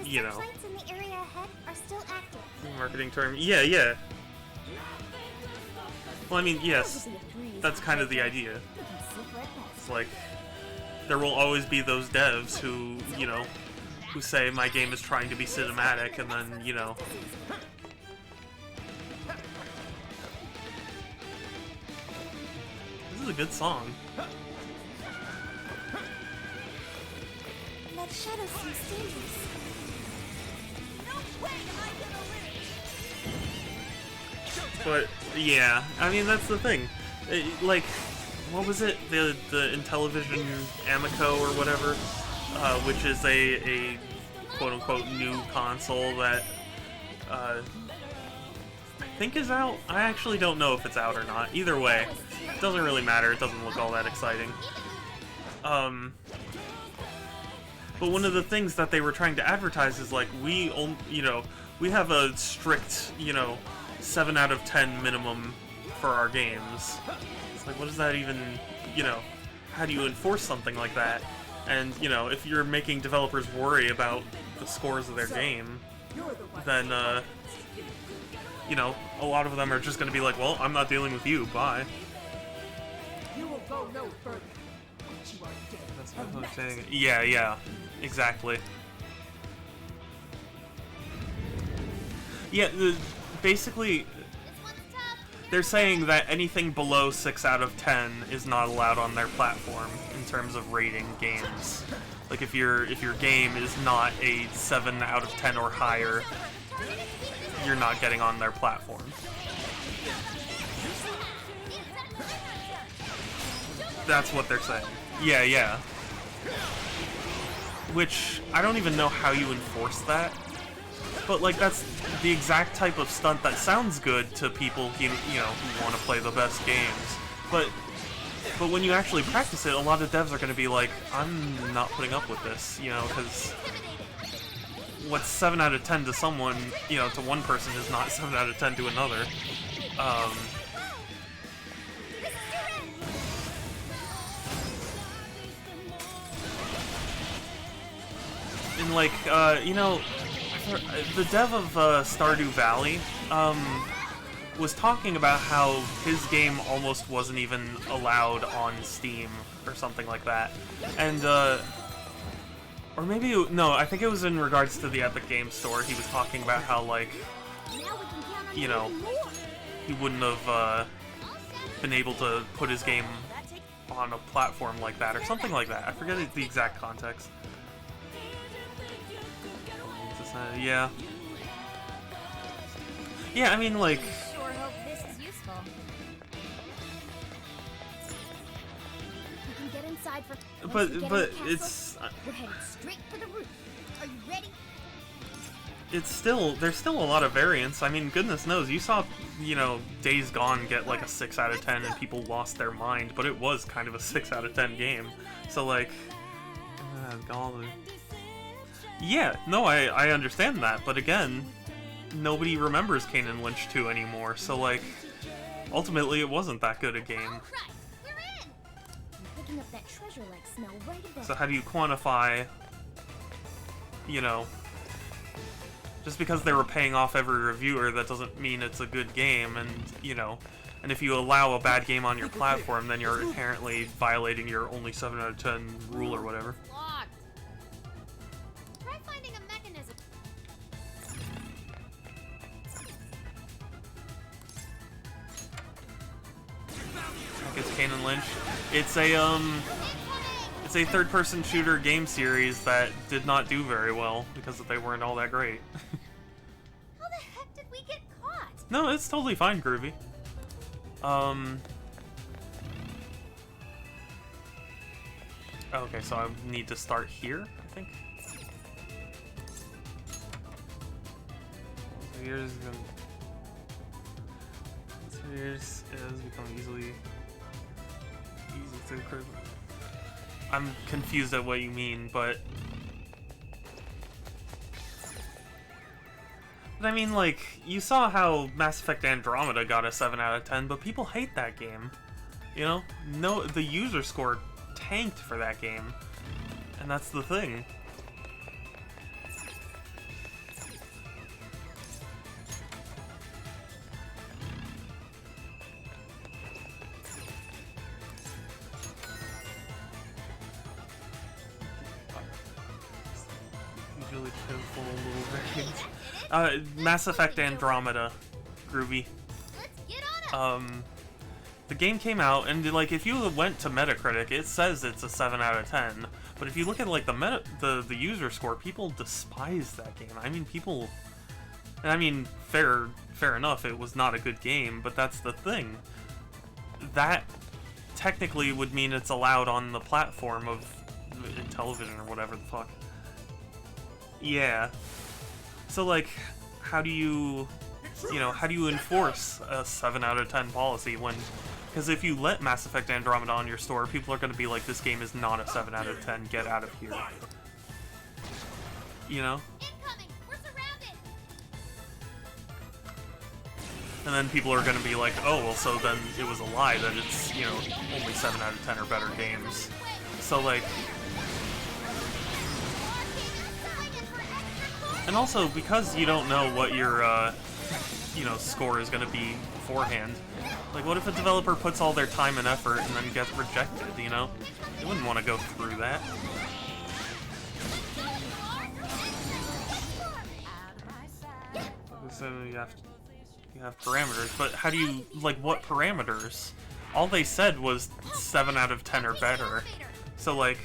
you know. Searchlights in the area ahead are still active. Marketing term. Yeah, yeah. Well, I mean, yes. That's kind of the idea. It's like, there will always be those devs who, you know, who say my game is trying to be cinematic, and then, you know. This is a good song. That shadow seems dangerous. No way am I gonna live! But, yeah, I mean, that's the thing. Like, what was it? The Intellivision Amico or whatever? Which is a quote-unquote new console that, I think is out? I actually don't know if it's out or not. Either way, it doesn't really matter. It doesn't look all that exciting. But one of the things that they were trying to advertise is, like, we have a strict, 7 out of 10 minimum for our games. It's like, what does that even, how do you enforce something like that? And, if you're making developers worry about the scores of their game, then, a lot of them are just going to be like, well, I'm not dealing with you, bye. You will go no further. You are dead. That's what I'm saying. Yeah, exactly. Yeah, basically, they're saying that anything below 6 out of 10 is not allowed on their platform in terms of rating games. Like, if your game is not a 7 out of 10 or higher, you're not getting on their platform. That's what they're saying. Yeah. Which, I don't even know how you enforce that. But, like, that's the exact type of stunt that sounds good to people who want to play the best games. But when you actually practice it, a lot of devs are going to be like, I'm not putting up with this, because what's 7 out of 10 to someone, to one person is not 7 out of 10 to another. And, like, the dev of Stardew Valley was talking about how his game almost wasn't even allowed on Steam or something like that. And, or maybe, no, I think it was in regards to the Epic Games Store. He was talking about how, like, he wouldn't have been able to put his game on a platform like that or something like that. I forget the exact context. Yeah. Yeah, I mean, like... Sure hope this is useful. We can get inside for... But it's... We're headed straight for the roof. Are you ready? It's still... There's still a lot of variance. I mean, goodness knows, you saw, Days Gone get like a 6 out of 10 and people lost their mind, but it was kind of a 6 out of 10 game. So, like... Yeah, no, I understand that, but again, nobody remembers Kane and Lynch 2 anymore, so, like, ultimately it wasn't that good a game. All right, we're in. I'm picking up that treasure-like smell right above. So how do you quantify, just because they were paying off every reviewer, that doesn't mean it's a good game, and, and if you allow a bad game on your platform, then you're inherently violating your only 7 out of 10 rule or whatever. It's Kane and Lynch. It's a third-person shooter game series that did not do very well because they weren't all that great. How the heck did we get caught? No, it's totally fine, Groovy. Okay, so I need to start here, I think. Years has become easy to crib. I'm confused at what you mean, but I mean, like, you saw how Mass Effect Andromeda got a 7 out of 10, but people hate that game. You know? No, the user score tanked for that game. And that's the thing. Really pitiful little variant. Mass Effect Andromeda, Groovy. The game came out, and like if you went to Metacritic, it says it's a 7 out of 10. But if you look at like the user score, people despise that game. I mean, people. And I mean, fair enough. It was not a good game, but that's the thing. That technically would mean it's allowed on the platform of television or whatever the fuck. Yeah. So like, how do you enforce a 7 out of 10 policy when, because if you let Mass Effect Andromeda on your store, people are going to be like, this game is not a 7 out of 10, get out of here. You know? And then people are going to be like, oh, well, so then it was a lie that it's, you know, only 7 out of 10 or better games. So like, and also, because you don't know what your, you know, score is going to be beforehand, like, what if a developer puts all their time and effort and then gets rejected, you know? They wouldn't want to go through that. So you have parameters, but how do you, like, what parameters? All they said was 7 out of 10 or better. So, like,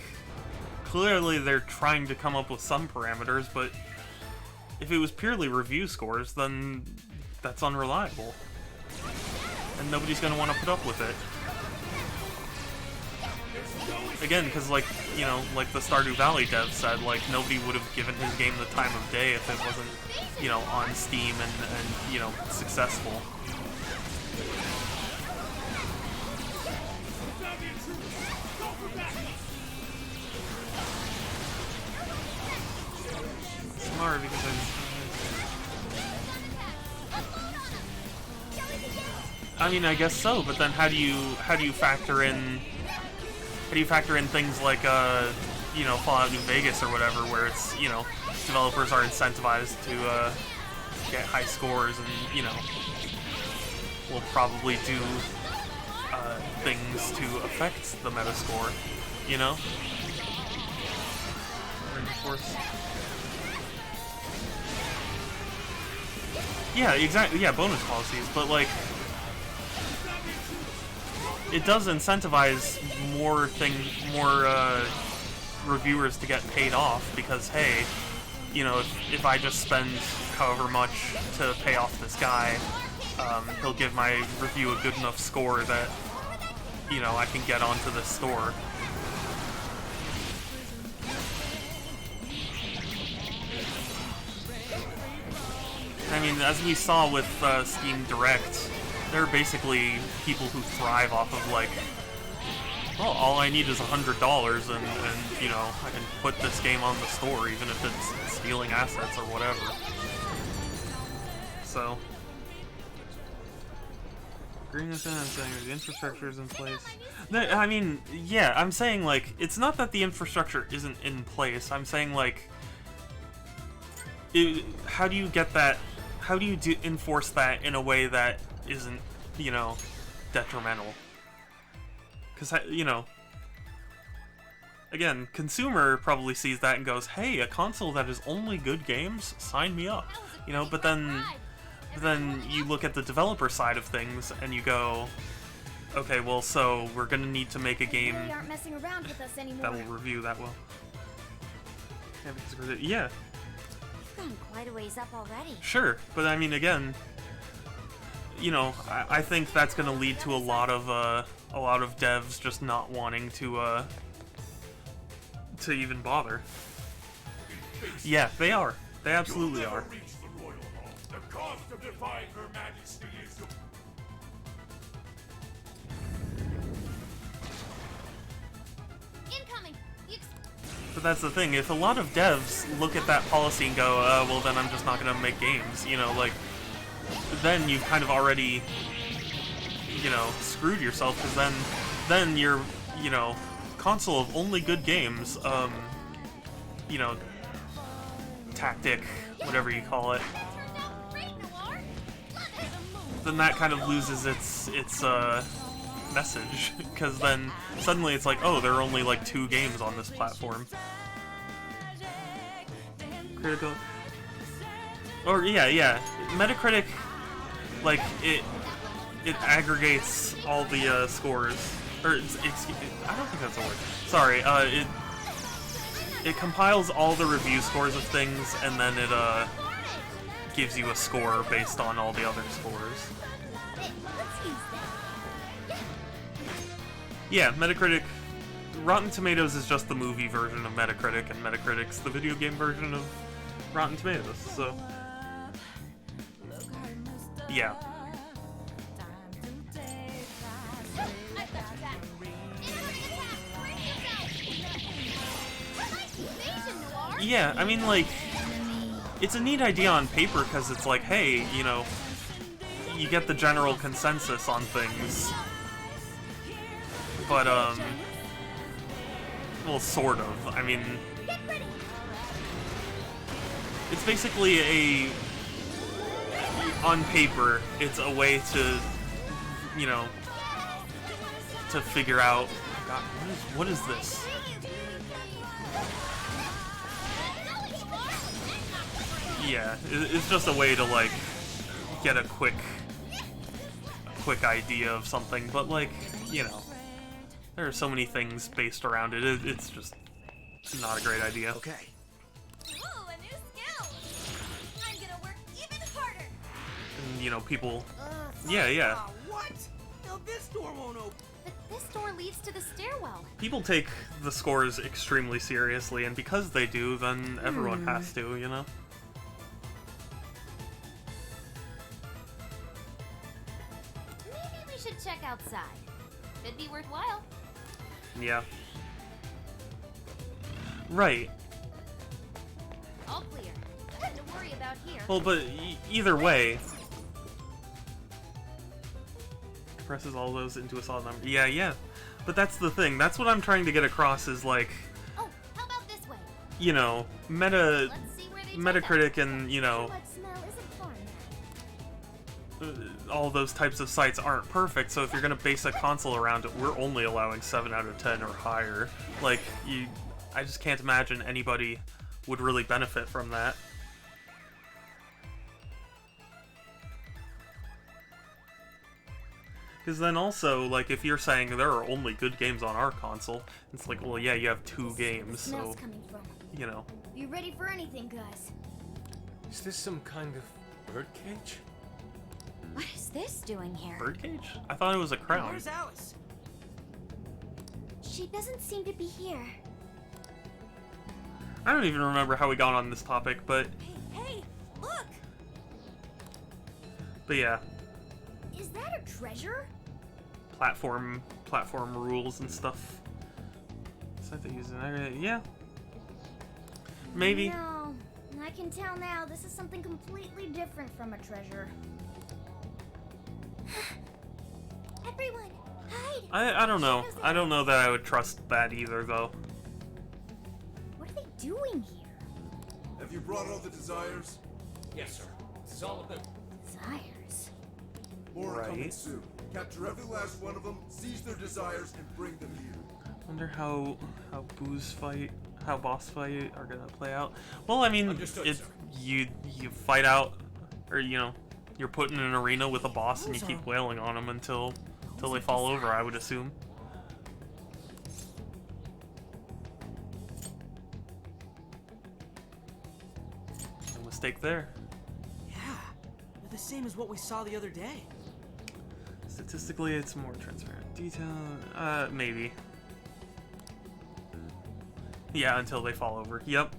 clearly they're trying to come up with some parameters, but if it was purely review scores, then that's unreliable. And nobody's going to want to put up with it. Again, because, like, you know, like the Stardew Valley dev said, like, nobody would have given his game the time of day if it wasn't, you know, on Steam and you know, successful. Smart, because I mean, I guess so, but then how do you factor in things like you know, Fallout New Vegas or whatever, where it's, you know, developers are incentivized to get high scores and, you know, will probably do things to affect the meta score, you know? And of course. Yeah, exactly. Yeah, bonus policies, but like, it does incentivize more reviewers to get paid off because, hey, you know, if I just spend however much to pay off this guy, he'll give my review a good enough score that, you know, I can get onto the store. I mean, as we saw with Steam Direct, there are basically people who thrive off of, like, well, all I need is $100 and you know, I can put this game on the store even if it's stealing assets or whatever. So, agreeing with that, I'm saying the infrastructure is in place. I mean, yeah, I'm saying, like, it's not that the infrastructure isn't in place. I'm saying, like, how do you get that? How do you enforce that in a way that isn't, you know, detrimental? Because, you know, again, consumer probably sees that and goes, hey, a console that is only good games, sign me up. You know, but then you look at the developer side of things and you go, okay, well, so we're going to need to make a game aren't messing around with us anymore. that will review that well. Yeah, because yeah. You've gone quite a ways up already. Sure, but I mean, again, you know, I think that's going to lead to a lot of devs just not wanting to even bother. Yeah, they are. They absolutely are. The defying Her Majesty is the... Incoming! But that's the thing, if a lot of devs look at that policy and go, well then I'm just not gonna make games, you know, like, then you've kind of already, you know, screwed yourself, because then your, you know, console of only good games, you know, tactic, whatever you call it, then that kind of loses its message, because then suddenly it's like, oh, there are only like 2 games on this platform. Critical, or yeah, Metacritic, like it aggregates all the scores, or excuse, I don't think that's a word. Sorry, it compiles all the review scores of things, and then it gives you a score based on all the other scores. Yeah, Metacritic. Rotten Tomatoes is just the movie version of Metacritic, and Metacritic's the video game version of Rotten Tomatoes, so... yeah. Yeah, I mean, like, it's a neat idea on paper, because it's like, hey, you know, you get the general consensus on things. But, well, sort of. I mean, it's basically on paper, it's a way to, you know, to figure out, God, what is this? Yeah, it's just a way to, like, get a quick idea of something, but, like, you know, there are so many things based around it. It's just not a great idea. Okay. Ooh, a new skill! I'm gonna work even harder! And, you know, people... Yeah. What? No, this door won't open. But this door leads to the stairwell. People take the scores extremely seriously, and because they do, then everyone has to, you know? Maybe we should check outside. Could be worthwhile. Yeah. Right. All clear. Nothing to worry about here. Well, but either way... Compresses all those into a solid number. Yeah. But that's the thing. That's what I'm trying to get across is, like... Oh, how about this way? You know, Let's see where they Metacritic and, you know... What smell isn't fun now? all those types of sites aren't perfect, so if you're gonna base a console around it, we're only allowing 7 out of 10 or higher. Like, I just can't imagine anybody would really benefit from that. Because then also, like, if you're saying there are only good games on our console, it's like, well, yeah, you have 2 games, so, Smell's coming from. you know. Be ready for anything, guys. Is this some kind of birdcage? What is this doing here? Birdcage? I thought it was a crown. Where's Alice? She doesn't seem to be here. I don't even remember how we got on this topic, but Hey, look! yeah, Is that a treasure? platform rules and stuff. So they use it. Yeah. Maybe. No, I can tell now this is something completely different from a treasure. Everyone, hide! I don't know. I don't know that I would trust that either, though. What are they doing here? Have you brought all the desires? Yes, sir. This is all of them. Desires. More are coming Right. soon. Capture every last one of them, seize their desires, and bring them here. Wonder how boss fight are gonna play out. Well, I mean, Understood, sir. you fight out, or you know, you're put in an arena with a boss and you keep wailing on them until they fall over, I would assume. No mistake there. Yeah, they're the same as what we saw the other day. Statistically, it's more transparent. Detail, maybe. Yeah, until they fall over. Yep.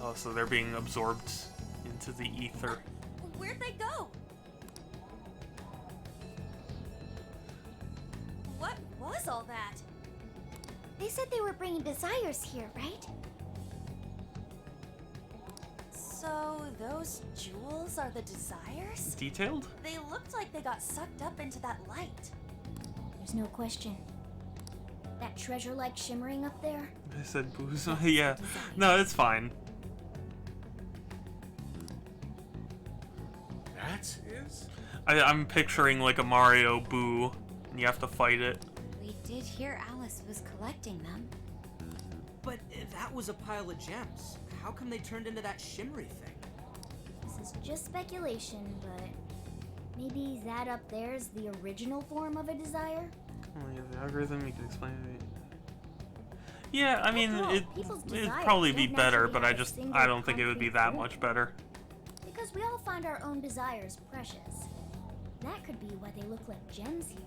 Oh, so they're being absorbed into the ether. Where'd they go? What was all that? They said they were bringing desires here, right? So those jewels are the desires? Detailed? They looked like they got sucked up into that light. There's no question. That treasure-like shimmering up there? I said booze. Yeah. No, it's fine. That is? I'm picturing like a Mario Boo, and you have to fight it. We did hear Alice was collecting them. But that was a pile of gems. How come they turned into that shimmery thing? This is just speculation, but maybe that up there is the original form of a desire? Oh, yeah, the algorithm, you can explain it. Yeah, I mean, After all, it'd people's desires probably be don't better, naturally but have a single I don't think it would be concrete that form. much better. Because we all find our own desires precious. That could be why they look like gems here.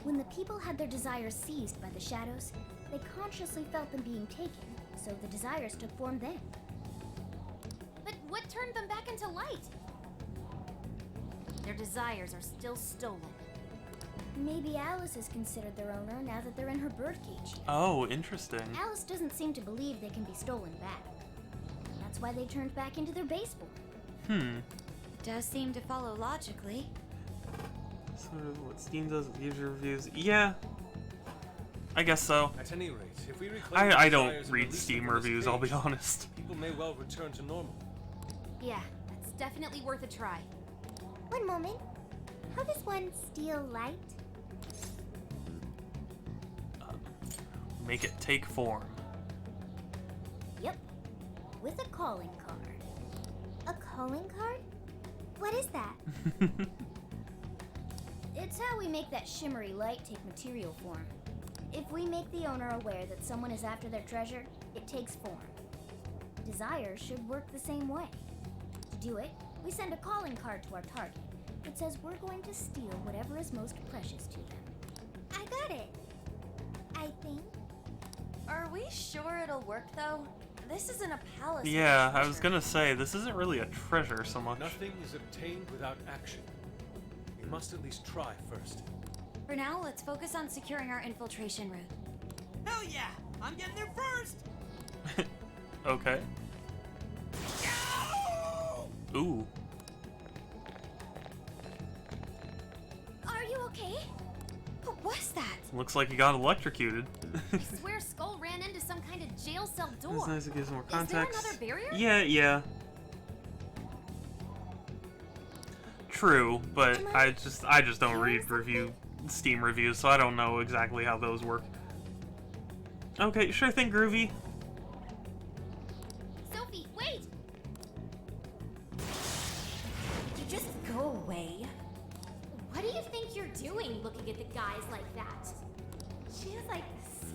When the people had their desires seized by the shadows, they consciously felt them being taken, so the desires took form then. But what turned them back into light? Their desires are still stolen. Maybe Alice is considered their owner now that they're in her birdcage. Oh, interesting. Alice doesn't seem to believe they can be stolen back. That's why they turned back into their base form. It does seem to follow logically. Sort of what Steam does with user reviews. Yeah. I guess so. At any rate, if we reclaim I the don't desires and read release Steam them from this reviews, I'll be cage, honest. people may well return to normal. Yeah, that's definitely worth a try. One moment. How does one steal light? Make it take form. Yep. With a calling card. A calling card? What is that? It's how we make that shimmery light take material form. If we make the owner aware that someone is after their treasure, it takes form. Desires should work the same way. To do it, we send a calling card to our target. It says we're going to steal whatever is most precious to them. I got it. I think. Are we sure it'll work though? This isn't a palace. Yeah, I was gonna say, this isn't really a treasure so much. Nothing is obtained without action. We must at least try first. For now, let's focus on securing our infiltration route. Hell yeah! I'm getting there first! Okay. Ooh. Are you okay? What was that? Looks like he got electrocuted. I swear Skull ran into some kind of jail cell door. It's nice to give some more Is there context. another barrier? Yeah. True, but I just don't read Steam reviews, so I don't know exactly how those work. Okay, sure thing, Groovy. Sophie, wait! You just go away. What do you think you're doing looking at the guys like that? She's like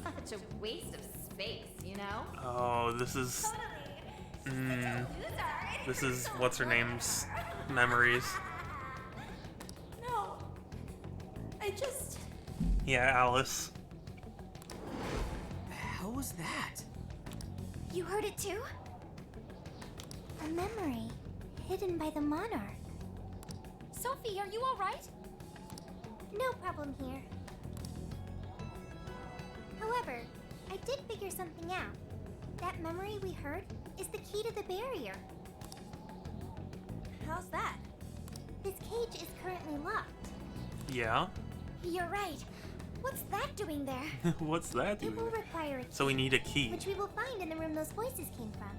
such a waste of space, you know? Oh, this is this is what's her name's memories. No. I just. Yeah, Alice. The hell was that? You heard it too? A memory hidden by the monarch. Sophie, are you alright? No problem here. However, I did figure something out. That memory we heard is the key to the barrier. How's that? This cage is currently locked. Yeah? You're right. What's that doing there? What's that It will doing? require a key, So we need a key. which we will find in the room those voices came from.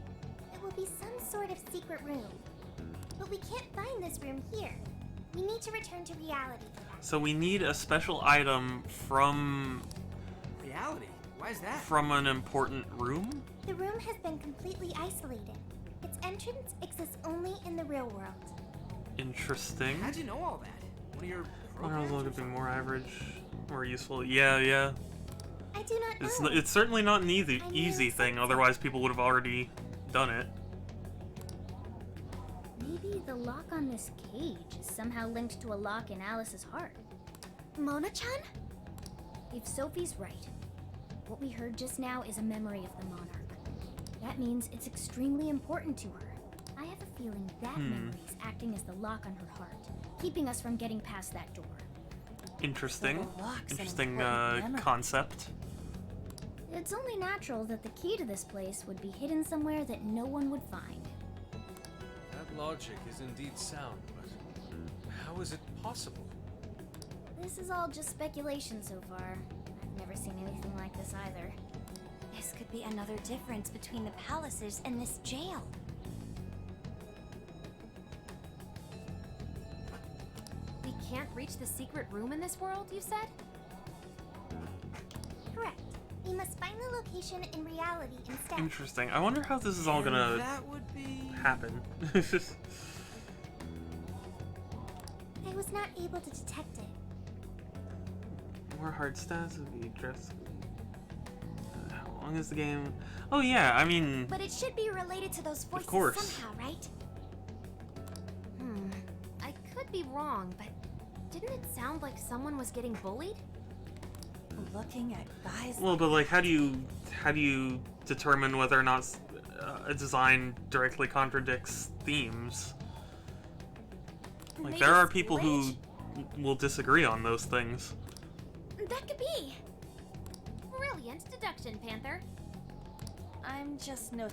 It will be some sort of secret room. But we can't find this room here. We need to return to reality for that. So we need a special item from Reality? Why is that? an important room? The room has been completely isolated. Its entrance exists only in the real world. Interesting. How'd you know all that? One of your Minerals programs? will or be something? more average, more useful. Yeah. I do not know. It's certainly not an easy I easy knew thing. something. Otherwise, people would have already done it. Maybe the lock on this cage is somehow linked to a lock in Alice's heart. Mona-chan? If Sophie's right, what we heard just now is a memory of the monarch. That means it's extremely important to her. I have a feeling that memory's acting as the lock on her heart, keeping us from getting past that door. Interesting. So the lock's an Interesting important memory. concept. It's only natural that the key to this place would be hidden somewhere that no one would find. That logic is indeed sound, but how is it possible? This is all just speculation so far. I've never seen anything like this either. This could be another difference between the palaces and this jail. We can't reach the secret room in this world, you said? Correct. We must find the location in reality instead. Interesting. I wonder how this is all And gonna that would be... happen. I was not able to detect it. More hard stats would be addressed. How long is the game? Oh yeah, I mean, But it should be related to those voices course. somehow, right? I could be wrong, but didn't it sound like someone was getting bullied? Looking at guys well, but like, how do you determine whether or not a design directly contradicts themes? Like, Maybe there are it's people who will disagree on those things. That could be. Brilliant deduction, Panther. I'm just no.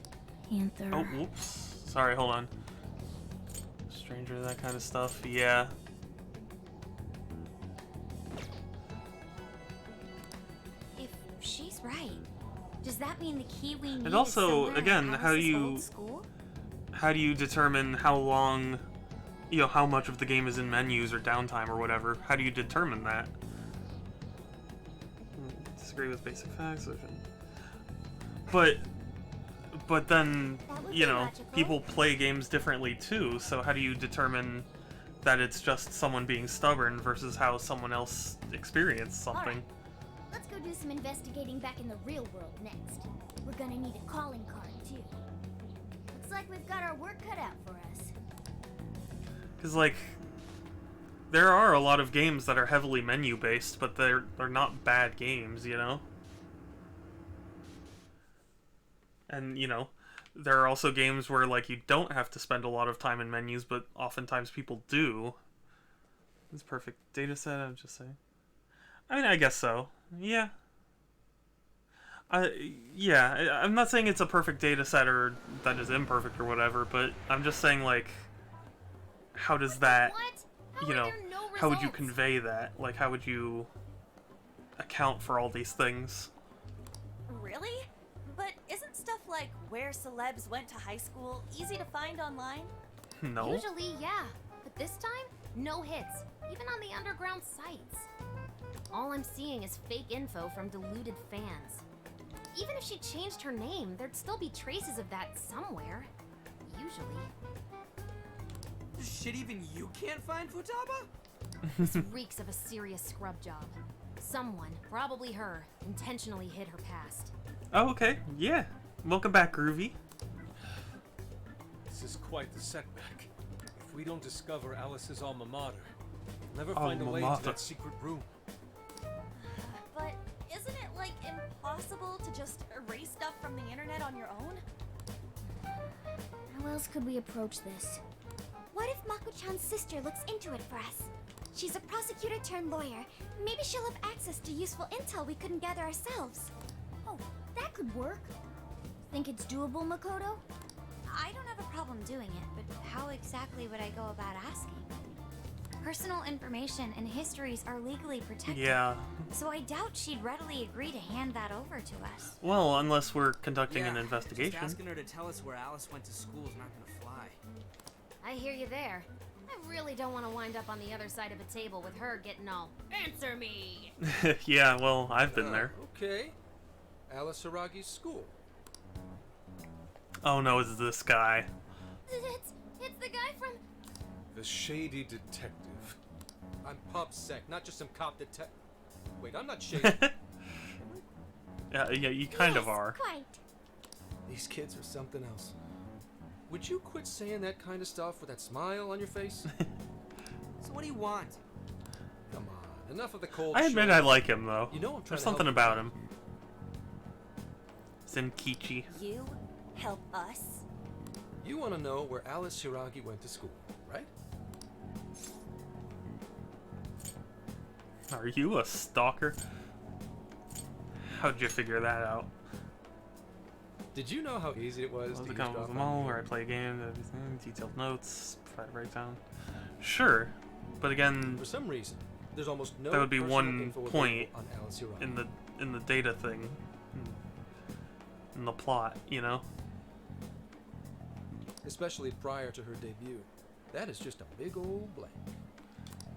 Panther. Oh, whoops. Sorry, hold on. Stranger, that kind of stuff. Yeah. If she's right, does that mean the key we need And also, is somewhere in again, how do Alice's you- old school? How do you determine how long, you know, how much of the game is in menus or downtime or whatever? How do you determine that? Disagree with basic facts. But then, That would you be know, logical. people play games differently too, so how do you determine that it's just someone being stubborn versus how someone else experienced something? Alright. Let's go do some investigating back in the real world next. We're gonna need a calling card, too. Looks like we've got our work cut out for us. Because, like, there are a lot of games that are heavily menu-based, but they're not bad games, you know? And, you know, there are also games where, like, you don't have to spend a lot of time in menus, but oftentimes people do. It's perfect data set, I'm just saying. I mean, I guess so. Yeah. Yeah, I'm not saying it's a perfect data set or that is imperfect or whatever, but I'm just saying, like, how does that, What? How you are know, there no how would you results? convey that? Like, how would you account for all these things? Really? But isn't stuff like where celebs went to high school easy to find online? No? Usually, yeah. But this time, no hits. Even on the underground sites. All I'm seeing is fake info from deluded fans. Even if she changed her name, there'd still be traces of that somewhere. Usually. Shit, even you can't find Futaba? This reeks of a serious scrub job. Someone, probably her, intentionally hid her past. Oh, okay. Yeah. Welcome back, Groovy. This is quite the setback. If we don't discover Alice's alma mater, we'll never find a way Alma to mater. that secret room. But isn't it like impossible to just erase stuff from the internet on your own? How else could we approach this? What if Mako-chan's sister looks into it for us? She's a prosecutor turned lawyer. Maybe she'll have access to useful intel we couldn't gather ourselves. Oh, that could work. Think it's doable, Makoto? I don't have a problem doing it, but how exactly would I go about asking? Personal information and histories are legally protected. Yeah. So I doubt she'd readily agree to hand that over to us. Well, unless we're conducting an Yeah, investigation. Just asking her to tell us where Alice went to school is not gonna fly. I hear you there. I really don't want to wind up on the other side of a table with her getting all, "Answer me!" Yeah, well, I've been there. Okay. Alice Haragi's school. Oh no, it's this guy. It's the guy from... The shady detective. I'm Pop Sec, not just some cop detective. Wait, I'm not shady. Yeah, you kind of Yes, are. quite. These kids are something else. Would you quit saying that kind of stuff with that smile on your face? So what do you want? Come on, enough of the cold I admit shoulder. I like him though. You know I'm trying There's to something help about him. Zenkichi. You Help us? You want to know where Alice Shiragi went to school, right? Are you a stalker? How'd you figure that out? Did you know how easy it was Love to the comment eavesdrop with them on all, you? where I play a game, everything, detailed notes, provide a breakdown. Sure, but again, For some reason, there's almost no that would be personal one info point available on Alice Shiragi. in the data thing, in the plot, you know. Especially prior to her debut. That is just a big old blank.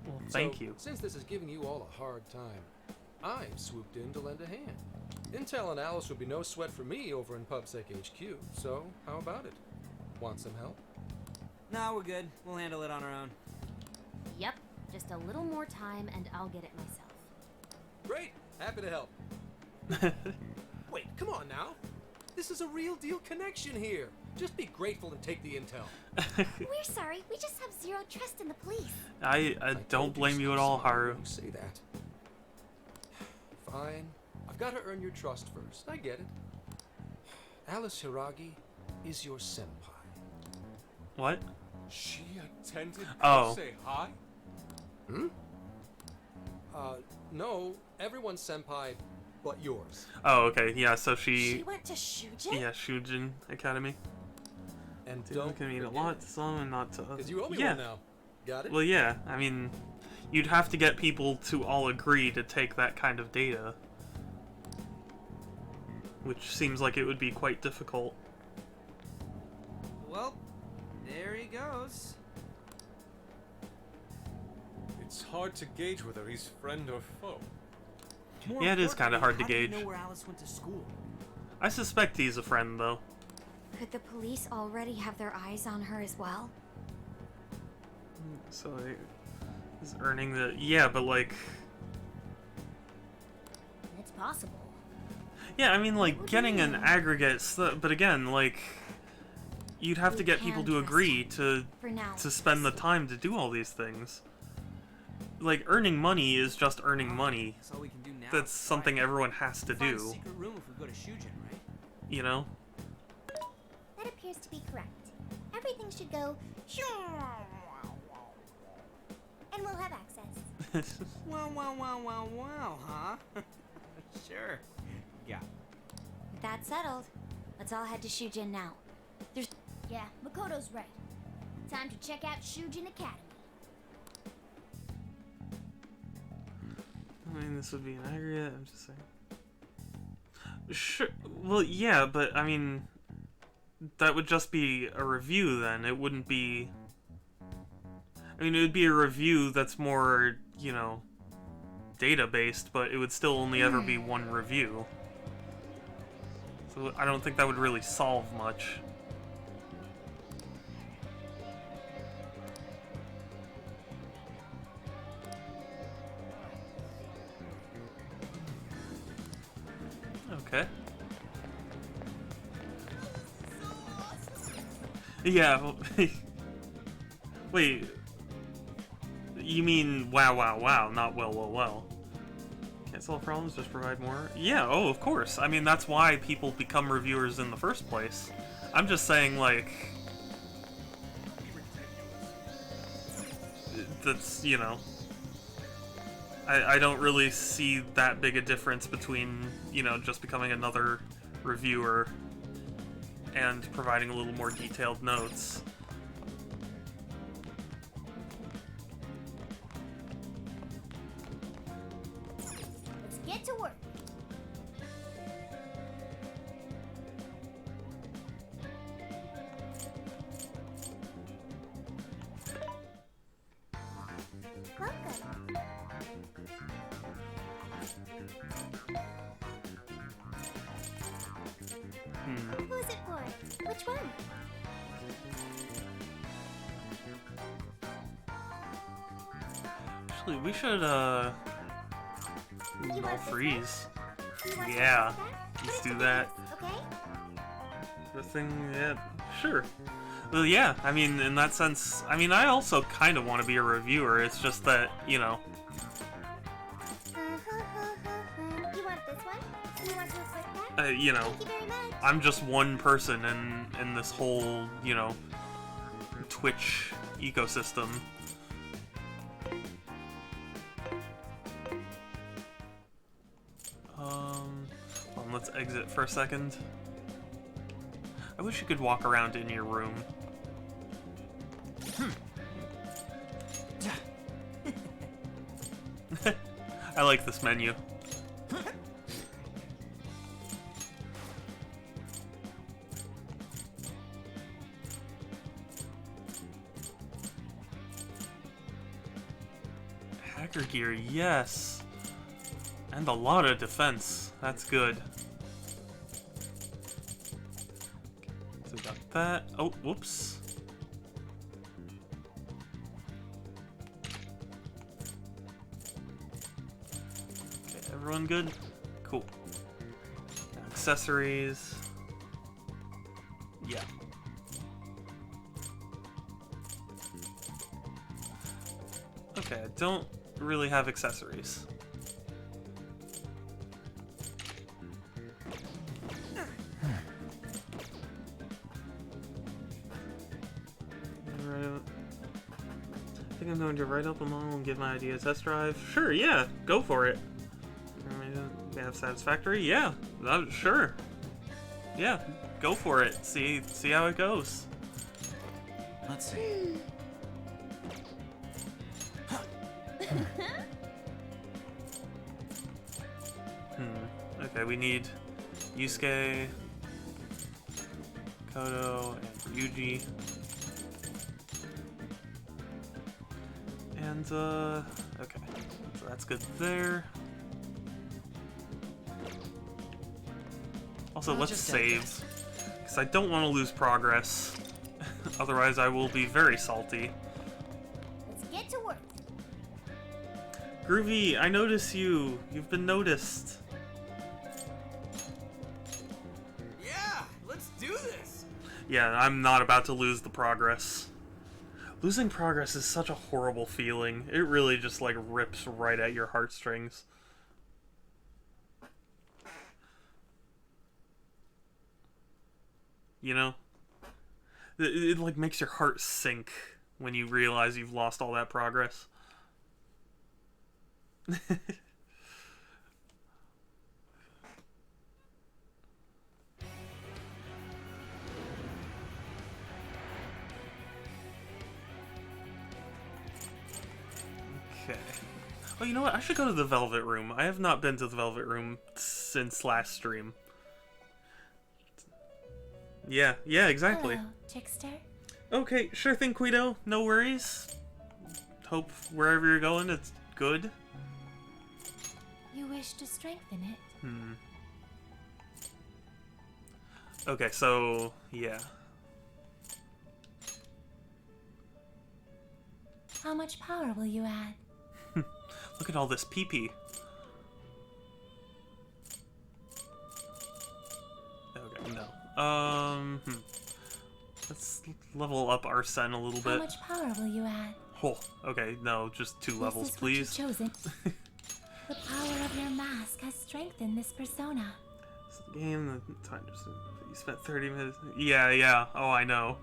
Well, thank So, you. Since this is giving you all a hard time, I've swooped in to lend a hand. Intel and Alice would be no sweat for me over in PubSec HQ, so how about it? Want some help? Nah, we're good. We'll handle it on our own. Yep, just a little more time and I'll get it myself. Great! Happy to help. Wait, come on now. This is a real deal connection here. Just be grateful and take the intel. We're sorry, we just have zero trust in the police. I don't blame you at all, Haru. You say that. Fine. I've got to earn your trust first. I get it. Alice Hiragi is your senpai. What? She attended Oh. Say Hi? Hmm? No. Everyone's senpai but yours. Oh, okay. Yeah, so She went to Shujin? yeah, Shujin Academy. And Dude, don't can mean a forget lot to some and not to others. because you owe me Yeah. one now. Got it? Well, yeah. I mean, you'd have to get people to all agree to take that kind of data, which seems like it would be quite difficult. Well, there he goes. It's hard to gauge whether he's friend or foe. More Yeah, it is kinda importantly, hard to how do you gauge. know where Alice went to school? I suspect he's a friend, though. Could the police already have their eyes on her as well? So he's earning the but like, It's possible. yeah, I mean, like What do you getting an mean? aggregate, but again, like, you'd have to We get people can to trust agree to For now. spend the time to do all these things. Like, earning money is just earning money. That's all we can do now. That's is try. something everyone has to Find a do, secret room if we go to Shujin, right? you know? That appears to be correct. Everything should go and we'll have access. Wow, huh? Sure. Yeah. With that settled, let's all head to Shujin now. Yeah, Makoto's right. Time to check out Shujin Academy. I mean, this would be an aggregate, I'm just saying. Sure, well, yeah, but, I mean, that would just be a review then. It wouldn't be... I mean, it would be a review that's more, you know, data-based, but it would still only ever be one review. So I don't think that would really solve much. Okay. Yeah, well, wait. You mean wow, not well. Can't solve problems, just provide more? Yeah, oh, of course. I mean, that's why people become reviewers in the first place. I'm just saying, like... That's, you know... I don't really see that big a difference between, you know, just becoming another reviewer and providing a little more detailed notes. Let's get to work. Welcome. Who's it for? Which one? Actually, we should, You no want this freeze. You want Yeah, something like that? let's Put it do to that. use, okay? The thing, yeah, sure. Well, yeah, I mean, in that sense, I mean, I also kind of want to be a reviewer. It's just that, you know, You want this one? You want to look like that? You know, Thank you very much. I'm just one person in this whole, you know, Twitch ecosystem. Hold on, let's exit for a second. I wish you could walk around in your room. I like this menu. Hacker gear, yes. And a lot of defense. That's good. So we got that. Oh, whoops. Okay, everyone good? Cool. Accessories. Yeah. Okay, I don't really have accessories. I think I'm going to write up a model and give my idea a test drive. Sure, yeah, go for it. We have satisfactory? Yeah, sure. Yeah, go for it. See how it goes. Let's see. Okay, we need Yusuke, Kodo, and Ryuji. And, okay. So that's good there. Also, let's save. Because I don't want to lose progress. Otherwise, I will be very salty. Let's get to work. Groovy, I notice you. You've been noticed. Yeah, let's do this. Yeah, I'm not about to lose the progress. Losing progress is such a horrible feeling. It really just, like, rips right at your heartstrings. You know? It like, makes your heart sink when you realize you've lost all that progress. Okay. Oh, you know what? I should go to the Velvet Room. I have not been to the Velvet Room since last stream. Yeah, exactly. Hello, Trickster. Okay, sure thing, Guido. No worries. Hope wherever you're going, it's good. You wish to strengthen it? Okay, so, yeah. How much power will you add? Look at all this pee-pee. Okay, no. Let's level up Arsene a little How bit. much power will you add? Oh, okay, no, just 2 levels, This is please. what you've chosen. The power of your mask has strengthened this persona. It's the game, the time just you spent 30 minutes. Yeah. Oh, I know.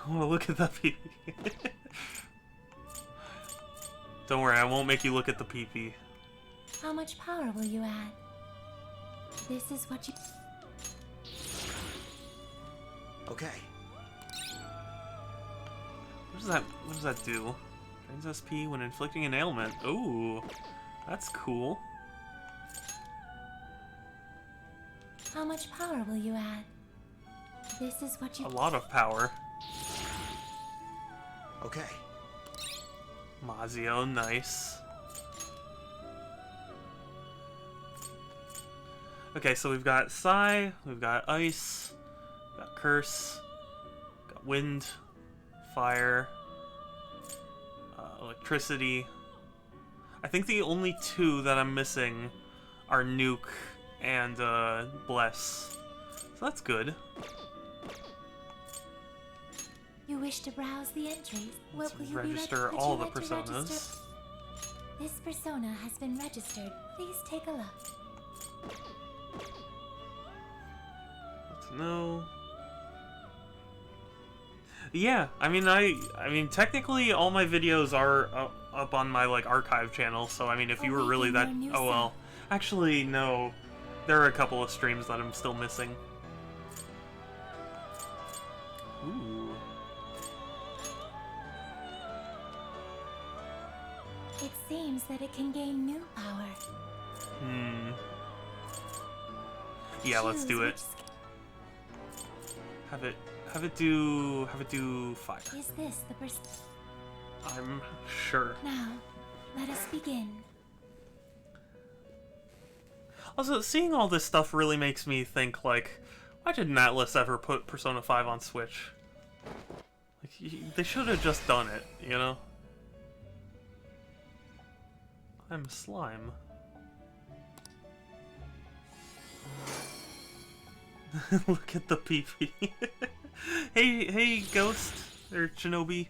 I want to look at that pee-pee. Don't worry, I won't make you look at the pee-pee. How much power will you add? This is what you... Okay. What does that do? Drains SP when inflicting an ailment. Ooh, that's cool. How much power will you add? This is what you... A lot of power. Okay. Mazio, nice. Okay, so we've got Psy, we've got Ice, we've got Curse, we've got Wind, Fire, Electricity. I think the only 2 that I'm missing are Nuke and Bless. So that's good. You wish to browse the entries. Let's Will you register be all would the you like to personas. register? This persona has been registered. Please take a look. No. Yeah, I mean, technically all my videos are up on my like archive channel. So I mean, if you were really that, oh well. Actually, no. There are a couple of streams that I'm still missing. Ooh. It seems that it can gain new power. Yeah, let's do it. Have it do fire. Is this the I'm sure. Now, let us begin. Also, seeing all this stuff really makes me think, like, why didn't Atlas ever put Persona 5 on Switch? Like, they should have just done it, you know? I'm slime. Look at the PP. Hey, Ghost, or Shinobi.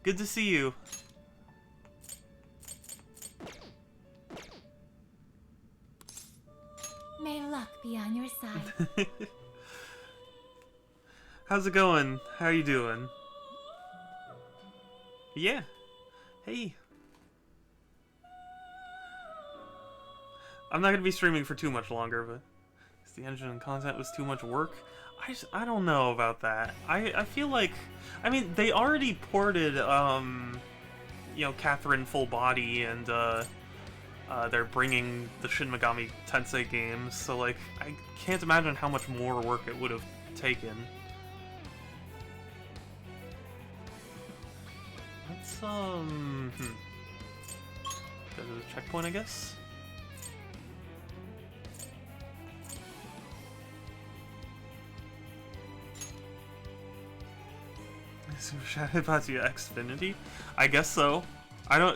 Good to see you. May luck be on your side. How's it going? How you doing? Yeah. Hey. I'm not gonna be streaming for too much longer, but the engine and content was too much work. I don't know about that. I feel like, I mean, they already ported you know, Catherine Full Body, and they're bringing the Shin Megami Tensei games, so like I can't imagine how much more work it would have taken. Let's go to the checkpoint, I guess. Super Shadow Batsu Xfinity? I guess so.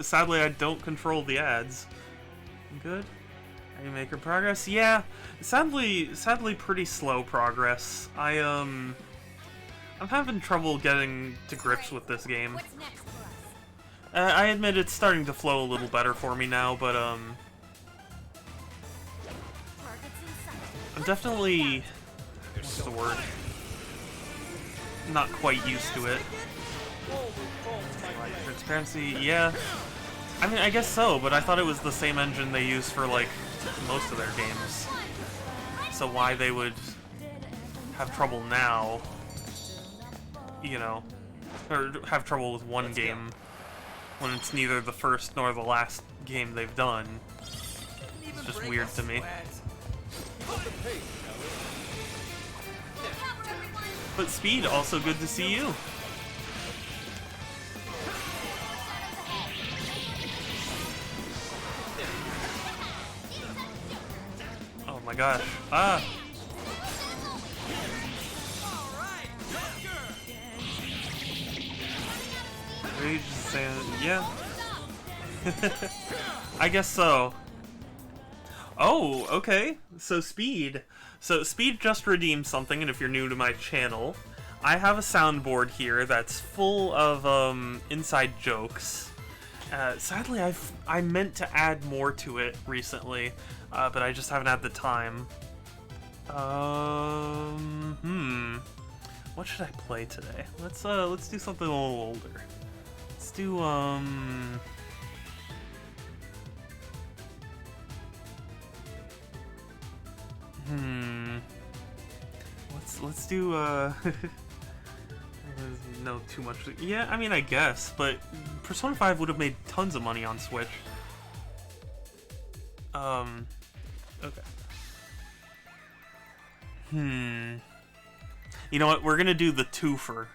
Sadly, I don't control the ads. Good. Are you making progress? Yeah. Sadly, pretty slow progress. I'm having trouble getting to grips with this game. I admit it's starting to flow a little better for me now, but I'm definitely, what's the word? Not quite used to it. Like, transparency, yeah. I mean, I guess so, but I thought it was the same engine they use for, like, most of their games. So why they would have trouble now, you know, or have trouble with one game when it's neither the first nor the last game they've done. It's just weird to me. But Speed, also good to see you. Oh my gosh. Ah! Rage Sand, yeah. I guess so. Oh, okay. So Speed just redeemed something, and if you're new to my channel, I have a soundboard here that's full of inside jokes. Sadly, I meant to add more to it recently, but I just haven't had the time. What should I play today? Let's do something a little older. Let's do Let's do no too much. Yeah, I mean, I guess, but Persona 5 would have made tons of money on Switch. Okay. You know what? We're gonna do the twofer.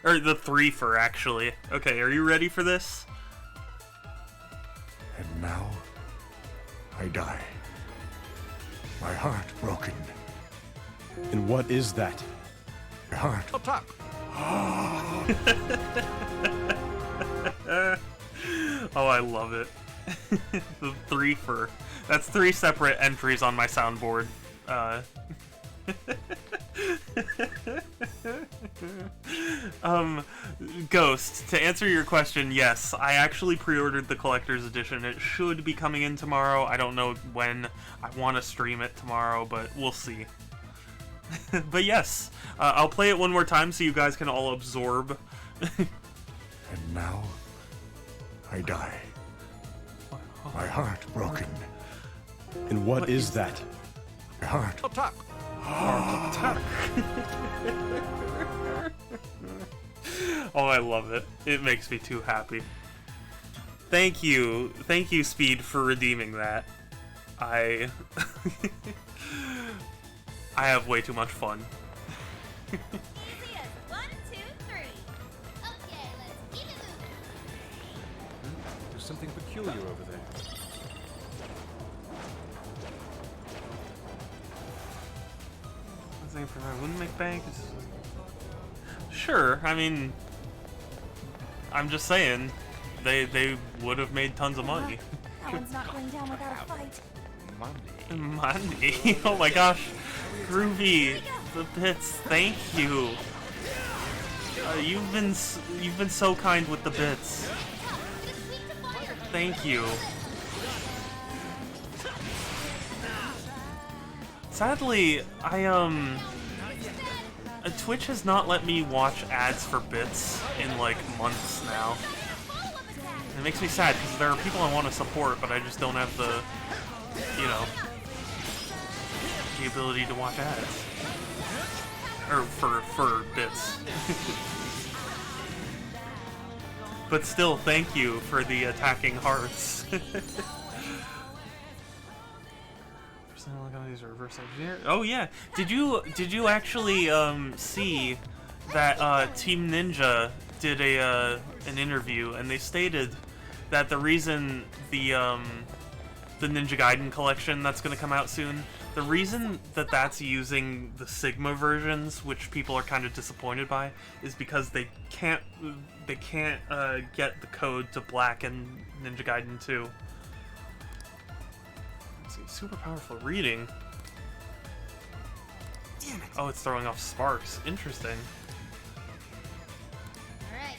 Or the threefer, actually. Okay, are you ready for this? And now, I die. My heart broken. And what is that? My heart. Up top. Oh, I love it. The threefer. That's 3 separate entries on my soundboard. Ghost, to answer your question, yes, I actually pre-ordered the collector's edition. It should be coming in tomorrow. I don't know when. I want to stream it tomorrow, but we'll see. But yes, I'll play it one more time so you guys can all absorb. And now, I die. My heart broken. And what is that? My heart. Attack! Heart attack. Oh, I love it. It makes me too happy. Thank you, Speed, for redeeming that. I have way too much fun. Easy as 1, 2, 3. Okay, let's keep it moving. There's something peculiar over there. Wouldn't make bank. Sure, I mean, I'm just saying, they would have made tons of money. That one's not going down without a fight. Money. Oh my gosh, Groovy, the bits. Thank you. You've been so kind with the bits. Thank you. Sadly, Twitch has not let me watch ads for bits in like months now. It makes me sad because there are people I want to support, but I just don't have the, you know, the ability to watch ads. Or for bits. But still, thank you for the attacking hearts. Oh yeah, did you actually see that Team Ninja did an interview, and they stated that the reason the Ninja Gaiden collection that's going to come out soon, the reason that that's using the Sigma versions, which people are kind of disappointed by, is because they can't get the code to Black and Ninja Gaiden 2. Let's see, super powerful reading. Damn it. Oh, it's throwing off sparks. Interesting. Alright.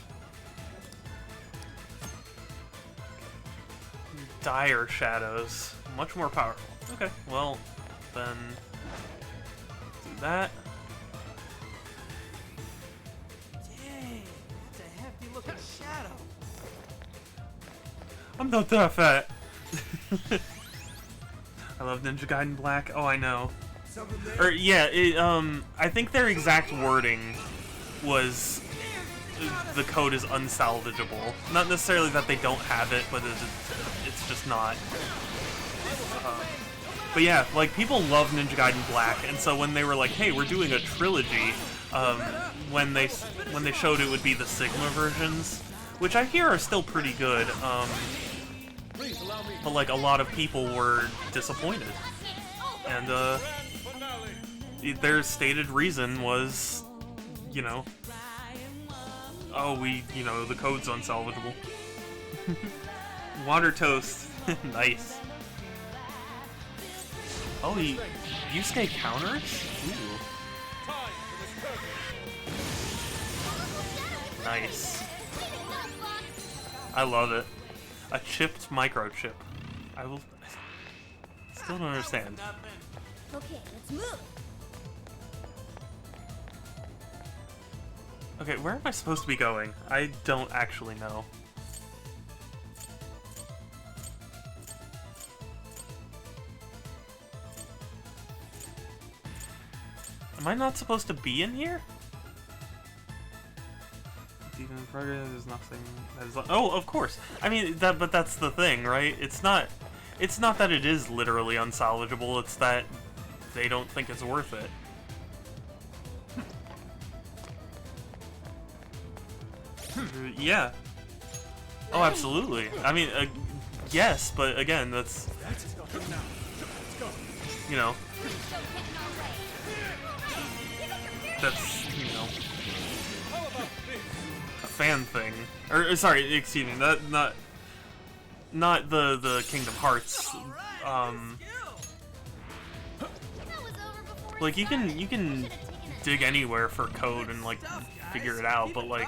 Dire shadows. Much more powerful. Okay, well, then do that. Dang, that's a hefty looking shadow. I'm not that fat. I love Ninja Gaiden Black. Oh, I know. Or yeah, I think their exact wording was the code is unsalvageable. Not necessarily that they don't have it, but it's just not. But yeah, like people love Ninja Gaiden Black, and so when they were like, "Hey, we're doing a trilogy," when they showed it would be the Sigma versions, which I hear are still pretty good. But like a lot of people were disappointed, and their stated reason was, you know, oh, the code's unsalvageable. Water toast, nice. Oh, Yusuke counters? Ooh. Nice. I love it. A chipped microchip. I still don't understand. Okay, let's move. Okay, where am I supposed to be going? I don't actually know. Am I not supposed to be in here? Even in progress, there's nothing that is. Oh, of course. I mean but that's the thing, right? It's not that it is literally unsalvageable. It's that they don't think it's worth it. Yeah. Oh, absolutely. I mean, yes, but again, that's, you know, that's, you know, a fan thing. Or sorry, excuse me, not the Kingdom Hearts. Like you can dig anywhere for code and like figure it out, but like,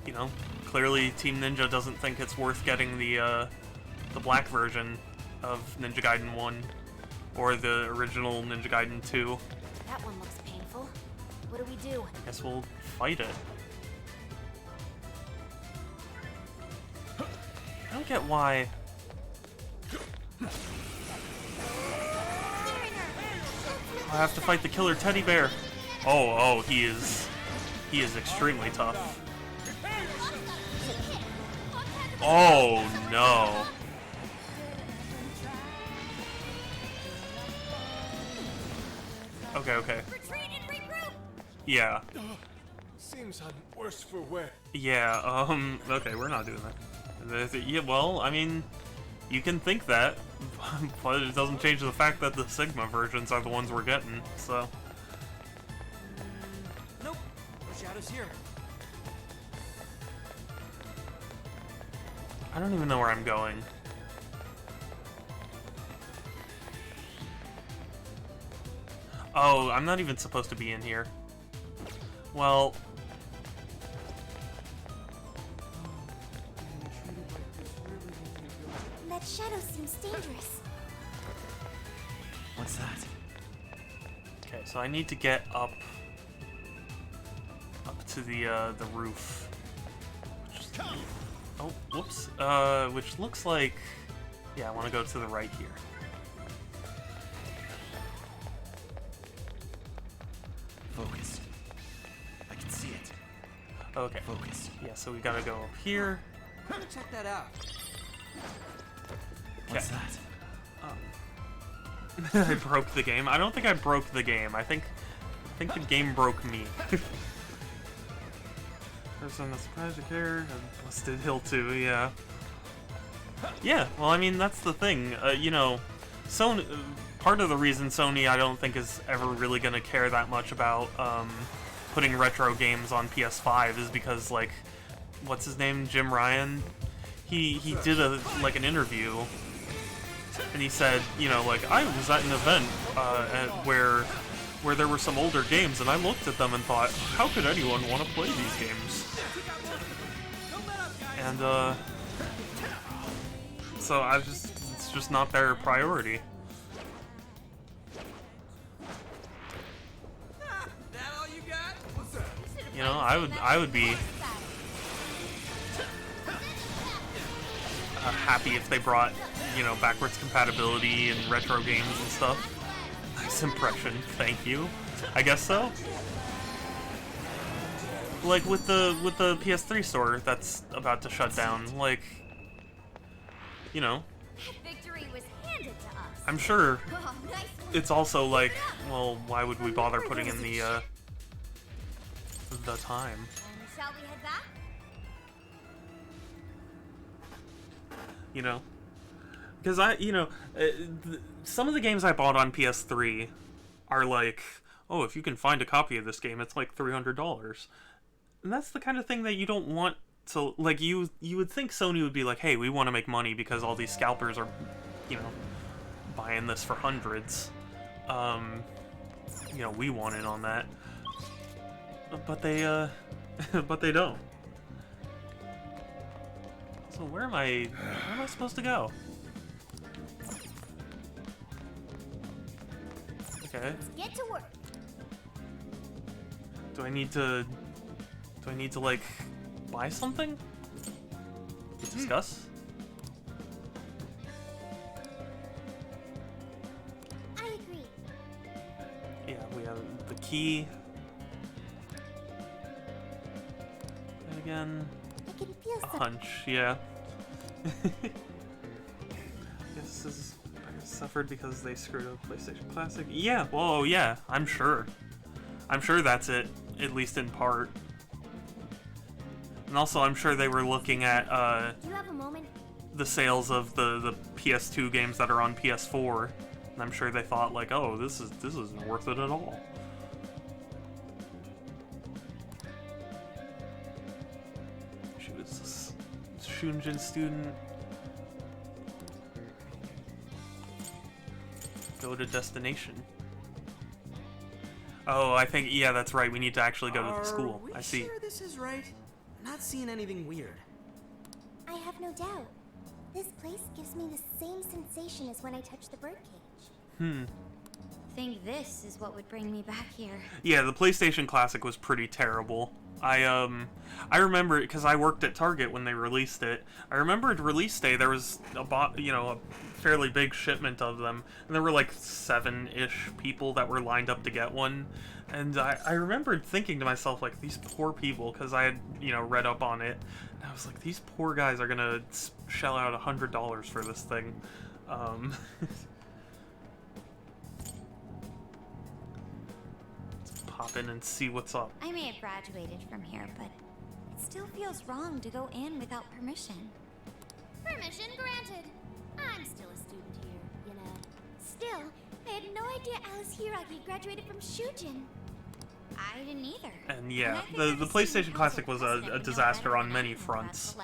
you know, clearly Team Ninja doesn't think it's worth getting the black version of Ninja Gaiden 1 or the original Ninja Gaiden 2. That one looks painful. What do we do? Guess we'll fight it. I don't get why. I have to fight the killer teddy bear. Oh, he is extremely tough. Oh no. Okay. Yeah. Seems I'm worse for wear. Yeah, okay, we're not doing that. Yeah, well, I mean, you can think that, but it doesn't change the fact that the Sigma versions are the ones we're getting, so. Nope, no shadows here. I don't even know where I'm going. Oh, I'm not even supposed to be in here. Well... That shadow seems dangerous. What's that? Okay, so I need to get up to the roof. Oh, whoops. Which looks like... Yeah, I want to go to the right here. Focus. I can see it. Okay. Focus. Yeah, so we gotta go up here. Check that out. Okay. What's that? I broke the game. I don't think I broke the game. I think the game broke me. There's some surprise care and Busted Hill 2, yeah. Yeah, well, I mean, that's the thing. You know, Sony. Part of the reason Sony, I don't think, is ever really gonna care that much about putting retro games on PS5 is because, like, what's his name, Jim Ryan? He did an interview, and he said, you know, like, I was at an event where there were some older games, and I looked at them and thought, how could anyone want to play these games? And so it's just not their priority. You know, I would be happy if they brought, you know, backwards compatibility and retro games and stuff. Nice impression, thank you. I guess so. Like with the PS3 store that's about to shut down, like, you know, Victory was handed to us. I'm sure Oh, nice. it's also like, well, why would we bother putting in the time? And shall we head back? You know, because some of the games I bought on PS3 are like, oh, if you can find a copy of this game, it's like $300, and that's the kind of thing that you don't want to, like, you would think Sony would be like, hey, we want to make money because all these scalpers are, you know, buying this for hundreds. You know, we want in on that, but they don't. So where am I supposed to go? Okay. Let's get to work. Do I need to like buy something? To discuss? I agree. Yeah, we have the key. And again, I can feel a something. hunch, yeah. This is suffered because they screwed up PlayStation Classic. Yeah, whoa, yeah, I'm sure. I'm sure that's it, at least in part. And also, I'm sure they were looking at Do you have a moment? the sales of the PS2 games that are on PS4, and I'm sure they thought like, oh, this isn't worth it at all. She was a Shunjin student. Go to destination. Oh, I think, yeah, that's right. We need to actually go to the Are school. we I see. sure this is right? I'm not seeing anything weird. I have no doubt. This place gives me the same sensation as when I touched the birdcage. Think this is what would bring me back here. Yeah, the PlayStation Classic was pretty terrible. I remember because I worked at Target when they released it. I remember at release day there was a fairly big shipment of them, and there were like 7-ish people that were lined up to get one. And I remembered thinking to myself, like, these poor people, because I had read up on it, and I was like, these poor guys are gonna shell out $100 for this thing. Let's pop in and see what's up. I may have graduated from here, but it still feels wrong to go in without permission. Permission granted. I'm still a student here, you know. Still, I had no idea Alice Hiragi graduated from Shujin. I didn't either. And yeah, the PlayStation Classic was a disaster on many fronts.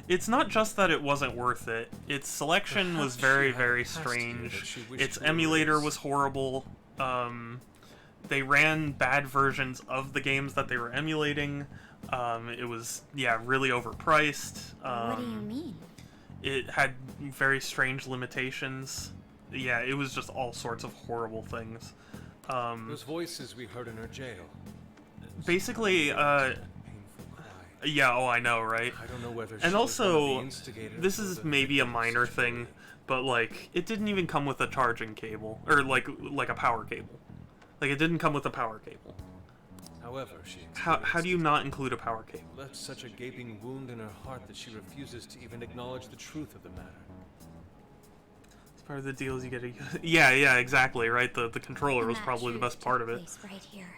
It's not just that it wasn't worth it. Its selection was very, very strange. Its emulator was horrible. They ran bad versions of the games that they were emulating. It was, really overpriced. What do you mean? It had very strange limitations. Yeah, it was just all sorts of horrible things. Those voices we heard in her jail. Basically, yeah, oh, I know, right? I don't know whether and she was one of also, the instigators this or is the maybe a victim of minor such thing, but like, it didn't even come with a charging cable, or like a power cable. Like, it didn't come with a power cable. However, she How do you not include a power cable? left such a gaping wound in her heart that she refuses to even acknowledge the truth of the matter. It's part of the deals you get to use. Yeah, exactly, right? The controller was And that probably the truth best part took of it. place right here.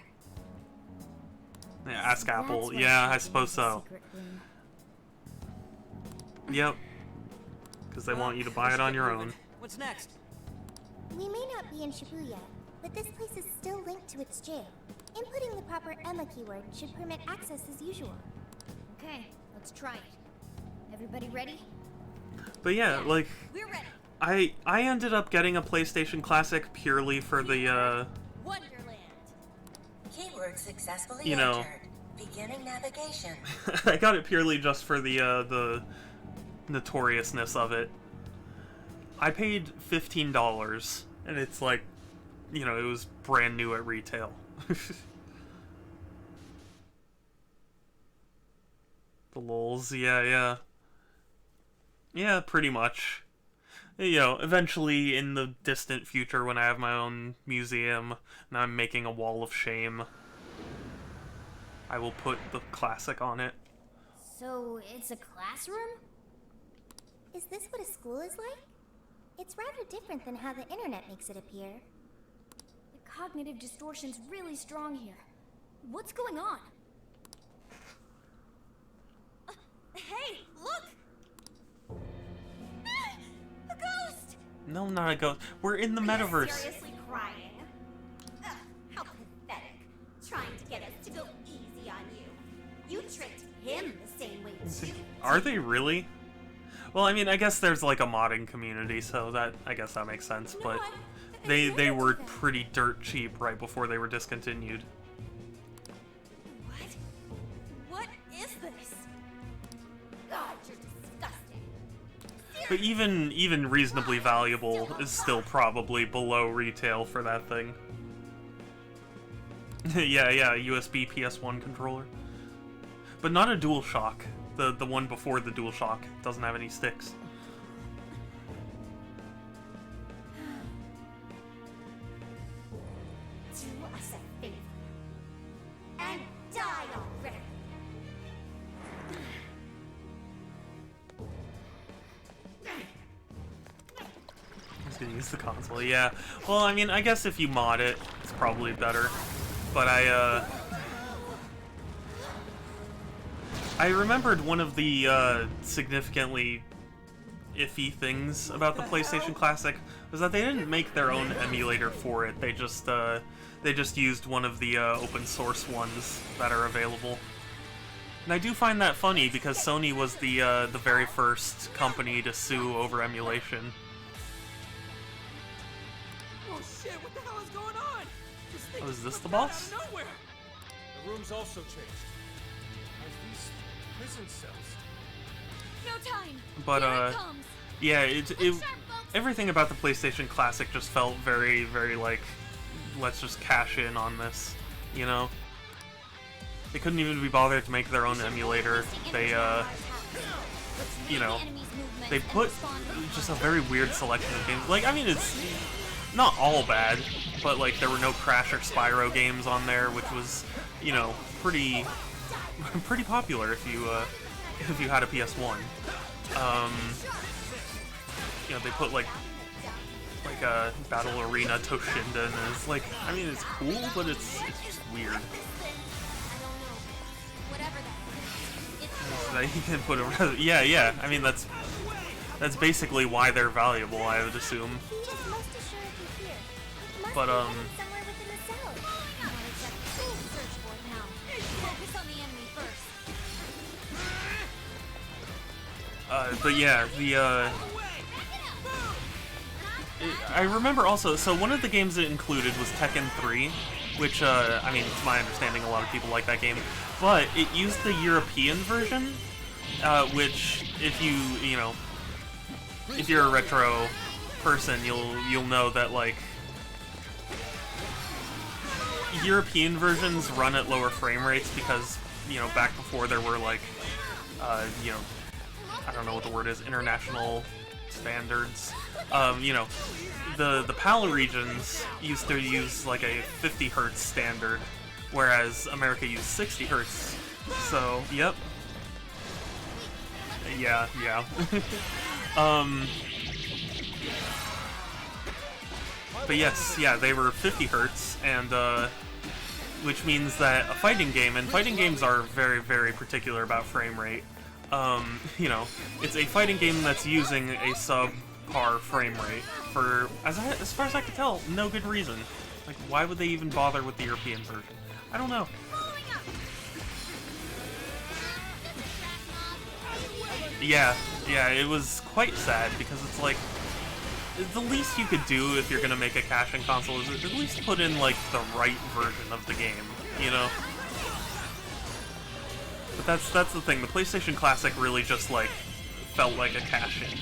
Yeah, ask That's Apple. why Yeah, I Shujin suppose has a so. secret room. Yep. Because they want you to buy it on your own. What's next? We may not be in Shibuya, but this place is still linked to its jail. Inputting the proper Emma keyword should permit access as usual. Okay, let's try it. Everybody ready? But yeah, like, We're ready. I ended up getting a PlayStation Classic purely for the, Wonderland. Keyword successfully you know, entered. Beginning navigation. I got it purely just for the notoriousness of it. I paid $15, and it's like, it was brand new at retail. The lols, yeah. Yeah, pretty much. Eventually in the distant future when I have my own museum and I'm making a wall of shame, I will put the classic on it. So, it's a classroom? Is this what a school is like? It's rather different than how the internet makes it appear. The cognitive distortion's really strong here. What's going on? Hey, look! A ghost! No, not a ghost. We're in the Are you metaverse. seriously crying? Ugh, how pathetic. Trying to get us to go easy on you. You tricked him the same way too. Are they really? Well, I mean, I guess there's like a modding community, so I guess that makes sense, but they were pretty dirt cheap right before they were discontinued. What is this? God, you're disgusting. But even reasonably valuable is still probably below retail for that thing. yeah, USB PS1 controller. But not a DualShock. The one before the DualShock doesn't have any sticks. Do us a favor. And die already. He's gonna use the console, yeah. Well, I mean, I guess if you mod it, it's probably better. But I remembered one of the significantly iffy things about the PlayStation Classic was that they didn't make their own emulator for it. They just used one of the open source ones that are available. And I do find that funny because Sony was the very first company to sue over emulation. Oh shit, what the hell is going on? This thing Oh, is just this the popped out boss? out of nowhere. The room's also changed. Are these prison cells? No time. But Here it comes. yeah, it everything about the PlayStation Classic just felt very, very like, let's just cash in on this, you know? They couldn't even be bothered to make their own emulator. They, you know, they put just a very weird selection of games. Like, I mean, it's not all bad, but like there were no Crash or Spyro games on there, which was, you know, pretty popular if you had a PS1. You know, they put like a Battle Arena Toshinden, and it's like, I mean, it's cool, but it's just weird. That you can put a yeah. I mean, that's basically why they're valuable, I would assume. But but yeah, I remember also, so one of the games it included was Tekken 3, which, I mean, to my understanding, a lot of people like that game, but it used the European version, which, if you know, if you're a retro person, you'll know that, like, European versions run at lower frame rates because, you know, back before there were, like, you know, I don't know what the word is, international standards. You know, the PAL regions used to use like a 50 hertz standard, whereas America used 60 hertz. So, yep. Yeah. But yes, yeah, they were 50 hertz, and which means that a fighting game, and fighting games are very, very particular about frame rate. You know, it's a fighting game that's using a subpar frame rate for, as far as I can tell, no good reason. Like, why would they even bother with the European version? I don't know. Yeah, it was quite sad because it's like, the least you could do if you're gonna make a cash-in console is at least put in, like, the right version of the game, you know? But that's the thing, the PlayStation Classic really just, like, felt like a cash-in.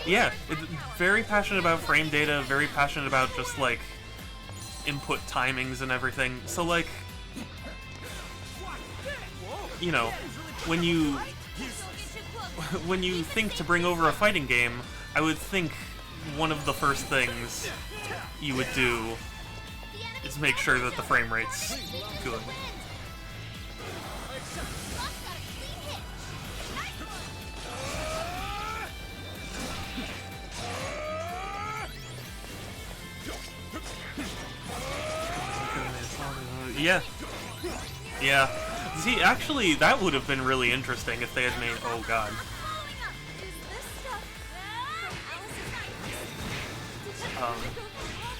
Yeah, very passionate about frame data, very passionate about just, like, input timings and everything. So, like, you know, when you think to bring over a fighting game, I would think one of the first things you would do is make sure that the frame rate's good. Yeah. See, actually, that would have been really interesting if they had made... Oh, God.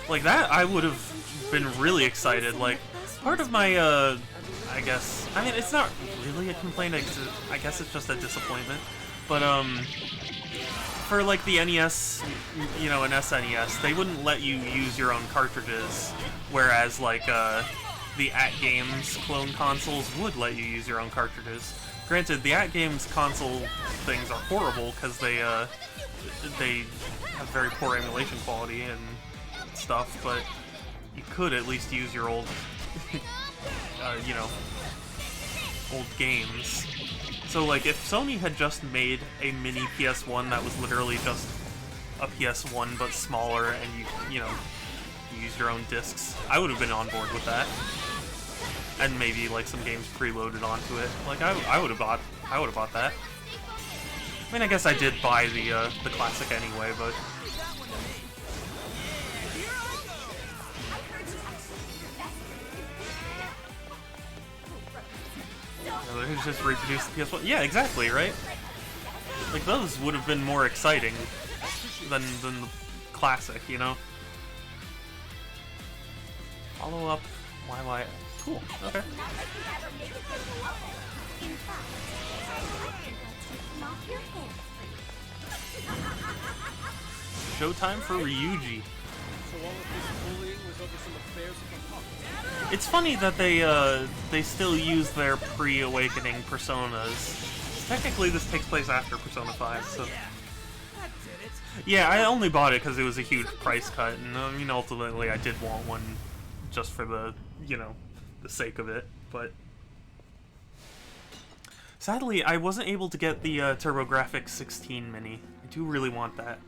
Like that, I would have been really excited. Like, part of my, I guess... I mean, it's not really a complaint, I guess it's just a disappointment. But, for, like, the NES, you know, and SNES, they wouldn't let you use your own cartridges, whereas, like, the AtGames clone consoles would let you use your own cartridges. Granted, the AtGames console things are horrible because they have very poor emulation quality and stuff, but you could at least use your old, you know, old games. So, like, if Sony had just made a mini PS1 that was literally just a PS1 but smaller, and you know, use your own discs, I would have been on board with that. And maybe like some games preloaded onto it. Like I would have bought that. I mean, I guess I did buy the classic anyway, but they just reproduced the PS1. Yeah, exactly, right? Like those would have been more exciting than the classic, you know? Follow up YY. Cool. Okay. Showtime for Ryuji. bears with a punk. It's funny that they still use their pre-awakening personas. Technically, this takes place after Persona 5, so... That did it. Yeah, I only bought it because it was a huge price cut, and I mean, ultimately I did want one just for the, you know, the sake of it, but... Sadly, I wasn't able to get the TurboGrafx 16 mini. I do really want that.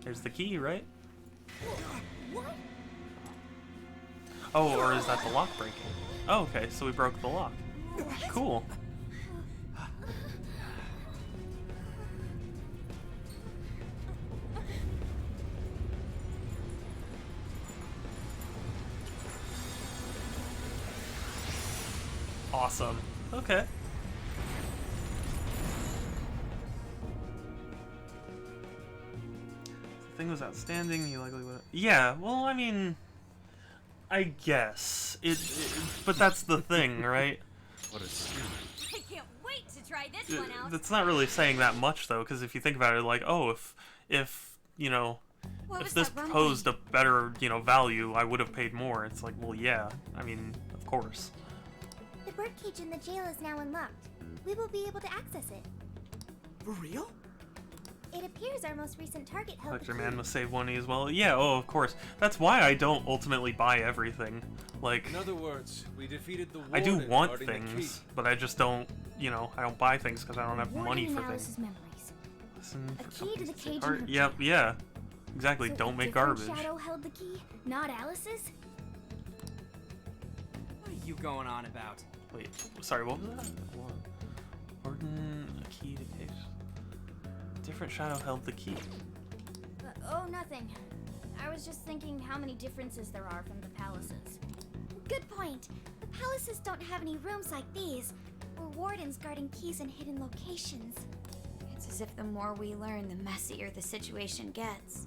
There's the key, right? Oh, or is that the lock breaking? Oh, okay, so we broke the lock. Cool. Awesome. Okay. The thing was outstanding. He likely would. Yeah. Well, I mean, I guess but that's the thing, right? What a steal. I can't wait to try this one out. That's not really saying that much, though, because if you think about it, like, oh, if you know, if this proposed a better, you know, value, I would have paid more. It's like, well, yeah. I mean, of course. The birdcage in the jail is now unlocked. We will be able to access it. For real? It appears our most recent target held the Collector key. Man must save one as well. Yeah, oh, of course. That's why I don't ultimately buy everything. Like, In other words, we defeated the I do warden want guarding the key. things, but I just don't, you know, I don't buy things because I don't have money for Alice's things. memories. Listen A for key to companies the to cage take in part. her Yep, yeah. Exactly, So don't a make different garbage. Shadow held the key, not Alice's? What are you going on about? Wait, sorry, what was that? Warden, a key to cage. Different shadow held the key. Oh, nothing. I was just thinking how many differences there are from the palaces. Good point. The palaces don't have any rooms like these, or wardens guarding keys in hidden locations. It's as if the more we learn, the messier the situation gets.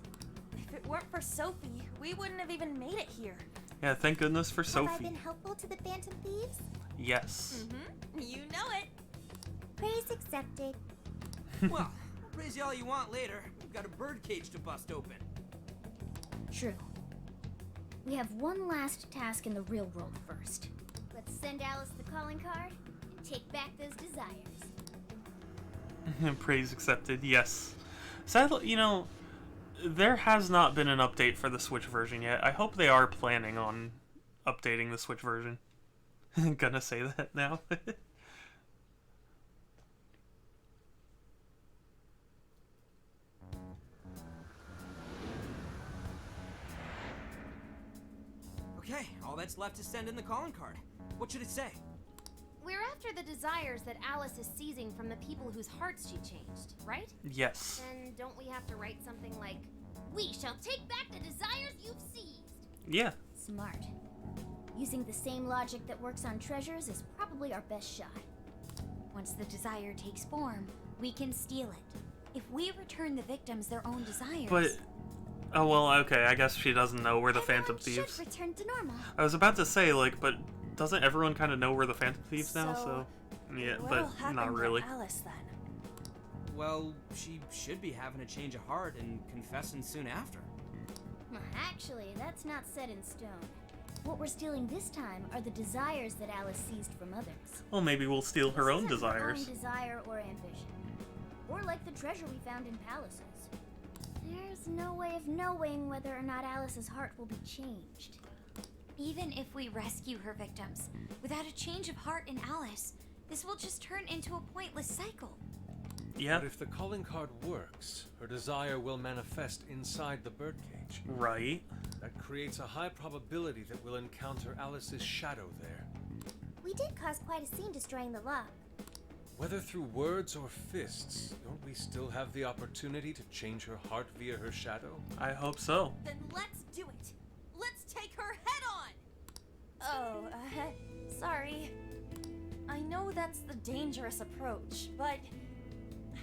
If it weren't for Sophie, we wouldn't have even made it here. Yeah, thank goodness for Have I Sophie. been helpful to the Phantom Thieves? Yes. Mm-hmm. You know it. Praise accepted. Well, praise you all you want later. We've got a birdcage to bust open. True. We have one last task in the real world first. Let's send Alice the calling card and take back those desires. Praise accepted, yes. Sadly, you know, there has not been an update for the Switch version yet. I hope they are planning on updating the Switch version. Gonna say that now. Okay, all that's left is send in the calling card. What should it say? We're after the desires that Alice is seizing from the people whose hearts she changed, right? Yes. Then don't we have to write something like, "We shall take back the desires you've seized"? Yeah. Smart. Using the same logic that works on treasures is probably our best shot. Once the desire takes form, we can steal it. If we return the victims their own desires... But, oh well, okay, I guess she doesn't know we're the Phantom Thieves. Should return to normal. I was about to say, like, but doesn't everyone kind of know we're the Phantom Thieves now, so... Yeah, what'll but happen not to really. Alice then? Well, she should be having a change of heart and confessing soon after. Actually, that's not set in stone. What we're stealing this time are the desires that Alice seized from others. Well, maybe we'll steal her own This isn't her desires. own desire or ambition. Or like the treasure we found in palaces. There's no way of knowing whether or not Alice's heart will be changed. Even if we rescue her victims, without a change of heart in Alice, this will just turn into a pointless cycle. Yeah. But if the calling card works, her desire will manifest inside the birdcage. Right. That creates a high probability that we'll encounter Alice's shadow there. We did cause quite a scene destroying the lock. Whether through words or fists, don't we still have the opportunity to change her heart via her shadow? I hope so. Then let's do it. Let's take her head on. Oh, sorry. I know that's the dangerous approach, but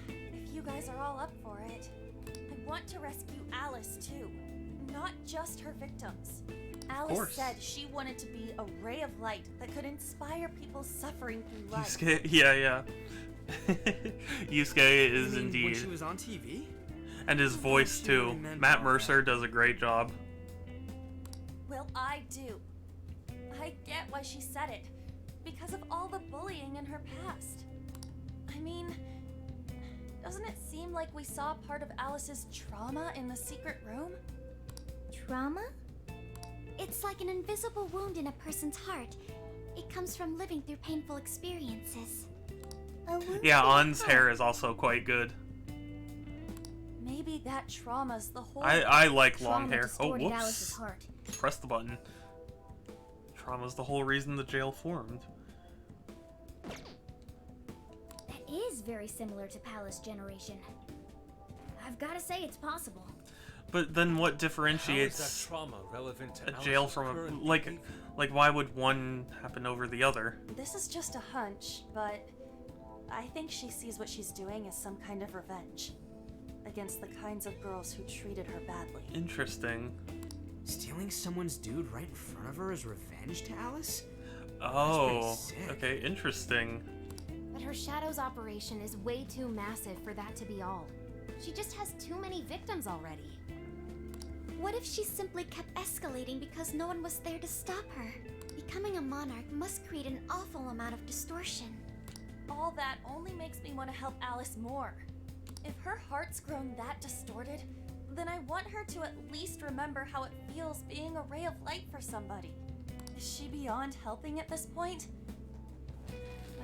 if you guys are all up for it, I want to rescue Alice too, not just her victims. Alice said she wanted to be a ray of light that could inspire people suffering through life. Yusuke, yeah. Yusuke is You mean indeed. when she was on TV? And his voice, she too. really meant Matt all Mercer does a great job. Well, I do. I get why she said it. Because of all the bullying in her past. I mean, doesn't it seem like we saw part of Alice's trauma in the secret room? Trauma? It's like an invisible wound in a person's heart. It comes from living through painful experiences. A wound Yeah, in the An's heart. hair is also quite good. Maybe that trauma's the whole. I like long Trauma hair. Oh, distorted Alice's whoops. heart. Press the button. Trauma's the whole reason the jail formed. That is very similar to Palace Generation. I've gotta say it's possible. But then what How is differentiates that trauma relevant to a jail Alice's from current a... Like, behavior? why would one happen over the other? This is just a hunch, but I think she sees what she's doing as some kind of revenge against the kinds of girls who treated her badly. Interesting. Stealing someone's dude right in front of her is revenge to Alice? Oh, pretty sick. okay, interesting. But her Shadow's operation is way too massive for that to be all. She just has too many victims already. What if she simply kept escalating because no one was there to stop her? Becoming a monarch must create an awful amount of distortion. All that only makes me want to help Alice more. If her heart's grown that distorted, then I want her to at least remember how it feels being a ray of light for somebody. Is she beyond helping at this point?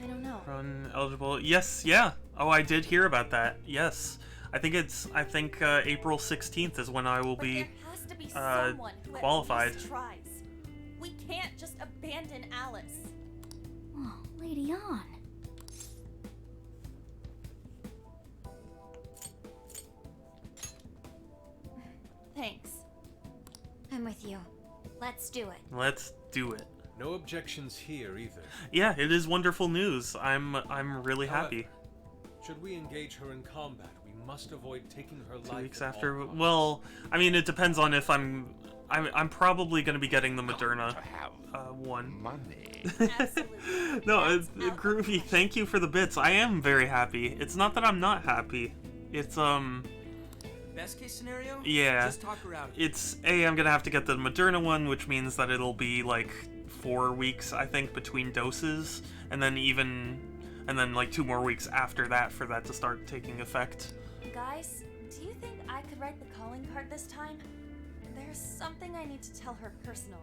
I don't know. Run eligible. Yes, yeah. Oh, I did hear about that. Yes. I think April 16th is when I will But be there has to be someone who qualified. At least tries. We can't just abandon Alice. Oh, Lady On. Thanks. I'm with you. Let's do it. Let's do it. No objections here either. Yeah, it is wonderful news. I'm really happy. Should we engage her in combat, we must avoid taking her 2 life. weeks at all after. costs. Well, I mean, it depends on if I'm probably going to be getting the Moderna one. Money. No, it's Groovy. Thank you for the bits. I am very happy. It's not that I'm not happy. It's Best case scenario? yeah. Just talk her out. It's I'm gonna have to get the Moderna one, which means that it'll be like 4 weeks, I think, between doses, and then like 2 more weeks after that for that to start taking effect. Guys, do you think I could write the calling card this time? There's something I need to tell her personally.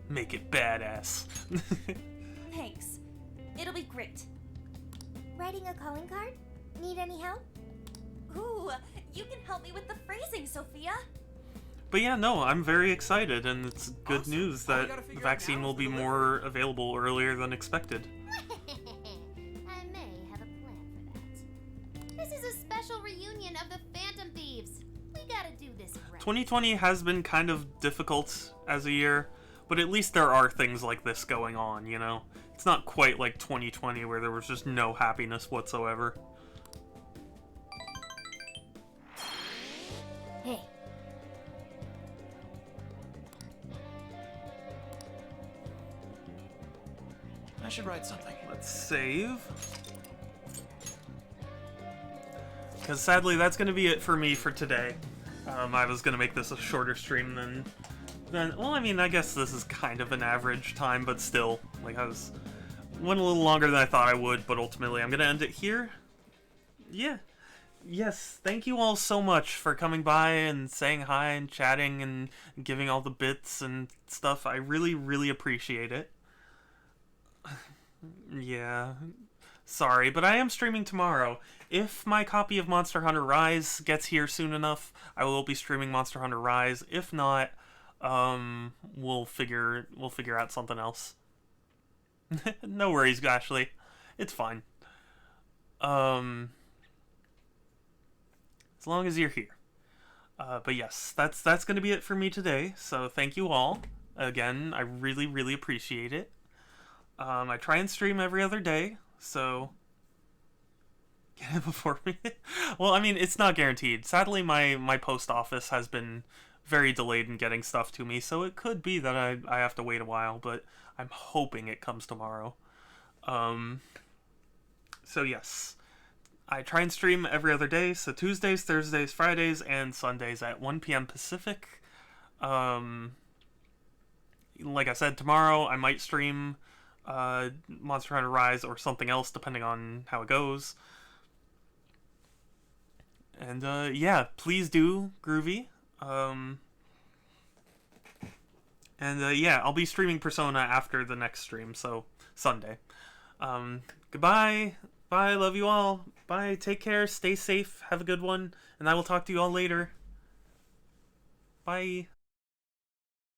Make it badass. Thanks. It'll be great. Writing a calling card? Need any help? Ooh, you can help me with the phrasing, Sophia. But yeah, no, I'm very excited, and it's good Awesome. news All we that gotta figure the out vaccine now will is be the more available earlier than expected. I may have a plan for that. This is a special reunion of the Phantom Thieves. We gotta do this right. 2020 has been kind of difficult as a year, but at least there are things like this going on, you know? It's not quite like 2020 where there was just no happiness whatsoever. Hey. I should write something. Let's save. Because sadly, that's going to be it for me for today. I was going to make this a shorter stream than... Well, I mean, I guess this is kind of an average time, but still. Like, went a little longer than I thought I would, but ultimately I'm going to end it here. Yeah. Yes, thank you all so much for coming by and saying hi and chatting and giving all the bits and stuff. I really, really appreciate it. Yeah. Sorry, but I am streaming tomorrow. If my copy of Monster Hunter Rise gets here soon enough, I will be streaming Monster Hunter Rise. If not, we'll figure out something else. No worries, Ashley. It's fine. As long as you're here. But yes, that's going to be it for me today. So thank you all. Again, I really, really appreciate it. I try and stream every other day, so get it before me. Well, I mean, it's not guaranteed. Sadly, my post office has been very delayed in getting stuff to me, so it could be that I have to wait a while, but I'm hoping it comes tomorrow. So yes. I try and stream every other day, so Tuesdays, Thursdays, Fridays, and Sundays at 1 p.m. Pacific. Like I said, tomorrow I might stream Monster Hunter Rise or something else, depending on how it goes. And yeah, please do, Groovy. Yeah, I'll be streaming Persona after the next stream, so Sunday. Goodbye. Bye, love you all. Bye, take care, stay safe, have a good one, and I will talk to you all later. Bye.